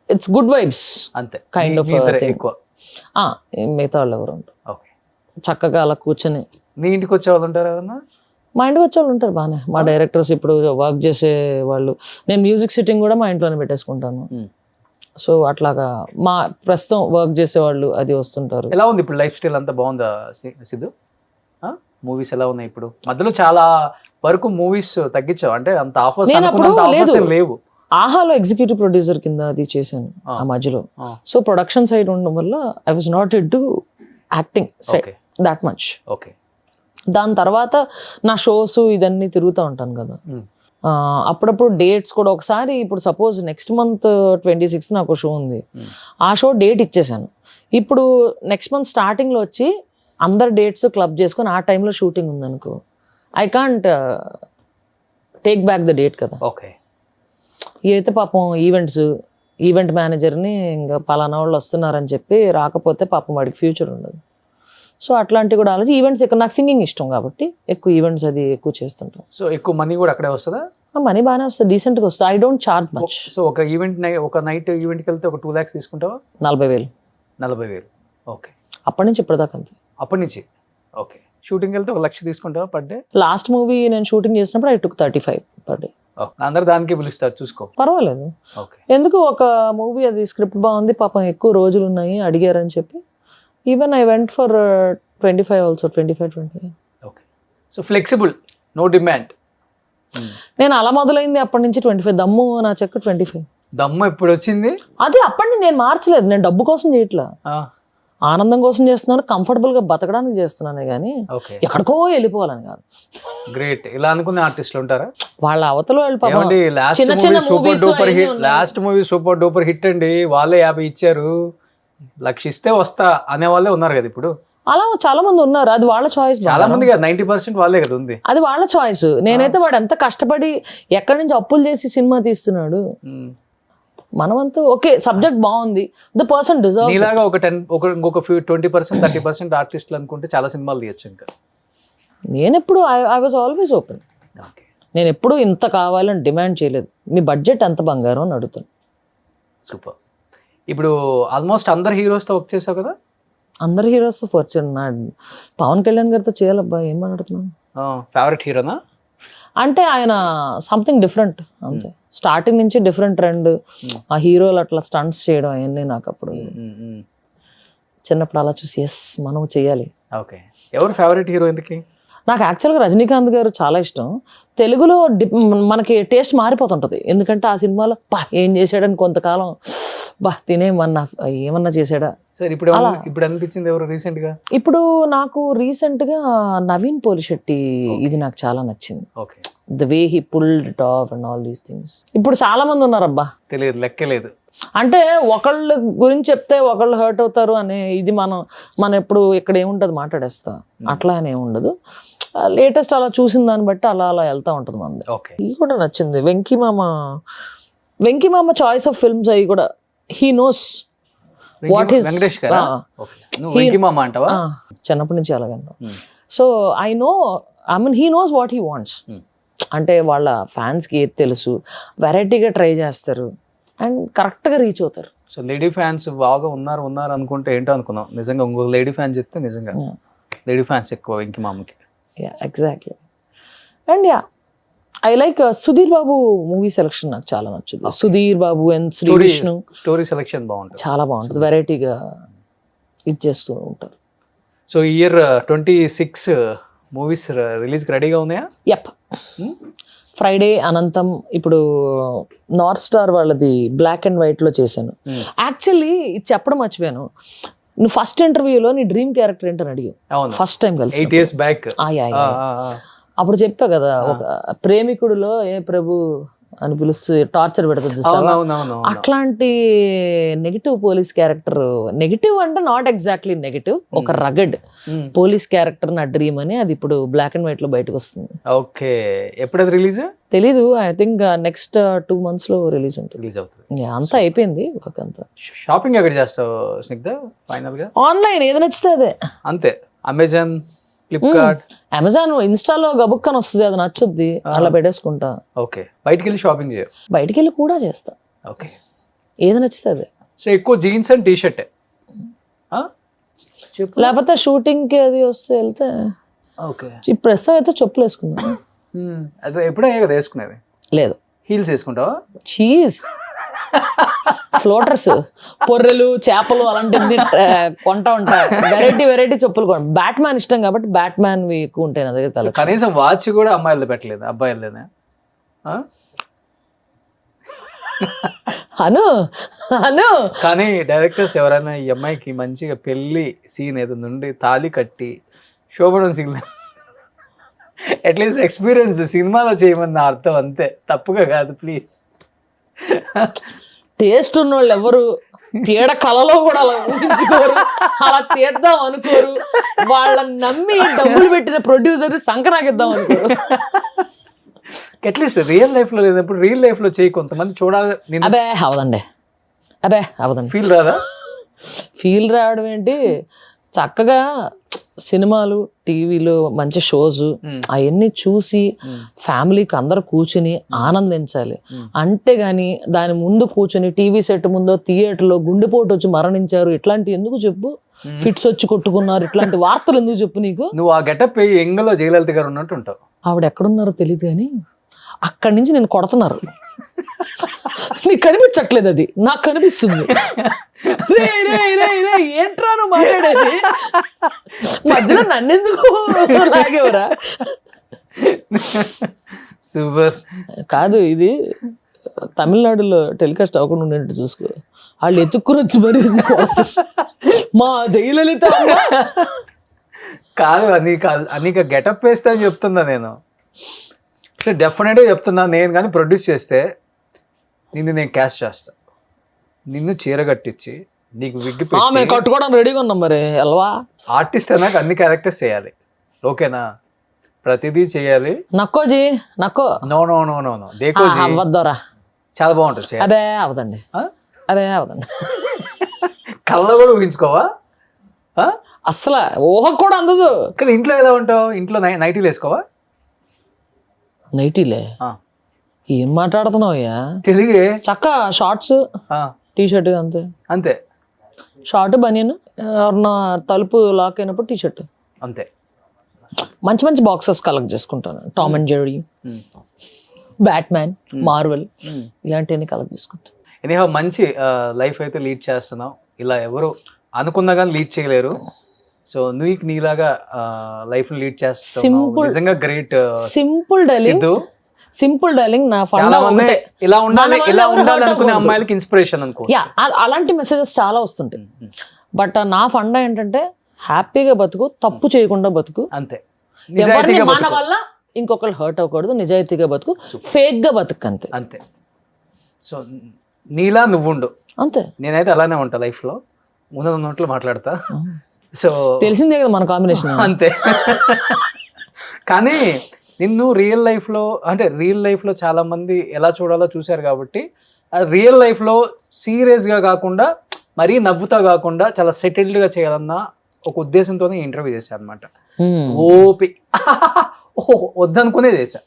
ఇట్స్ గుడ్ వైబ్స్ అంతే కైండ్ ఆఫ్ ఎక్కువ. మిగతా వాళ్ళు ఎవరు ఉంటారు ఓకే చక్కగా అలా కూర్చొని. నీ ఇంటికి వచ్చే వాళ్ళు ఉంటారు ఏమన్నా? మా ఇంటికి వచ్చే వాళ్ళు ఉంటారు బాగానే. మా డైరెక్టర్స్ ఇప్పుడు వర్క్ చేసే వాళ్ళు, నేను మ్యూజిక్ సిట్టింగ్ కూడా మా ఇంట్లోనే పెట్టేసుకుంటాను. సో అట్లాగా మా ప్రస్తుతం వర్క్ చేసేవాళ్ళు అది వస్తుంటారు. ఎలా ఉంది ఇప్పుడు లైఫ్ స్టైల్ అంతా బాగుందా సిద్ధు? మూవీస్ ఎలా ఉన్నాయి ఇప్పుడు? మధ్యలో చాలా వరకు మూవీస్ తగ్గించావు అంటే అంత ఆఫర్స్ లేవు. ఆహాలో ఎగ్జిక్యూటివ్ ప్రొడ్యూసర్ కింద అది చేశాను ఆ మధ్యలో. సో ప్రొడక్షన్ సైడ్ ఉండడం వల్ల I was not in to acting side that much. Okay దాని తర్వాత నా షోస్ ఇదన్నీ తిరుగుతూ ఉంటాను కదా, అప్పుడప్పుడు డేట్స్ కూడా ఒకసారి ఇప్పుడు సపోజ్ నెక్స్ట్ మంత్ 26 నాకు షో ఉంది, ఆ షో డేట్ ఇచ్చేసాను. ఇప్పుడు నెక్స్ట్ మంత్ స్టార్టింగ్లో వచ్చి అందరు డేట్స్ క్లబ్ చేసుకొని ఆ టైంలో షూటింగ్ ఉందనుకో, I can't take back the date కదా. ఓకే అయితే పాపం ఈవెంట్ మేనేజర్ని ఇంకా పలానా వాళ్ళు వస్తున్నారని చెప్పి రాకపోతే పాపం వాడికి ఫ్యూచర్ ఉండదు. సో అట్లాంటివి కూడా ఆలోచి ఈవెంట్స్ ఎక్కువ, నాకు సింగింగ్ ఇష్టం కాబట్టి ఎక్కువ ఈవెంట్స్ అది ఎక్కువ చేస్తుంటాం. సో ఎక్కువ మనీ కూడా అక్కడే వస్తుందా? మనీ బాగానే వస్తుంది, డీసెంట్గా వస్తుంది. I don't charge much. So ఒక నైట్ ఈవెంట్కి వెళ్తే ఒక 2 lakhs తీసుకుంటావా? 40,000. ఓకే అప్పటి నుంచి ఇప్పటిదాకా అంతే. అప్పటి నుంచి ఓకే. షూటింగ్ వెళ్తే 1 lakh తీసుకుంటావా పర్ డే? లాస్ట్ మూవీ నేను షూటింగ్ చేసినప్పుడు I took 35 per day. అందరు దానికి పిలుస్తారు చూసుకో, పర్వాలేదు. ఎందుకు ఒక మూవీ అది స్క్రిప్ట్ బాగుంది, పాపం ఎక్కువ రోజులు ఉన్నాయి అడిగారని చెప్పి even I went for 25 also, 25. Okay. So flexible, no demand. నేను అలా మొదలైంది అప్పటి నుంచి 25. దమ్ము నా చెక్ 25. దమ్ము ఎప్పుడు వచ్చింది? అది అప్పటి నుంచి నేను మార్చలేదు. నేను డబ్బు కోసం చేయట్లా, ఆనందం కోసం చేస్తున్నాను, కంఫర్టబుల్ గా బతకడానికి చేస్తున్నానే కానీ ఎక్కడికో వెళ్ళిపోవాలని కాదు. గ్రేట్. ఇలా అనుకునే ఆర్టిస్టులు ఉంటారా? వాళ్ళ అవతల last movie super duper hit అండి, వాళ్ళే 50 ఇచ్చారు, 1,00,000 ఇస్తే వస్తా అనే వాళ్ళే ఉన్నారు కదా ఇప్పుడు. అలా చాలా మంది ఉన్నారు, అది వాళ్ళ చాయిస్. చాలా మంది 90% వాళ్ళే కదా ఉంది, అది వాళ్ళ చాయిస్. నేనైతే వాడు ఎంత కష్టపడి ఎక్కడి నుంచి అప్పులు చేసి సినిమా తీస్తున్నాడు, మనమంతా ఓకే సబ్జెక్ట్ బాగుంది, ద పర్సన్ డిజర్వ్స్. నీలాగా ఒక 20% 30% ఆర్టిస్టులు అనుకుంటే చాలా సినిమాలు తీయచ్చు. ఇంకా నేను ఎప్పుడు ఐ వాజ్ ఆల్వేస్ ఓపెన్. నేను ఎప్పుడు ఇంత కావాలని డిమాండ్ చేయలేదు. మీ బడ్జెట్ ఎంత బంగారం అని అడుగుతాను. సూపర్. ఇప్పుడు ఆల్మోస్ట్ అందరు హీరోస్తో వర్క్ చేసావు కదా? అందరు హీరోస్తో ఫస్ట్ పవన్ కళ్యాణ్ గారితో చేయాలబ్బా, ఏం మాట్లాడుతున్నాను. ఫేవరెట్ హీరోనా? అంటే ఆయన సంథింగ్ డిఫరెంట్ అంతే, స్టార్టింగ్ నుంచి డిఫరెంట్ ట్రెండ్. ఆ హీరోలు అట్లా స్టంట్స్ చేయడం అవన్నీ నాకు అప్పుడు చిన్నప్పుడు అలా చూసి ఎస్ మనం చెయ్యాలి. ఓకే. ఎవరు ఫేవరెట్ హీరో ఎందుకు? నాకు యాక్చువల్గా రజనీకాంత్ గారు చాలా ఇష్టం. తెలుగులో మనకి టేస్ట్ మారిపోతుంటుంది, ఎందుకంటే ఆ సినిమాలో ఏం చేశాడని కొంతకాలం ఏమన్నా చేశాడా. సరే ఇప్పుడు అనిపించింది ఎవరు రీసెంట్ గా? ఇప్పుడు నాకు రీసెంట్ గా నవీన్ పోలిశెట్టి ఇది నాకు చాలా నచ్చింది. Okay. The way he pulled it of and all these things. ఇప్పుడు చాలా మంది ఉన్నారబ్బా, తెలియదు లెక్కలేదు. అంటే ఒకళ్ళ గురించి చెప్తే ఒకళ్ళు హర్ట్ అవుతారు అనే ఇది మనం ఎప్పుడు ఇక్కడ ఏముంటది మాట్లాడేస్తా, అట్లా అని ఏముండదు. లేటెస్ట్ అలా చూసిన దాన్ని బట్టి అలా వెళ్తా ఉంటుంది మనది. ఇది కూడా నచ్చింది. వెంకీ మామ చాయిస్ ఆఫ్ ఫిల్మ్స్ అవి కూడా హీ నోస్ వాట్ ఈస్. చిన్నప్పటి నుంచి అలాగే. So I mean he knows what he wants. అంటే వాళ్ళ ఫ్యాన్స్కి ఏది తెలుసు, వెరైటీగా ట్రై చేస్తారు. అండ్ కరెక్ట్గా రీచ్ అవుతారు. సో లేడీ ఫ్యాన్స్ బాగా ఉన్నారు అనుకుంటే ఏంటో అనుకున్నాం, నిజంగా ఇంకొక లేడీ ఫ్యాన్ చెప్తే నిజంగా లేడీ ఫ్యాన్స్ ఎక్కువ వెంకి మామకి. Exactly. And I like Sudheer Babu movie selection నాకు చాలా నచ్చుతుంది. Sudheer Babu and Sree Vishnu story selection బాగుంటుంది, చాలా బాగుంటుంది, వెరైటీగా ఇది చేస్తూ ఉంటారు. సో ఈ ఇయర్ 26 మూవీస్ రిలీజ్కి రెడీగా ఉన్నాయా? యప్. ఫ్రైడే అనంతం, ఇప్పుడు నార్త్ స్టార్ వాళ్ళది బ్లాక్ అండ్ వైట్ లో చేశాను. యాక్చువల్లీ ఇది చెప్పడం మర్చిపోయాను, నువ్వు ఫస్ట్ ఇంటర్వ్యూలో నీ డ్రీమ్ క్యారెక్టర్ ఏంటని అడిగావు ఫస్ట్ టైం కలిసి 8 years బ్యాక్. అప్పుడు చెప్పా కదా, ఒక ప్రేమికుడిలో ఏ ప్రభు అని పిలుస్తూ టార్చర్ పెడుతుంది చూసావా? అట్లాంటి నెగిటివ్ పోలీస్ క్యారెక్టర్, నెగిటివ్ అంటే నాట్ ఎగ్జాక్ట్లీ నెగిటివ్, ఒక రగడ్ పోలీస్ క్యారెక్టర్ నా డ్రీమ్ అని. అది ఇప్పుడు బ్లాక్ అండ్ వైట్ లో బయటకు వస్తుంది. ఓకే, ఎప్పుడు రిలీజ్ తెలీదు, ఐ థింక్ నెక్స్ట్ 2 months లో రిలీజ్ ఉంటుంది. రిలీజ్ అవుతుంది. అంతా అయిపోయింది వర్క్ అంతా. షాపింగ్ ఎక్కడ చేస్తావు స్నిగ్ధ ఫైనల్ గా? ఆన్లైన్ ఏది నచ్చితే అదే. అంతే, అమెజాన్, ఫ్లిప్కార్ట్, అమెజాన్, ఇన్స్టాలో గబుక్కని వస్తుంది, అది నచ్చుద్ది, అలా పెట్టేసుకుంటా. ఓకే, బయటికి వెళ్ళి షాపింగ్ చేయవు? బయటికి వెళ్ళి కూడా చేస్తా. ఓకే, ఏది నచ్చితే అదే. సో ఎక్కువ జీన్స్ అండ్ టీ షర్ట్, లేకపోతే షూటింగ్ కి అది వస్తే వెళ్తే. ఓకే, ఇప్పుడు ప్రస్తుతం అయితే చెప్పులు వేసుకున్నా. అదే ఎప్పుడే కదా వేసుకునేది? లేదు. హీల్స్ వేసుకుంటావా? చీజ్, ఫ్లోటర్స్, పొర్రెలు, చేపలు అలాంటివి కొంటా ఉంటా. వెరైటీ చెప్పులు కొంటా. బ్యాట్ మ్యాన్ ఇష్టం కాబట్టి బ్యాట్ మ్యాన్ ఎక్కువ ఉంటాయి నా దగ్గర. కనీసం వాచ్ కూడా అమ్మాయిలు పెట్టలేదు, అబ్బాయిలేనా? అను కానీ డైరెక్టర్స్ ఎవరైనా ఈ అమ్మాయికి మంచిగా పెళ్లి సీన్ ఏదైనా ఉండి తాళి కట్టి శోభనం సీన్ అట్లీస్ట్ ఎక్స్పీరియన్స్ సినిమాలో చేయమని అర్థం, అంతే, తప్పుగా కాదు ప్లీజ్. టేస్ట్ ఉన్న వాళ్ళు ఎవరు పీడ కళలో కూడా అలా ఊహించుకోరు, అలా తీద్దాం అనుకోరు. వాళ్ళని నమ్మి డబ్బులు పెట్టిన ప్రొడ్యూసర్ సంకనాకిద్దాం అనుకోరు. అట్లీస్ట్ రియల్ లైఫ్ లో లేనప్పుడు రియల్ లైఫ్ లో చేయి, కొంతమంది చూడాలి. అబే అవదండి, ఫీల్ రాదా? ఫీల్ రావడం ఏంటి, చక్కగా సినిమాలు, టీవీలో మంచి షోస్ అవన్నీ చూసి ఫ్యామిలీకి అందరు కూర్చుని ఆనందించాలి. అంతేగాని దాని ముందు కూర్చుని టీవీ సెట్ ముందో థియేటర్లో గుండెపోటు వచ్చి మరణించారు ఇట్లాంటి ఎందుకు చెప్పు, ఫిట్స్ వచ్చి కొట్టుకున్నారు ఇట్లాంటి వార్తలు ఎందుకు చెప్పు నీకు? నువ్వు ఆ గెటప్ ఎంగలో జయలలిత గారు ఉన్నట్టు ఉంటావు. ఆవిడ ఎక్కడున్నారో తెలియదు కానీ అక్కడి నుంచి నేను కొడుతున్నారు. నీకు కనిపించట్లేదు, అది నాకు కనిపిస్తుంది. ఏంట్రా నువ్వు మాట్లాడేది, మధ్యలో నన్నెందుకు లాగేవరా? సూపర్. కాదు, ఇది తమిళనాడులో టెలికాస్ట్ అవ్వకుండా ఉండేట్టు చూసుకో. వాళ్ళు ఎత్తుక్కుని వచ్చి మరి మా జయలలిత కాదు, నీకు గెటప్ వేస్తే అని చెప్తున్నా నేను. డెఫినెట్గా చెప్తున్నా, నేను కానీ ప్రొడ్యూస్ చేస్తే నేను క్యాస్ట్ చేస్తా, నిన్ను చీర కట్టించి నీకు విగ్గి మేము కట్టుకోవడం రెడీగా ఉన్నాం. మరి ఎల్వా ఆర్టిస్ట్ అన్నాక అన్ని క్యారెక్టర్స్ చేయాలి, ఓకేనా? ప్రతిదీ చేయాలి. నక్కోజీ నక్కో no no no no no దేకోజీ అవ్వద్దోరా, చాలా బాగుంటుంది. అదే అవదండి, అదే అవదండి. కళ్ళ కూడా ఊహించుకోవా? అసలు ఊహ కూడా అందదు. కానీ ఇంట్లో ఎలా ఉంటావు? ఇంట్లో నైటీలు వేసుకోవా? నైటీలే? ఏం మాట్లాడుతున్నావయ్యా? తెలుగే. చక్క షార్ట్స్, టీ షర్ట్, అంతే అంతే. షార్ట్ బనియన్, ఎవరన్నా తలుపు లాక్ అయినప్పుడు టీ షర్ట్, అంతే. మంచి మంచి బాక్సెస్ కలెక్ట్ చేసుకుంటాను. Tom and Jerry, bat man, Marvel ఇలాంటివన్నీ కలెక్ట్ చేసుకుంటాను. ఎనీహౌ మంచి లైఫ్ అయితే లీడ్ చేస్తున్నావు. ఇలా ఎవరు అనుకున్నా కానీ లీడ్ చేయలేరు. సో నువ్వు నీలాగా లైఫ్ లీడ్ చేస్తావు, నిజంగా గ్రేట్. సింపుల్ డార్లింగ్, నా ఫండా ఇలా ఉండాలి, ఇలా ఉండాలి అనుకునే అమ్మాయిలకి ఇన్స్పిరేషన్ అనుకో. అలాంటి మెసేజెస్ చాలా వస్తుంటాయి. బట్ నా ఫండా ఏంటంటే హ్యాపీగా బతుకు, తప్పు చేయకుండా బతుకు, అంతే. మన వల్ల ఇంకొకరు హర్ట్ అవ్వకూడదు, నిజాయితీగా బతుకు, ఫేక్ గా బతుకు, అంతే అంతే. సో నీలా నువ్వు ఉండు, అంతే. నేనైతే అలానే ఉంటా లైఫ్ లో, ఉన్నట్లు మాట్లాడతా. సో తెలిసిందే కదా మన కాంబినేషన్, అంతే. కానీ నిన్ను రియల్ లైఫ్లో చాలా మంది ఎలా చూడాలో చూశారు కాబట్టి రియల్ లైఫ్లో సీరియస్గా కాకుండా, మరీ నవ్వుతా కాకుండా చాలా సెటిల్డ్గా చేయాలన్న ఒక ఉద్దేశంతోనే ఇంటర్వ్యూ చేశాను అనమాట. ఓహో వద్దనుకునే చేశా.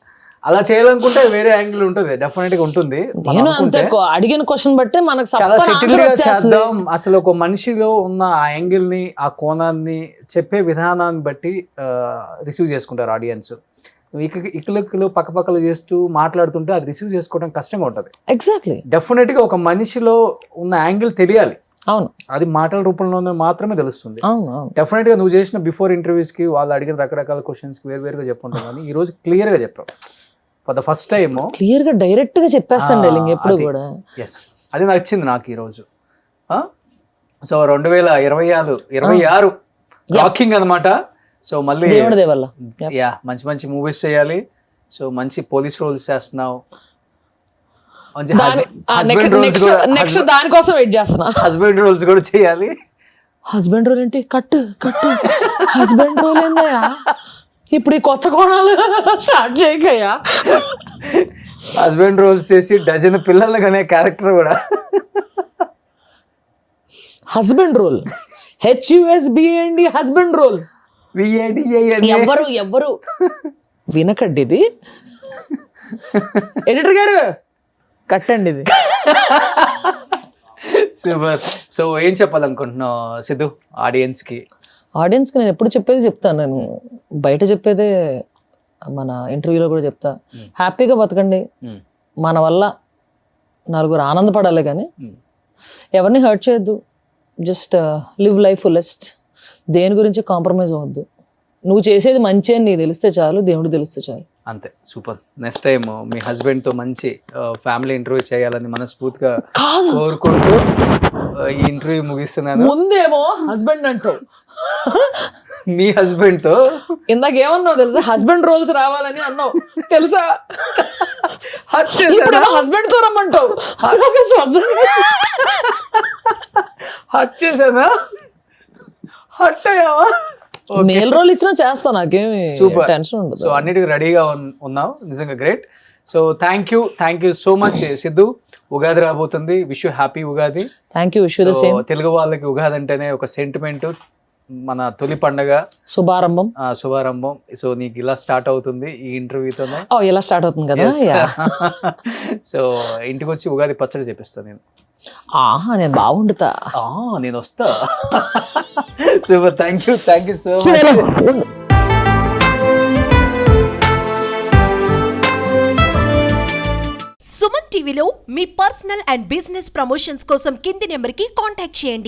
అలా చేయాలనుకుంటే వేరే యాంగిల్ ఉంటుంది, డెఫినెట్ గా ఉంటుంది. మనం నేను అంతే అనుకుంటే అడిగిన క్వశ్చన్ బట్టి మనకు చాలా సప్పని సెటిల్ answer గా వచ్చేస్తుంది. చేద్దాం. అసలు ఒక మనిషిలో ఉన్న ఆ యాంగిల్ ని, ఆ కోణాన్ని చెప్పే విధానాన్ని బట్టి రిసీవ్ చేసుకుంటారు ఆడియన్స్. ఇక్కలు పక్కపక్కలు చేస్తూ మాట్లాడుతుంటే అది రిసీవ్ చేసుకోవడం కష్టంగా ఉంటుంది. ఎగ్జాక్ట్లీ. డెఫినెట్ గా ఒక మనిషిలో ఉన్న యాంగిల్ తెలియాలి, అవును అది మాటల రూపంలోనే మాత్రమే తెలుస్తుంది. అవును అవును. డెఫినెట్ గా నువ్వు చేసిన బిఫోర్ ఇంటర్వ్యూస్ కి వాళ్ళు అడిగిన రకరకాల క్వశ్చన్స్ కి వేరువేరుగా చెప్పుంటాం, కానీ ఈ రోజు క్లియర్ గా చెప్పావు for the first time. Clear గా డైరెక్ట్ గా చెప్పేస్తాను డైలింగ్ ఎప్పుడు అది. కూడా. ఎస్, అది నచ్చింది నాకు ఈరోజు. సో 2026 రాకింగ్ అనమాట. సో మళ్ళీ దేవుడి దేవల్ల యా మంచి మంచి మూవీస్ చేయాలి. సో మంచి పోలీస్ రోల్స్ చేస్తున్నావు, మంచి నెక్స్ట్ దానికోసం వెయిట్ చేస్తున్నా. హస్బెండ్ రోల్స్ కూడా చేయాలి. హస్బెండ్ రోల్ ఏంటి? కట్టు కట్టు హస్బెండ్ రోల్ ఏందయ్యా? ఇప్పుడు ఈ కొత్త కోణాలు స్టార్ట్ చేయకయ్యా. హస్బెండ్ రోల్స్ చేసి డజన్ పిల్లలు కనే క్యారెక్టర్ కూడా. Husband role HUSBAND husband role. ఎవ్వరు వినకండి, ఇది ఎడిటర్ గారు కట్టండి ఇది. సూపర్. సో ఏం చెప్పాలనుకుంటున్నావు సిద్ధు ఆడియన్స్ కి? ఆడియన్స్కి నేను ఎప్పుడు చెప్పేది చెప్తాను, నేను బయట చెప్పేదే మన ఇంటర్వ్యూలో కూడా చెప్తా. హ్యాపీగా బతకండి, మన వల్ల నలుగురు ఆనందపడాలి, కానీ ఎవరిని హర్ట్ చేయొద్దు. Just live life fullest. దేని గురించి కాంప్రమైజ్ అవ్వద్దు. నువ్వు చేసేది మంచి అని నీకు తెలిస్తే చాలు, దేవుడు తెలిస్తే చాలు. అంతే. సూపర్. నెక్స్ట్ టైం మీ హస్బెండ్ తో మంచి ఫ్యామిలీ ఇంటర్వ్యూ చేయాలని మనస్ఫూర్తిగా కోరుకుంటూ ఈ ఇంటర్వ్యూ ముగిస్తున్నాను. ముందేమో హస్బెండ్ అంటావు, మీ హస్బెండ్ తో ఇందాకేమన్నావు తెలుసా? హస్బెండ్ రోల్స్ రావాలని అన్నావు తెలుసా? హర్ట్ ఇప్పుడేమో హస్బెండ్ తో రమ్మంటావు. హర్ట్ చేశానా? హర్ట్ అయ్యావా? మేల్ రోల్ ఇచ్చినా చేస్తా, నాకేమి సూపర్ టెన్షన్ ఉండదు. సో అన్నిటికీ రెడీగా ఉన్నావు, నిజంగా great. So thank you so much Siddhu. Ugadi రాబోతుంది, wish you happy Ugadi. Thank you. Wish you the same. Telugu వాళ్ళకి ఉగాది అంటేనే ఒక సెంటిమెంట్, మన తొలి పండగ, శుభారంభం. సో నీకు ఇలా స్టార్ట్ అవుతుంది ఈ ఇంటర్వ్యూతోనే. ఇలా స్టార్ట్ అవుతుంది కదా. సో ఇంటికి వచ్చి ఉగాది పచ్చడి చెప్పిస్తాను నేను. నేను బాగుండుతా. నేను వస్తా. Super. Thank you so much. Suman టీవీలో మీ పర్సనల్ అండ్ బిజినెస్ ప్రమోషన్స్ కోసం కింది నెంబర్కి కాంటాక్ట్ చేయండి.